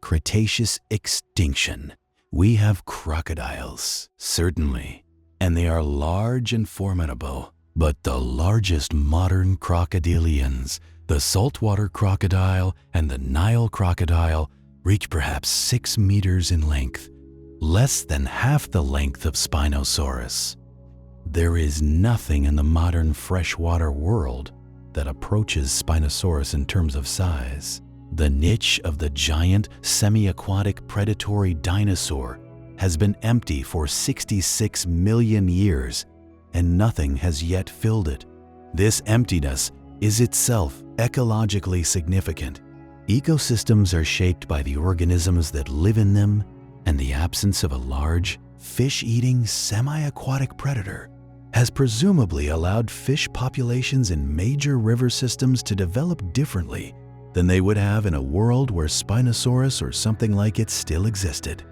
Cretaceous extinction. We have crocodiles, certainly, and they are large and formidable, but the largest modern crocodilians, the saltwater crocodile and the Nile crocodile, reach perhaps 6 meters in length, less than half the length of Spinosaurus. There is nothing in the modern freshwater world that approaches Spinosaurus in terms of size. The niche of the giant semi-aquatic predatory dinosaur has been empty for 66 million years, and nothing has yet filled it. This emptiness is itself ecologically significant. Ecosystems are shaped by the organisms that live in them, and the absence of a large, fish-eating semi-aquatic predator has presumably allowed fish populations in major river systems to develop differently than they would have in a world where Spinosaurus or something like it still existed.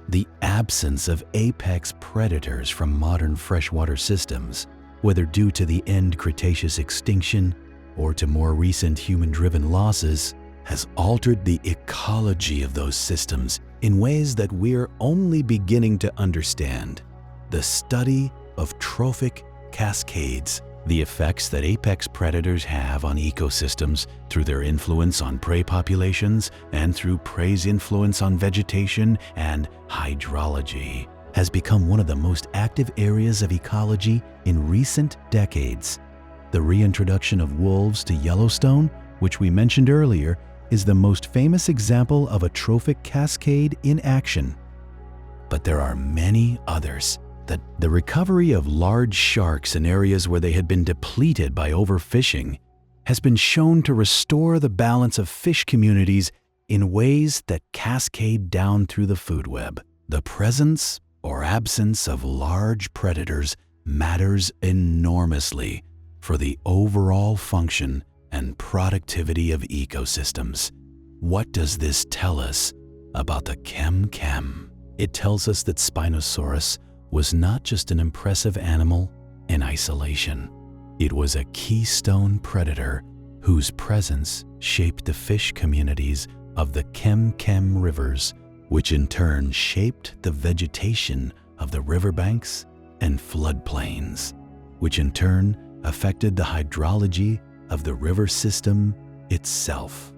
The absence of apex predators from modern freshwater systems, whether due to the end Cretaceous extinction or to more recent human-driven losses, has altered the ecology of those systems in ways that we're only beginning to understand. The study of trophic cascades, the effects that apex predators have on ecosystems through their influence on prey populations and through prey's influence on vegetation and hydrology, has become one of the most active areas of ecology in recent decades. The reintroduction of wolves to Yellowstone, which we mentioned earlier, is the most famous example of a trophic cascade in action. But there are many others. The recovery of large sharks in areas where they had been depleted by overfishing has been shown to restore the balance of fish communities in ways that cascade down through the food web. The presence or absence of large predators matters enormously for the overall function and productivity of ecosystems. What does this tell us about the Chem. It tells us that Spinosaurus was not just an impressive animal in isolation. It was a keystone predator whose presence shaped the fish communities of the Chem rivers, which in turn shaped the vegetation of the riverbanks and floodplains, which in turn affected the hydrology of the river system itself.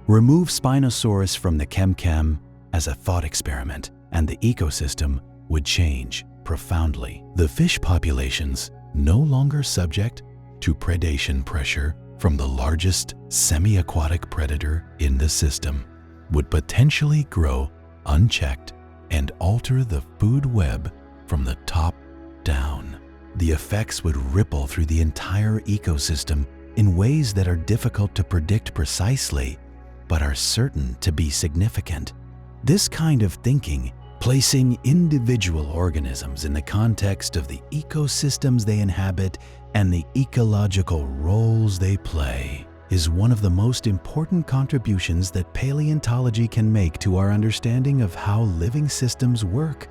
Remove Spinosaurus from the Chem as a thought experiment, and the ecosystem would change profoundly. The fish populations, no longer subject to predation pressure from the largest semi-aquatic predator in the system, would potentially grow unchecked and alter the food web from the top down. The effects would ripple through the entire ecosystem in ways that are difficult to predict precisely, but are certain to be significant. This kind of thinking, placing individual organisms in the context of the ecosystems they inhabit and the ecological roles they play, is one of the most important contributions that paleontology can make to our understanding of how living systems work.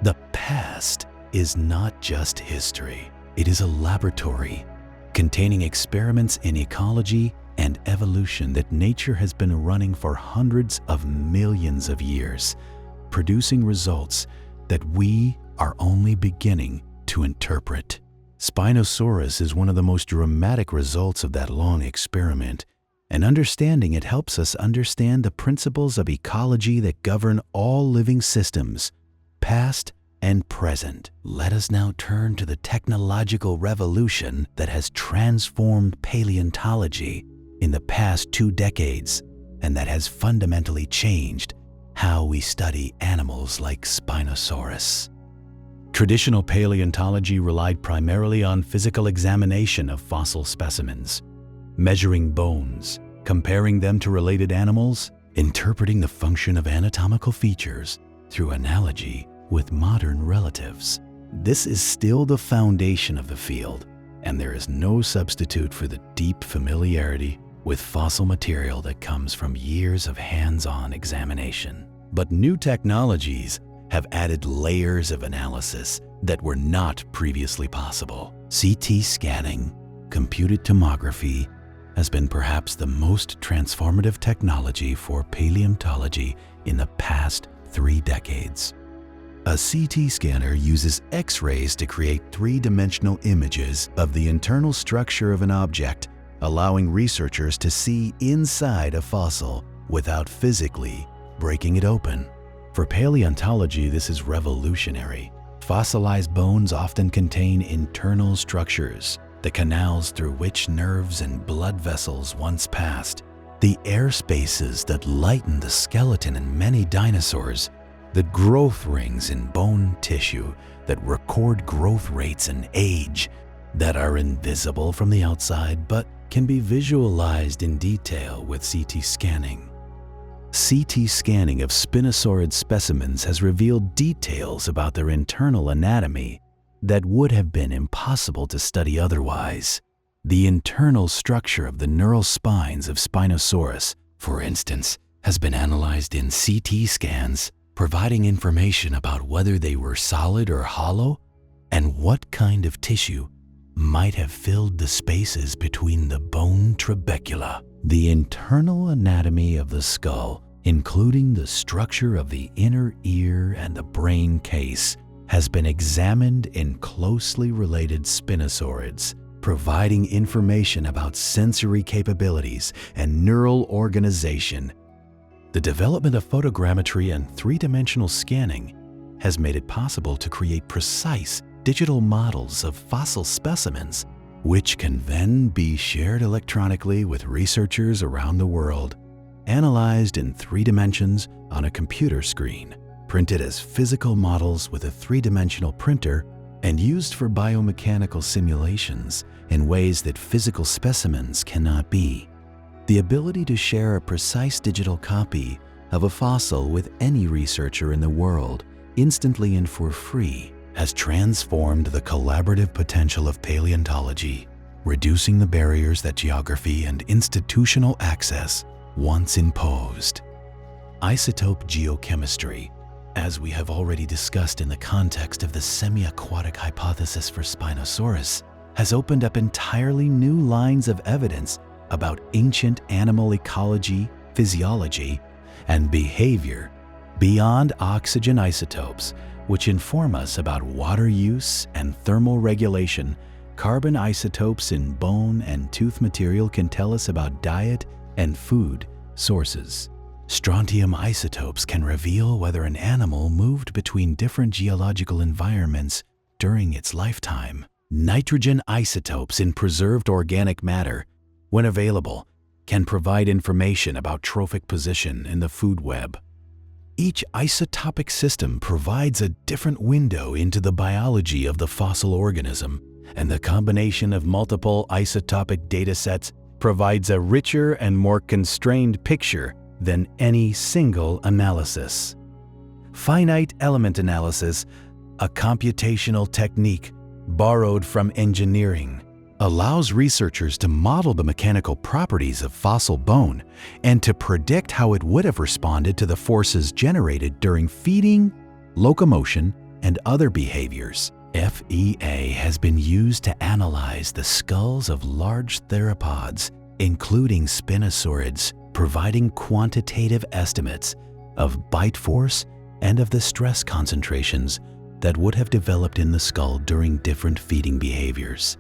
The past is not just history. It is a laboratory containing experiments in ecology and evolution that nature has been running for hundreds of millions of years, producing results that we are only beginning to interpret. Spinosaurus is one of the most dramatic results of that long experiment, and understanding it helps us understand the principles of ecology that govern all living systems, past and present. Let us now turn to the technological revolution that has transformed paleontology in the past 2 decades, and that has fundamentally changed how we study animals like Spinosaurus. Traditional paleontology relied primarily on physical examination of fossil specimens, measuring bones, comparing them to related animals, interpreting the function of anatomical features through analogy with modern relatives. This is still the foundation of the field, and there is no substitute for the deep familiarity with fossil material that comes from years of hands-on examination. But new technologies have added layers of analysis that were not previously possible. CT scanning, computed tomography, has been perhaps the most transformative technology for paleontology in the past 3 decades. A CT scanner uses X-rays to create 3-dimensional images of the internal structure of an object, allowing researchers to see inside a fossil without physically breaking it open. For paleontology, this is revolutionary. Fossilized bones often contain internal structures, the canals through which nerves and blood vessels once passed, the air spaces that lighten the skeleton in many dinosaurs, the growth rings in bone tissue that record growth rates and age that are invisible from the outside but can be visualized in detail with CT scanning. CT scanning of Spinosaurid specimens has revealed details about their internal anatomy that would have been impossible to study otherwise. The internal structure of the neural spines of Spinosaurus, for instance, has been analyzed in CT scans, providing information about whether they were solid or hollow and what kind of tissue might have filled the spaces between the bone trabecula. The internal anatomy of the skull, including the structure of the inner ear and the brain case, has been examined in closely related spinosaurids, providing information about sensory capabilities and neural organization. The development of photogrammetry and 3-dimensional scanning has made it possible to create precise digital models of fossil specimens, which can then be shared electronically with researchers around the world, analyzed in 3 dimensions on a computer screen, printed as physical models with a 3-dimensional printer, and used for biomechanical simulations in ways that physical specimens cannot be. The ability to share a precise digital copy of a fossil with any researcher in the world, instantly and for free, has transformed the collaborative potential of paleontology, reducing the barriers that geography and institutional access once imposed. Isotope geochemistry, as we have already discussed in the context of the semi-aquatic hypothesis for Spinosaurus, has opened up entirely new lines of evidence about ancient animal ecology, physiology, and behavior beyond oxygen isotopes, which inform us about water use and thermal regulation. Carbon isotopes in bone and tooth material can tell us about diet and food sources. Strontium isotopes can reveal whether an animal moved between different geological environments during its lifetime. Nitrogen isotopes in preserved organic matter, when available, can provide information about trophic position in the food web. Each isotopic system provides a different window into the biology of the fossil organism, and the combination of multiple isotopic datasets provides a richer and more constrained picture than any single analysis. Finite element analysis, a computational technique borrowed from engineering, allows researchers to model the mechanical properties of fossil bone and to predict how it would have responded to the forces generated during feeding, locomotion, and other behaviors. FEA has been used to analyze the skulls of large theropods, including Spinosaurids, providing quantitative estimates of bite force and of the stress concentrations that would have developed in the skull during different feeding behaviors.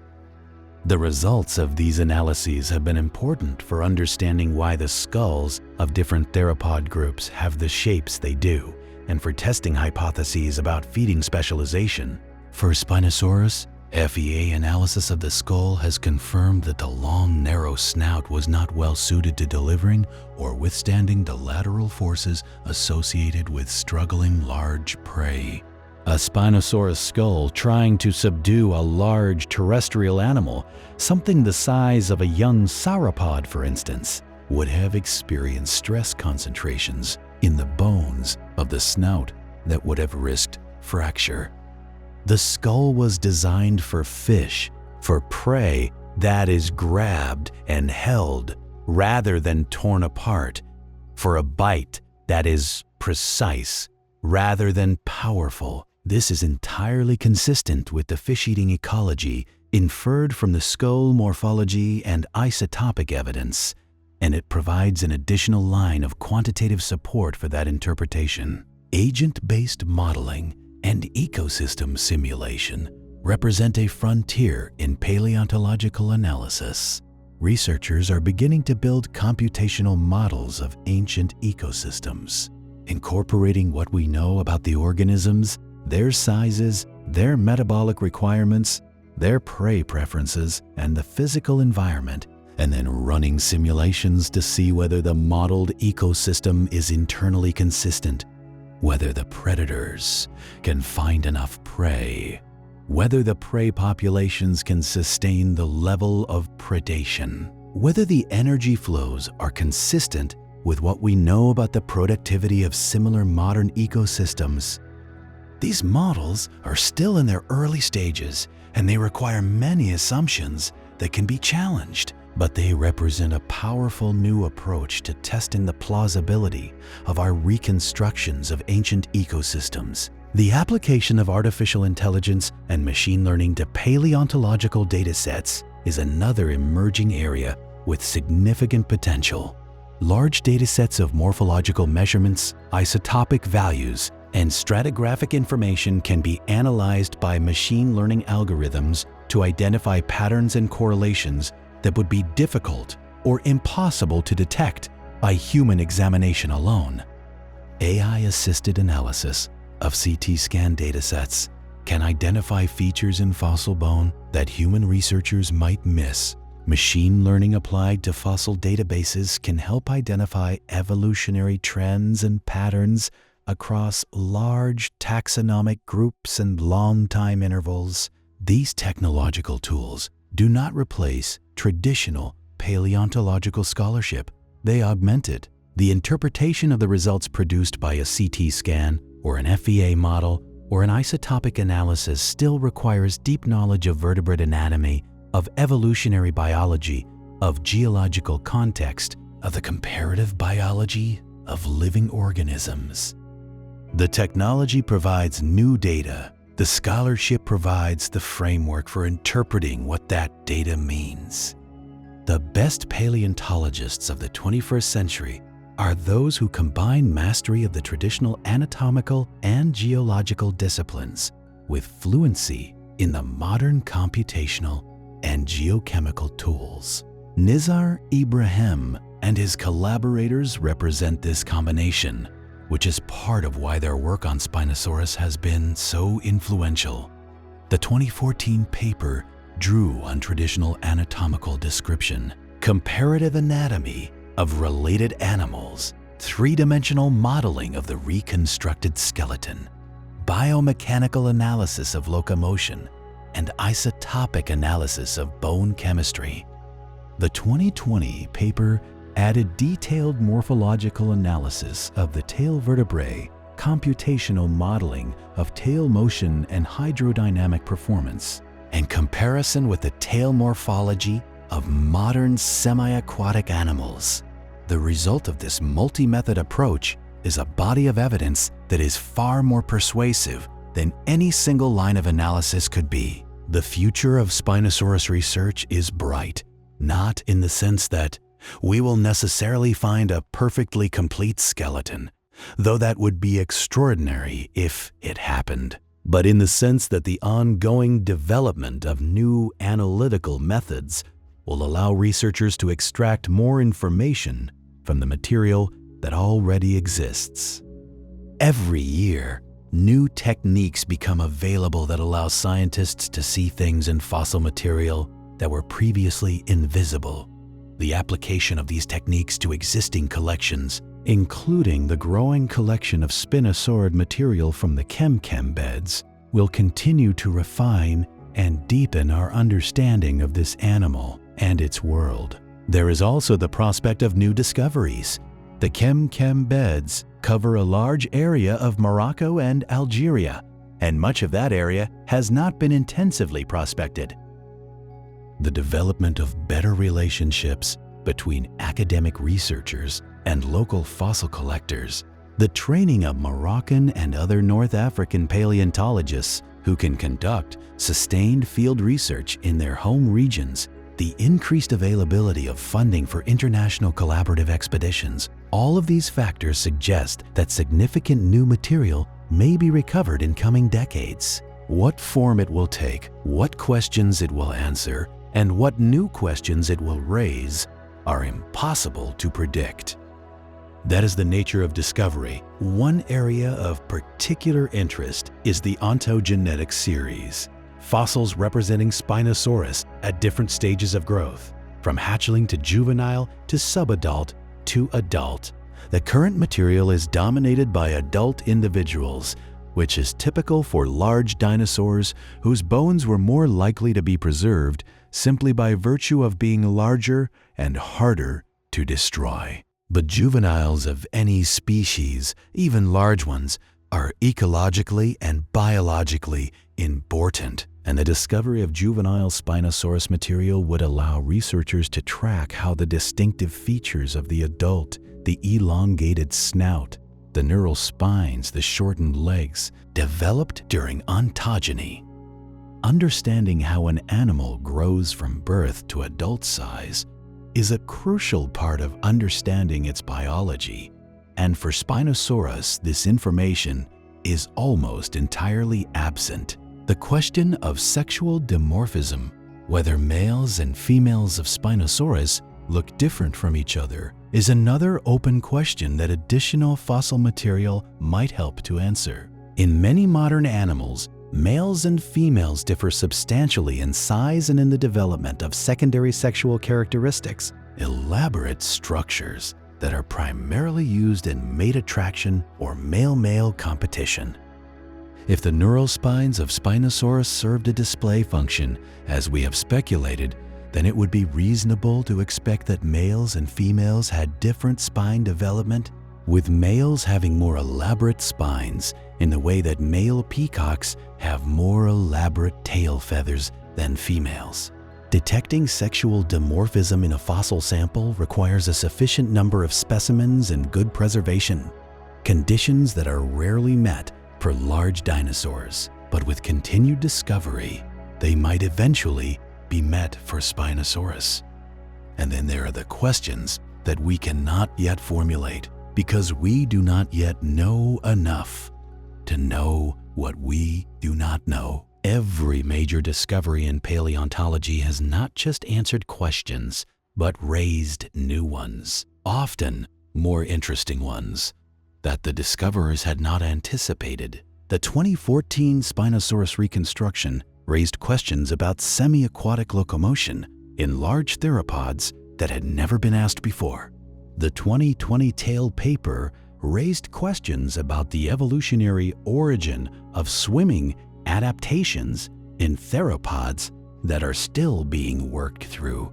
The results of these analyses have been important for understanding why the skulls of different theropod groups have the shapes they do, and for testing hypotheses about feeding specialization. For Spinosaurus, FEA analysis of the skull has confirmed that the long, narrow snout was not well suited to delivering or withstanding the lateral forces associated with struggling large prey. A Spinosaurus skull trying to subdue a large terrestrial animal, something the size of a young sauropod for instance, would have experienced stress concentrations in the bones of the snout that would have risked fracture. The skull was designed for fish, for prey that is grabbed and held rather than torn apart, for a bite that is precise rather than powerful. This is entirely consistent with the fish-eating ecology inferred from the skull morphology and isotopic evidence, and it provides an additional line of quantitative support for that interpretation. Agent-based modeling and ecosystem simulation represent a frontier in paleontological analysis. Researchers are beginning to build computational models of ancient ecosystems, incorporating what we know about the organisms, their sizes, their metabolic requirements, their prey preferences, and the physical environment, and then running simulations to see whether the modeled ecosystem is internally consistent, whether the predators can find enough prey, whether the prey populations can sustain the level of predation, whether the energy flows are consistent with what we know about the productivity of similar modern ecosystems. These models are still in their early stages, and they require many assumptions that can be challenged, but they represent a powerful new approach to testing the plausibility of our reconstructions of ancient ecosystems. The application of artificial intelligence and machine learning to paleontological datasets is another emerging area with significant potential. Large datasets of morphological measurements, isotopic values, and stratigraphic information can be analyzed by machine learning algorithms to identify patterns and correlations that would be difficult or impossible to detect by human examination alone. AI-assisted analysis of CT scan datasets can identify features in fossil bone that human researchers might miss. Machine learning applied to fossil databases can help identify evolutionary trends and patterns across large taxonomic groups and long time intervals. These technological tools do not replace traditional paleontological scholarship. They augment it. The interpretation of the results produced by a CT scan or an FEA model or an isotopic analysis still requires deep knowledge of vertebrate anatomy, of evolutionary biology, of geological context, of the comparative biology of living organisms. The technology provides new data. The scholarship provides the framework for interpreting what that data means. The best paleontologists of the 21st century are those who combine mastery of the traditional anatomical and geological disciplines with fluency in the modern computational and geochemical tools. Nizar Ibrahim and his collaborators represent this combination, which is part of why their work on Spinosaurus has been so influential. The 2014 paper drew on traditional anatomical description, comparative anatomy of related animals, three-dimensional modeling of the reconstructed skeleton, biomechanical analysis of locomotion, and isotopic analysis of bone chemistry. The 2020 paper added detailed morphological analysis of the tail vertebrae, computational modeling of tail motion and hydrodynamic performance, and comparison with the tail morphology of modern semi-aquatic animals. The result of this multi-method approach is a body of evidence that is far more persuasive than any single line of analysis could be. The future of Spinosaurus research is bright, not in the sense that we will necessarily find a perfectly complete skeleton, though that would be extraordinary if it happened, but in the sense that the ongoing development of new analytical methods will allow researchers to extract more information from the material that already exists. Every year, new techniques become available that allow scientists to see things in fossil material that were previously invisible. The application of these techniques to existing collections, including the growing collection of spinosaurid material from the chem beds, will continue to refine and deepen our understanding of this animal and its world. There is also the prospect of new discoveries. The chem beds cover a large area of Morocco and Algeria, and much of that area has not been intensively prospected. The development of better relationships between academic researchers and local fossil collectors, the training of Moroccan and other North African paleontologists who can conduct sustained field research in their home regions, the increased availability of funding for international collaborative expeditions, all of these factors suggest that significant new material may be recovered in coming decades. What form it will take, what questions it will answer, and what new questions it will raise are impossible to predict. That is the nature of discovery. One area of particular interest is the ontogenetic series, fossils representing Spinosaurus at different stages of growth, from hatchling to juvenile to subadult to adult. The current material is dominated by adult individuals, which is typical for large dinosaurs whose bones were more likely to be preserved simply by virtue of being larger and harder to destroy. But juveniles of any species, even large ones, are ecologically and biologically important, and the discovery of juvenile Spinosaurus material would allow researchers to track how the distinctive features of the adult, the elongated snout, the neural spines, the shortened legs, developed during ontogeny. Understanding how an animal grows from birth to adult size is a crucial part of understanding its biology, and for Spinosaurus, this information is almost entirely absent. The question of sexual dimorphism, whether males and females of Spinosaurus look different from each other, is another open question that additional fossil material might help to answer. In many modern animals, males and females differ substantially in size and in the development of secondary sexual characteristics, elaborate structures that are primarily used in mate attraction or male-male competition. If the neural spines of Spinosaurus served a display function, as we have speculated, then it would be reasonable to expect that males and females had different spine development, with males having more elaborate spines in the way that male peacocks have more elaborate tail feathers than females. Detecting sexual dimorphism in a fossil sample requires a sufficient number of specimens and good preservation, conditions that are rarely met for large dinosaurs. But with continued discovery, they might eventually be met for Spinosaurus. And then there are the questions that we cannot yet formulate because we do not yet know enough to know what we do not know. Every major discovery in paleontology has not just answered questions, but raised new ones, often more interesting ones, that the discoverers had not anticipated. The 2014 Spinosaurus reconstruction raised questions about semi-aquatic locomotion in large theropods that had never been asked before. The 2020 tail paper raised questions about the evolutionary origin of swimming adaptations in theropods that are still being worked through.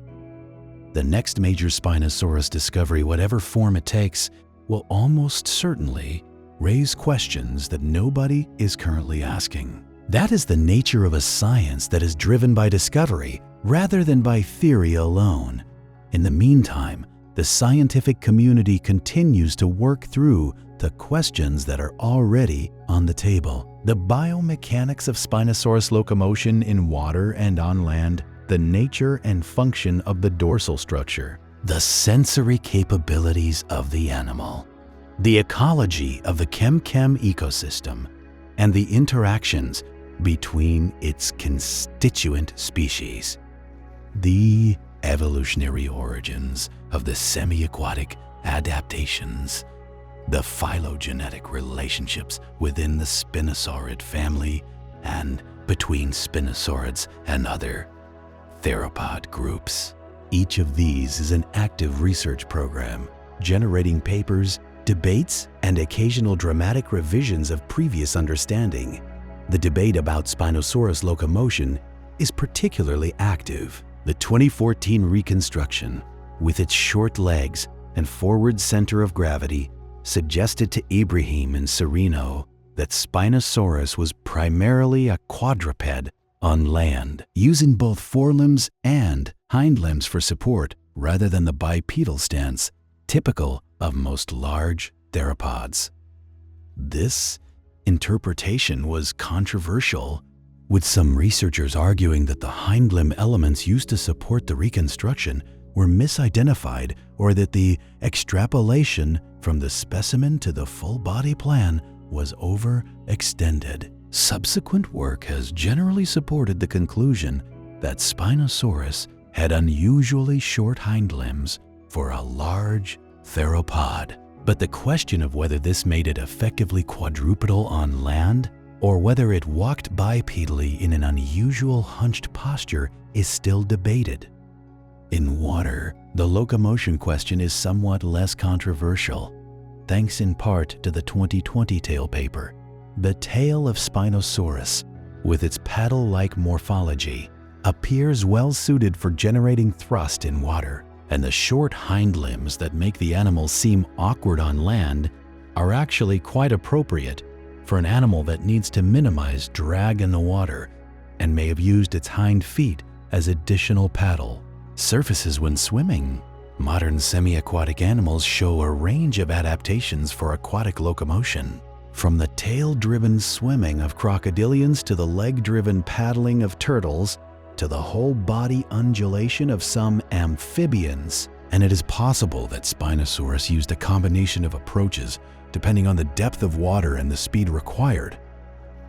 The next major Spinosaurus discovery, whatever form it takes, will almost certainly raise questions that nobody is currently asking. That is the nature of a science that is driven by discovery rather than by theory alone. In the meantime, the scientific community continues to work through the questions that are already on the table. The biomechanics of Spinosaurus locomotion in water and on land, the nature and function of the dorsal structure, the sensory capabilities of the animal, the ecology of the chem-chem ecosystem, and the interactions between its constituent species. The evolutionary origins of the semi-aquatic adaptations, the phylogenetic relationships within the Spinosaurid family and between Spinosaurids and other theropod groups. Each of these is an active research program, generating papers, debates, and occasional dramatic revisions of previous understanding. The debate about Spinosaurus locomotion is particularly active. The 2014 reconstruction, with its short legs and forward center of gravity, suggested to Ibrahim and Sereno that Spinosaurus was primarily a quadruped on land, using both forelimbs and hind limbs for support rather than the bipedal stance typical of most large theropods. This interpretation was controversial, with some researchers arguing that the hind limb elements used to support the reconstruction were misidentified or that the extrapolation from the specimen to the full body plan was overextended. Subsequent work has generally supported the conclusion that Spinosaurus had unusually short hind limbs for a large theropod. But the question of whether this made it effectively quadrupedal on land or whether it walked bipedally in an unusual hunched posture is still debated. In water, the locomotion question is somewhat less controversial, thanks in part to the 2020 tail paper. The tail of Spinosaurus, with its paddle-like morphology, appears well suited for generating thrust in water, and the short hind limbs that make the animal seem awkward on land are actually quite appropriate for an animal that needs to minimize drag in the water and may have used its hind feet as additional paddle surfaces when swimming. Modern semi-aquatic animals show a range of adaptations for aquatic locomotion, from the tail-driven swimming of crocodilians to the leg-driven paddling of turtles to the whole-body undulation of some amphibians. And it is possible that Spinosaurus used a combination of approaches depending on the depth of water and the speed required.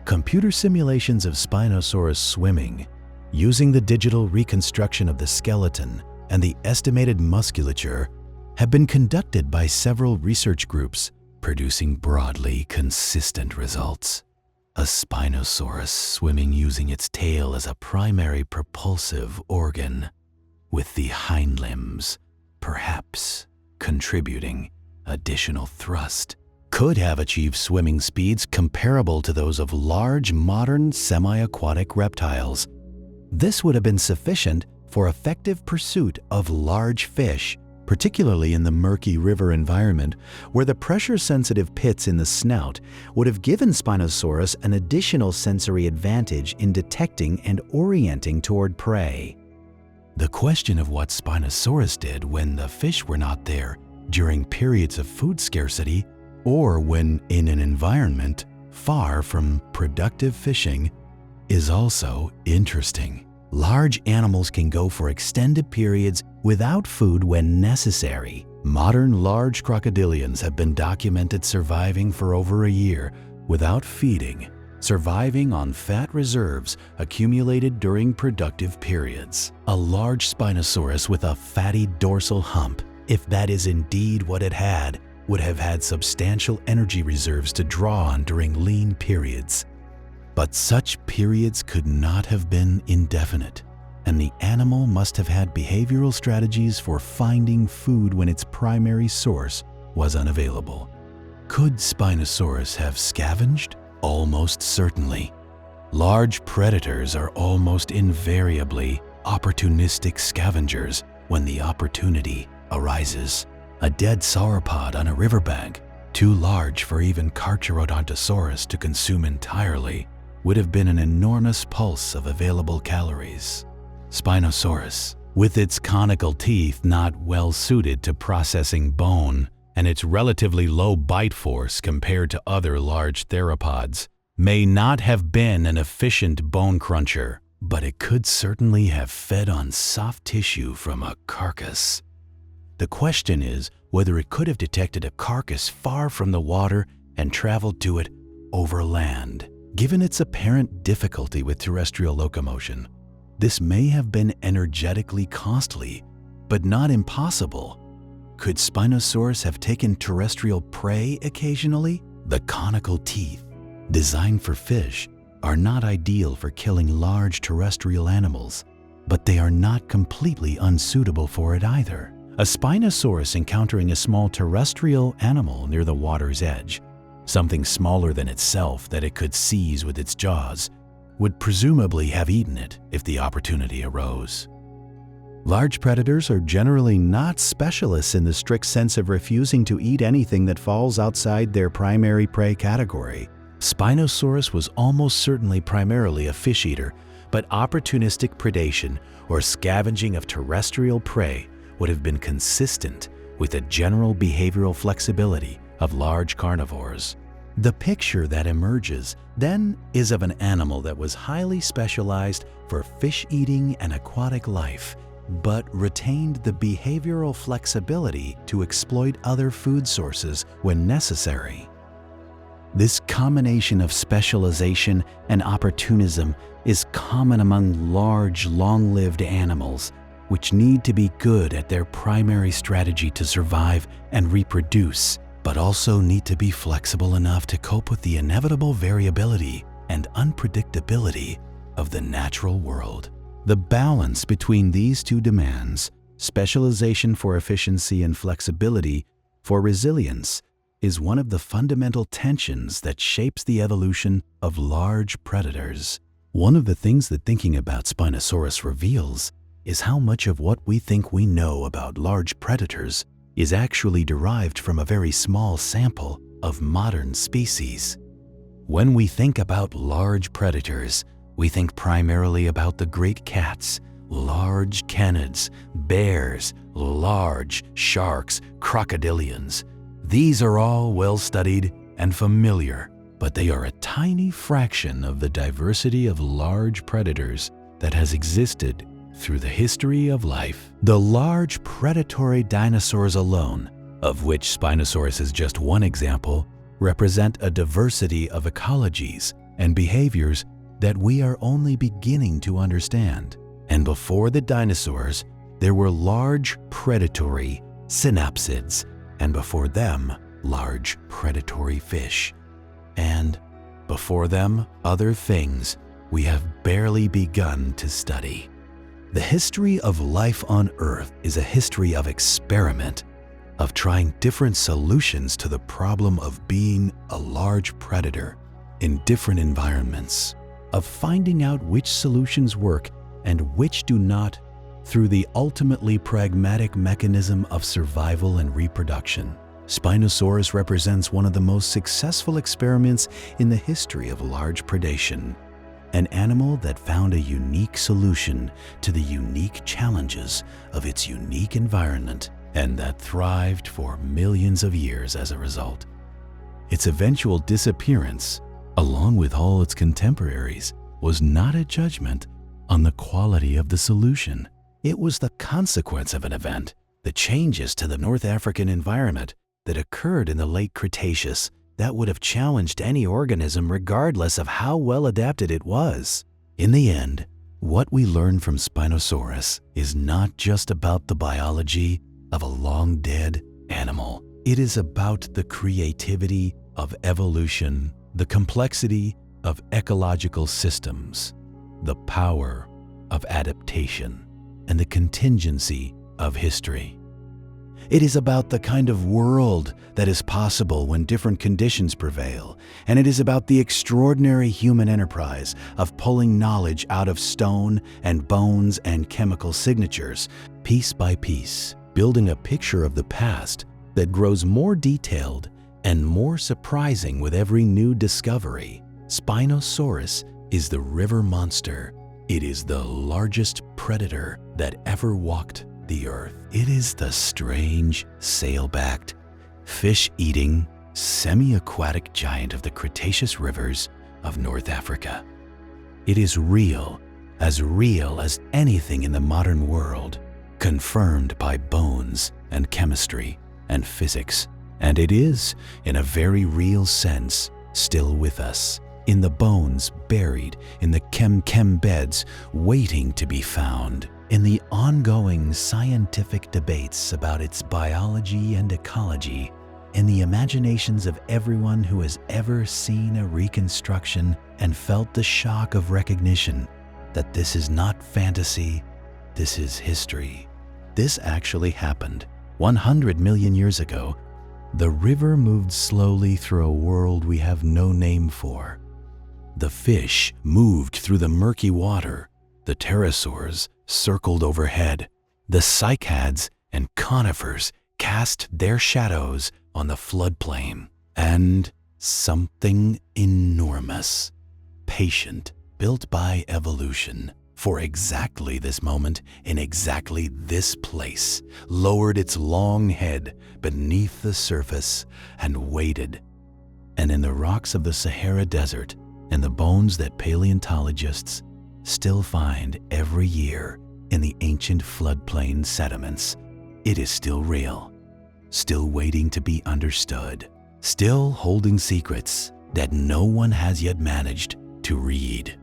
Computer simulations of Spinosaurus swimming, using the digital reconstruction of the skeleton and the estimated musculature, have been conducted by several research groups, producing broadly consistent results. A Spinosaurus swimming using its tail as a primary propulsive organ, with the hind limbs perhaps contributing additional thrust, could have achieved swimming speeds comparable to those of large modern semi-aquatic reptiles. This would have been sufficient for effective pursuit of large fish, particularly in the murky river environment, where the pressure-sensitive pits in the snout would have given Spinosaurus an additional sensory advantage in detecting and orienting toward prey. The question of what Spinosaurus did when the fish were not there during periods of food scarcity or when in an environment far from productive fishing is also interesting. Large animals can go for extended periods without food when necessary. Modern large crocodilians have been documented surviving for over a year without feeding, surviving on fat reserves accumulated during productive periods. A large Spinosaurus with a fatty dorsal hump, if that is indeed what it had, would have had substantial energy reserves to draw on during lean periods. But such periods could not have been indefinite, and the animal must have had behavioral strategies for finding food when its primary source was unavailable. Could Spinosaurus have scavenged? Almost certainly. Large predators are almost invariably opportunistic scavengers when the opportunity arises. A dead sauropod on a riverbank, too large for even Carcharodontosaurus to consume entirely, would have been an enormous pulse of available calories. Spinosaurus, with its conical teeth not well suited to processing bone and its relatively low bite force compared to other large theropods, may not have been an efficient bone cruncher, but it could certainly have fed on soft tissue from a carcass. The question is whether it could have detected a carcass far from the water and traveled to it over land. Given its apparent difficulty with terrestrial locomotion, this may have been energetically costly, but not impossible. Could Spinosaurus have taken terrestrial prey occasionally? The conical teeth, designed for fish, are not ideal for killing large terrestrial animals, but they are not completely unsuitable for it either. A Spinosaurus encountering a small terrestrial animal near the water's edge, something smaller than itself that it could seize with its jaws, would presumably have eaten it if the opportunity arose. Large predators are generally not specialists in the strict sense of refusing to eat anything that falls outside their primary prey category. Spinosaurus was almost certainly primarily a fish eater, but opportunistic predation or scavenging of terrestrial prey would have been consistent with the general behavioral flexibility of large carnivores. The picture that emerges then is of an animal that was highly specialized for fish eating and aquatic life, but retained the behavioral flexibility to exploit other food sources when necessary. This combination of specialization and opportunism is common among large, long-lived animals, which need to be good at their primary strategy to survive and reproduce, but also need to be flexible enough to cope with the inevitable variability and unpredictability of the natural world. The balance between these two demands, specialization for efficiency and flexibility for resilience, is one of the fundamental tensions that shapes the evolution of large predators. One of the things that thinking about Spinosaurus reveals is how much of what we think we know about large predators is actually derived from a very small sample of modern species. When we think about large predators, we think primarily about the great cats, large canids, bears, large sharks, crocodilians. These are all well studied and familiar, but they are a tiny fraction of the diversity of large predators that has existed through the history of life. The large predatory dinosaurs alone, of which Spinosaurus is just one example, represent a diversity of ecologies and behaviors that we are only beginning to understand. And before the dinosaurs, there were large predatory synapsids, and before them, large predatory fish. And before them, other things we have barely begun to study. The history of life on Earth is a history of experiment, of trying different solutions to the problem of being a large predator in different environments, of finding out which solutions work and which do not through the ultimately pragmatic mechanism of survival and reproduction. Spinosaurus represents one of the most successful experiments in the history of large predation. an animal that found a unique solution to the unique challenges of its unique environment and that thrived for millions of years as a result. Its eventual disappearance, along with all its contemporaries, was not a judgment on the quality of the solution. It was the consequence of an event, the changes to the North African environment that occurred in the late Cretaceous that would have challenged any organism regardless of how well adapted it was. In the end, what we learn from Spinosaurus is not just about the biology of a long-dead animal. It is about the creativity of evolution, the complexity of ecological systems, the power of adaptation, and the contingency of history. It is about the kind of world that is possible when different conditions prevail, and it is about the extraordinary human enterprise of pulling knowledge out of stone and bones and chemical signatures, piece by piece, building a picture of the past that grows more detailed and more surprising with every new discovery. Spinosaurus is the river monster. It is the largest predator that ever walked the earth. It is the strange, sail-backed, fish-eating, semi-aquatic giant of the Cretaceous rivers of North Africa. It is real as anything in the modern world, confirmed by bones and chemistry and physics. And it is, in a very real sense, still with us, in the bones buried in the chem beds waiting to be found, in the ongoing scientific debates about its biology and ecology, in the imaginations of everyone who has ever seen a reconstruction and felt the shock of recognition that this is not fantasy, this is history. This actually happened 100 million years ago. The river moved slowly through a world we have no name for. The fish moved through the murky water. The pterosaurs circled overhead. The cycads and conifers cast their shadows on the floodplain. And something enormous, patient, built by evolution, for exactly this moment in exactly this place, lowered its long head beneath the surface and waited. And in the rocks of the Sahara Desert, and the bones that paleontologists still find every year in the ancient floodplain sediments, it is still real, still waiting to be understood, still holding secrets that no one has yet managed to read.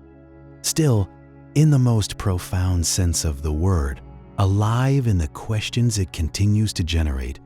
Still, in the most profound sense of the word, alive in the questions it continues to generate,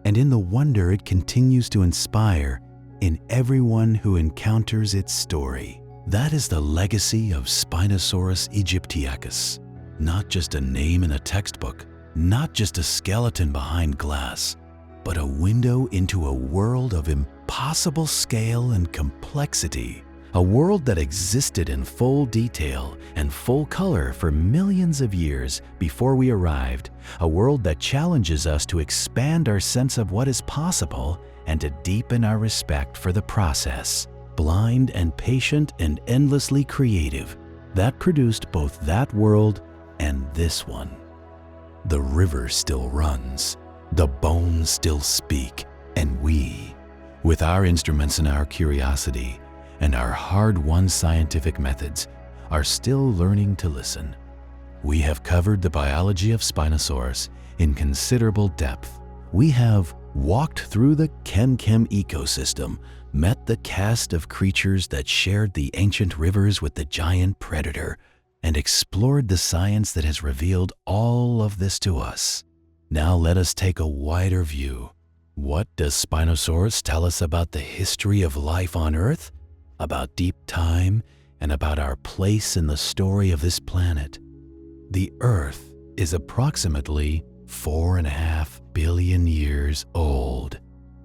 and in the wonder it continues to inspire in everyone who encounters its story. That is the legacy of Spinosaurus aegyptiacus. Not just a name in a textbook, not just a skeleton behind glass, but a window into a world of impossible scale and complexity. A world that existed in full detail and full color for millions of years before we arrived. A world that challenges us to expand our sense of what is possible and to deepen our respect for the process. Blind and patient and endlessly creative, that produced both that world and this one. The river still runs, the bones still speak, and we, with our instruments and our curiosity and our hard-won scientific methods, are still learning to listen. We have covered the biology of Spinosaurus in considerable depth. We have walked through the chem ecosystem, met the cast of creatures that shared the ancient rivers with the giant predator, and explored the science that has revealed all of this to us. Now let us take a wider view. What does Spinosaurus tell us about the history of life on Earth, about deep time, and about our place in the story of this planet? The Earth is approximately 4.5 billion years old.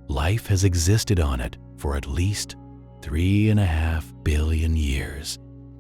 Life has existed on it for at least 3.5 billion years,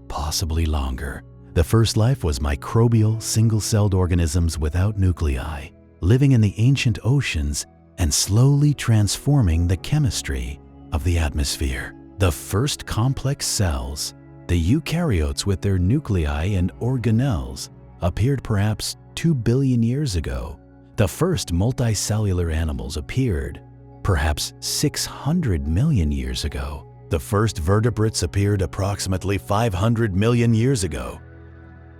possibly longer. The first life was microbial, single-celled organisms without nuclei, living in the ancient oceans and slowly transforming the chemistry of the atmosphere. The first complex cells, The eukaryotes with their nuclei and organelles appeared perhaps 2 billion years ago. The first multicellular animals appeared perhaps 600 million years ago. The first vertebrates appeared approximately 500 million years ago.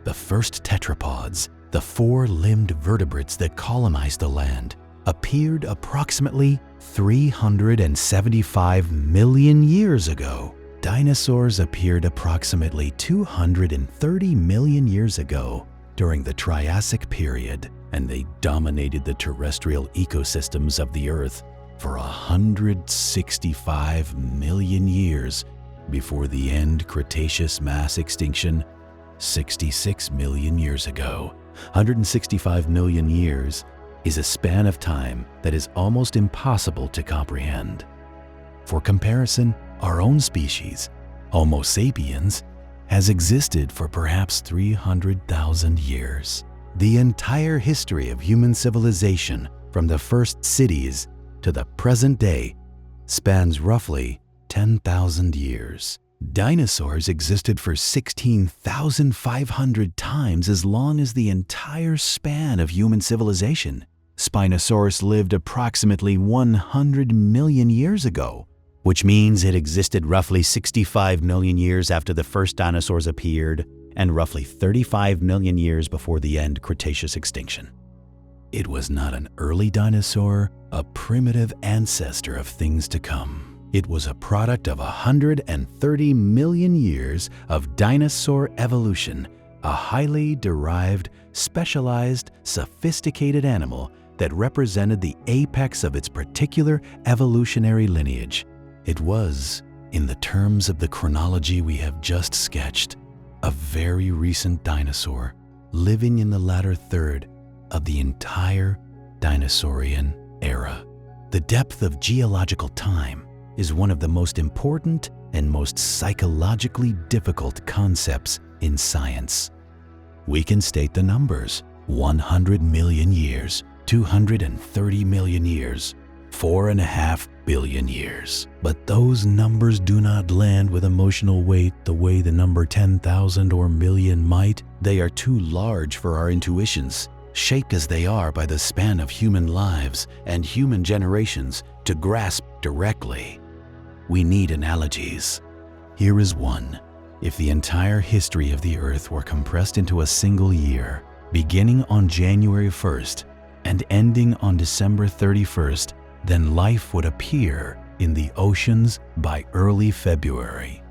The first tetrapods, the four-limbed vertebrates that colonized the land, appeared approximately 375 million years ago. Dinosaurs appeared approximately 230 million years ago during the Triassic period, and they dominated the terrestrial ecosystems of the Earth for 165 million years before the end Cretaceous mass extinction 66 million years ago. 165 million years is a span of time that is almost impossible to comprehend. For comparison, our own species, Homo sapiens, has existed for perhaps 300,000 years. The entire history of human civilization, from the first cities to the present day, spans roughly 10,000 years. Dinosaurs existed for 16,500 times as long as the entire span of human civilization. Spinosaurus lived approximately 100 million years ago, which means it existed roughly 65 million years after the first dinosaurs appeared and roughly 35 million years before the end Cretaceous extinction. It was not an early dinosaur, a primitive ancestor of things to come. It was a product of 130 million years of dinosaur evolution, a highly derived, specialized, sophisticated animal that represented the apex of its particular evolutionary lineage. It was, in the terms of the chronology we have just sketched, a very recent dinosaur living in the latter third of the entire dinosaurian era. The depth of geological time is one of the most important and most psychologically difficult concepts in science. We can state the numbers: 100 million years, 230 million years, 4.5 billion years. But those numbers do not land with emotional weight the way the number 10,000 or million might. They are too large for our intuitions, shaped as they are by the span of human lives and human generations, to grasp directly. We need analogies. Here is one. If the entire history of the Earth were compressed into a single year, beginning on January 1st and ending on December 31st, then life would appear in the oceans by early February.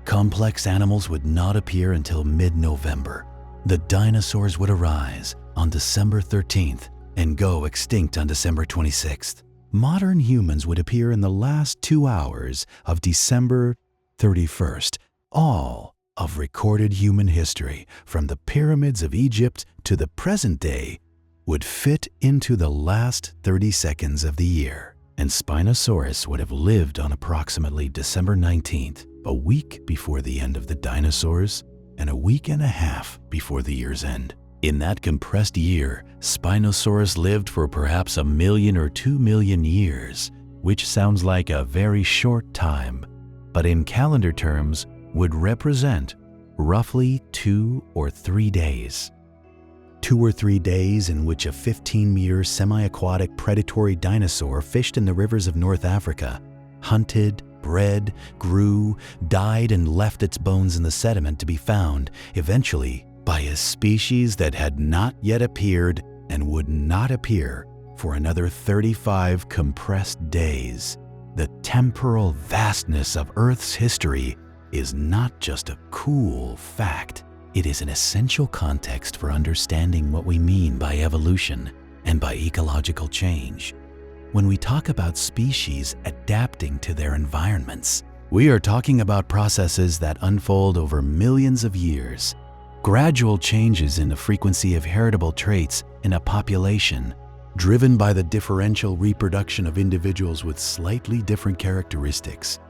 Complex animals would not appear until mid-November. The dinosaurs would arise on December 13th and go extinct on December 26th. Modern humans would appear in the last 2 hours of December 31st. All of recorded human history, from the pyramids of Egypt to the present day, would fit into the last 30 seconds of the year. And Spinosaurus would have lived on approximately December 19th, a week before the end of the dinosaurs and a week and a half before the year's end. In that compressed year, Spinosaurus lived for perhaps 1 million or 2 million years, which sounds like a very short time, but in calendar terms would represent roughly 2 or 3 days. 2 or 3 days in which a 15-meter semi-aquatic predatory dinosaur fished in the rivers of North Africa, hunted, bred, grew, died, and left its bones in the sediment to be found, eventually, by a species that had not yet appeared and would not appear for another 35 compressed days. The temporal vastness of Earth's history is not just a cool fact. It is an essential context for understanding what we mean by evolution and by ecological change. When we talk about species adapting to their environments, we are talking about processes that unfold over millions of years. Gradual changes in the frequency of heritable traits in a population, driven by the differential reproduction of individuals with slightly different characteristics.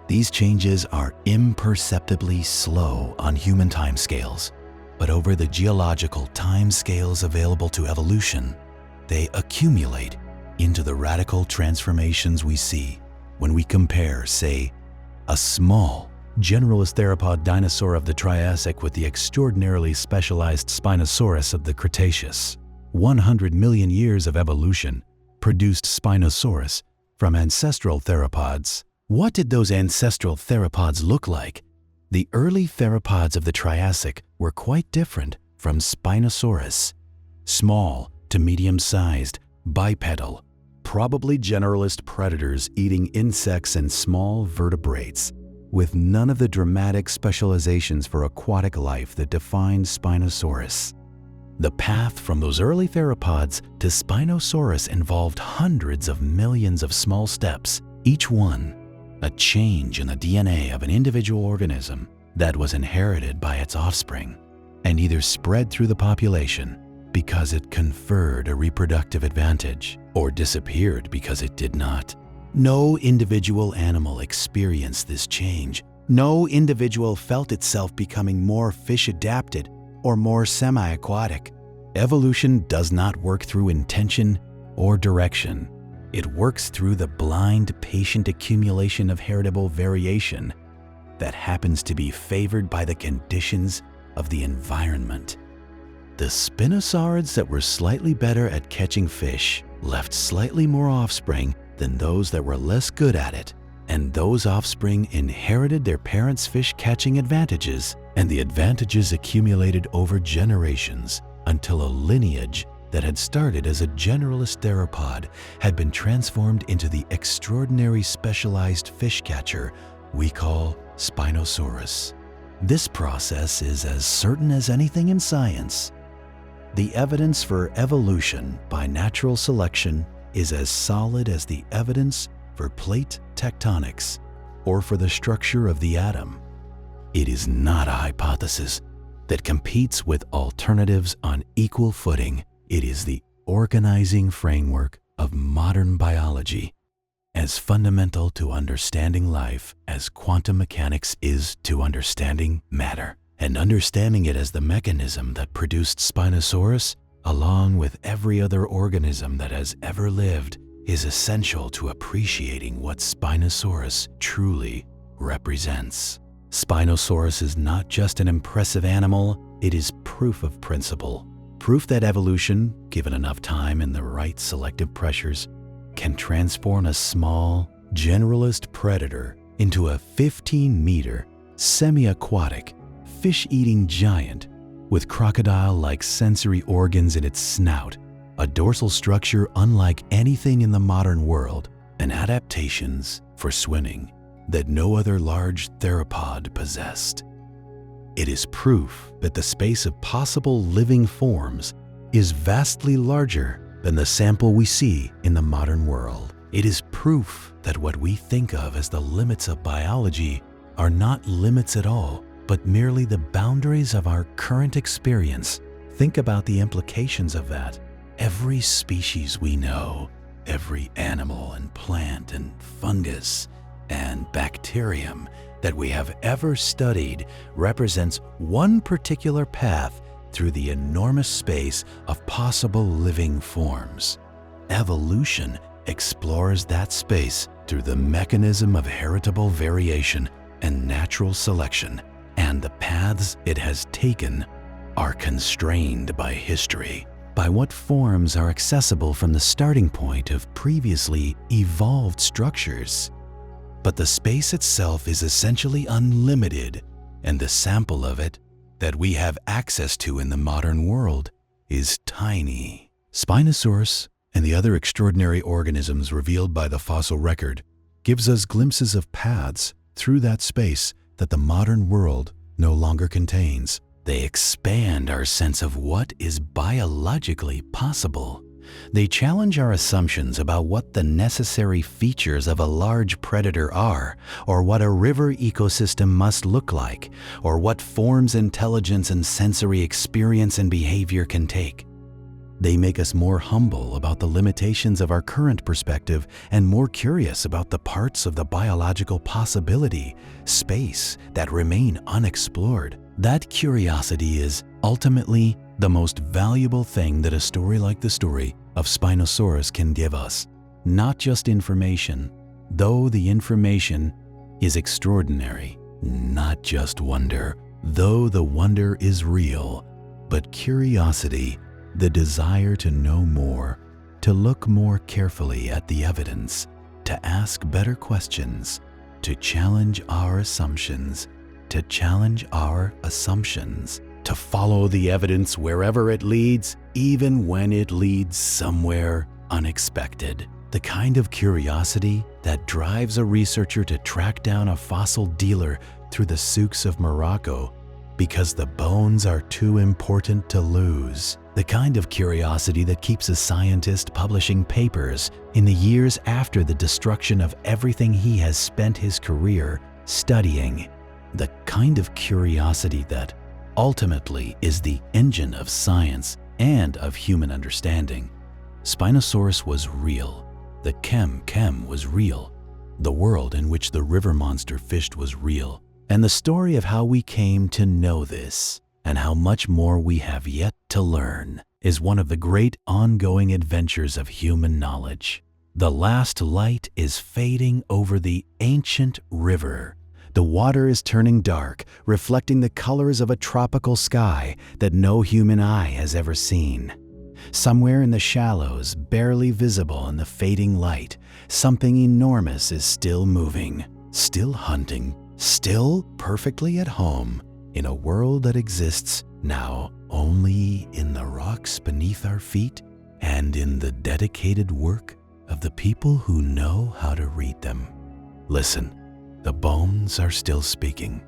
These changes are imperceptibly slow on human timescales, but over the geological timescales available to evolution, they accumulate into the radical transformations we see when we compare, say, a small generalist theropod dinosaur of the Triassic with the extraordinarily specialized Spinosaurus of the Cretaceous. 100 million years of evolution produced Spinosaurus from ancestral theropods. What did those ancestral theropods look like? The early theropods of the Triassic were quite different from Spinosaurus. Small to medium-sized, bipedal, probably generalist predators eating insects and small vertebrates, with none of the dramatic specializations for aquatic life that defined Spinosaurus. The path from those early theropods to Spinosaurus involved hundreds of millions of small steps, each one a change in the DNA of an individual organism that was inherited by its offspring and either spread through the population because it conferred a reproductive advantage or disappeared because it did not. No individual animal experienced this change. No individual felt itself becoming more fish-adapted or more semi-aquatic. Evolution does not work through intention or direction. It works through the blind, patient accumulation of heritable variation that happens to be favored by the conditions of the environment. The spinosaurids that were slightly better at catching fish left slightly more offspring than those that were less good at it, and those offspring inherited their parents' fish-catching advantages, and the advantages accumulated over generations until a lineage that had started as a generalist theropod had been transformed into the extraordinary specialized fish catcher we call Spinosaurus. This process is as certain as anything in science. The evidence for evolution by natural selection is as solid as the evidence for plate tectonics or for the structure of the atom. It is not a hypothesis that competes with alternatives on equal footing. It is the organizing framework of modern biology, as fundamental to understanding life as quantum mechanics is to understanding matter. And understanding it as the mechanism that produced Spinosaurus, along with every other organism that has ever lived, is essential to appreciating what Spinosaurus truly represents. Spinosaurus is not just an impressive animal, it is proof of principle. Proof that evolution, given enough time and the right selective pressures, can transform a small, generalist predator into a 15-meter, semi-aquatic, fish-eating giant with crocodile-like sensory organs in its snout, a dorsal structure unlike anything in the modern world, and adaptations for swimming that no other large theropod possessed. It is proof that the space of possible living forms is vastly larger than the sample we see in the modern world. It is proof that what we think of as the limits of biology are not limits at all, but merely the boundaries of our current experience. Think about the implications of that. Every species we know, every animal and plant and fungus and bacterium that we have ever studied represents one particular path through the enormous space of possible living forms. Evolution explores that space through the mechanism of heritable variation and natural selection, and the paths it has taken are constrained by history, by what forms are accessible from the starting point of previously evolved structures. But the space itself is essentially unlimited, and the sample of it that we have access to in the modern world is tiny. Spinosaurus and the other extraordinary organisms revealed by the fossil record gives us glimpses of paths through that space that the modern world no longer contains. They expand our sense of what is biologically possible. They challenge our assumptions about what the necessary features of a large predator are, or what a river ecosystem must look like, or what forms intelligence and sensory experience and behavior can take. They make us more humble about the limitations of our current perspective and more curious about the parts of the biological possibility, space, that remain unexplored. That curiosity is ultimately the most valuable thing that a story like the story of Spinosaurus can give us. Not just information, though the information is extraordinary. not just wonder, though the wonder is real, but curiosity, the desire to know more, to look more carefully at the evidence, to ask better questions, to challenge our assumptions, to follow the evidence wherever it leads, even when it leads somewhere unexpected. The kind of curiosity that drives a researcher to track down a fossil dealer through the souks of Morocco because the bones are too important to lose. The kind of curiosity that keeps a scientist publishing papers in the years after the destruction of everything he has spent his career studying. The kind of curiosity that ultimately is the engine of science and of human understanding. Spinosaurus was real. The chem was real. The world in which the river monster fished was real. And the story of how we came to know this and how much more we have yet to learn is one of the great ongoing adventures of human knowledge. The last light is fading over the ancient river. The water is turning dark, reflecting the colors of a tropical sky that no human eye has ever seen. Somewhere in the shallows, barely visible in the fading light, something enormous is still moving, still hunting, still perfectly at home in a world that exists now only in the rocks beneath our feet and in the dedicated work of the people who know how to read them. Listen, the bones are still speaking.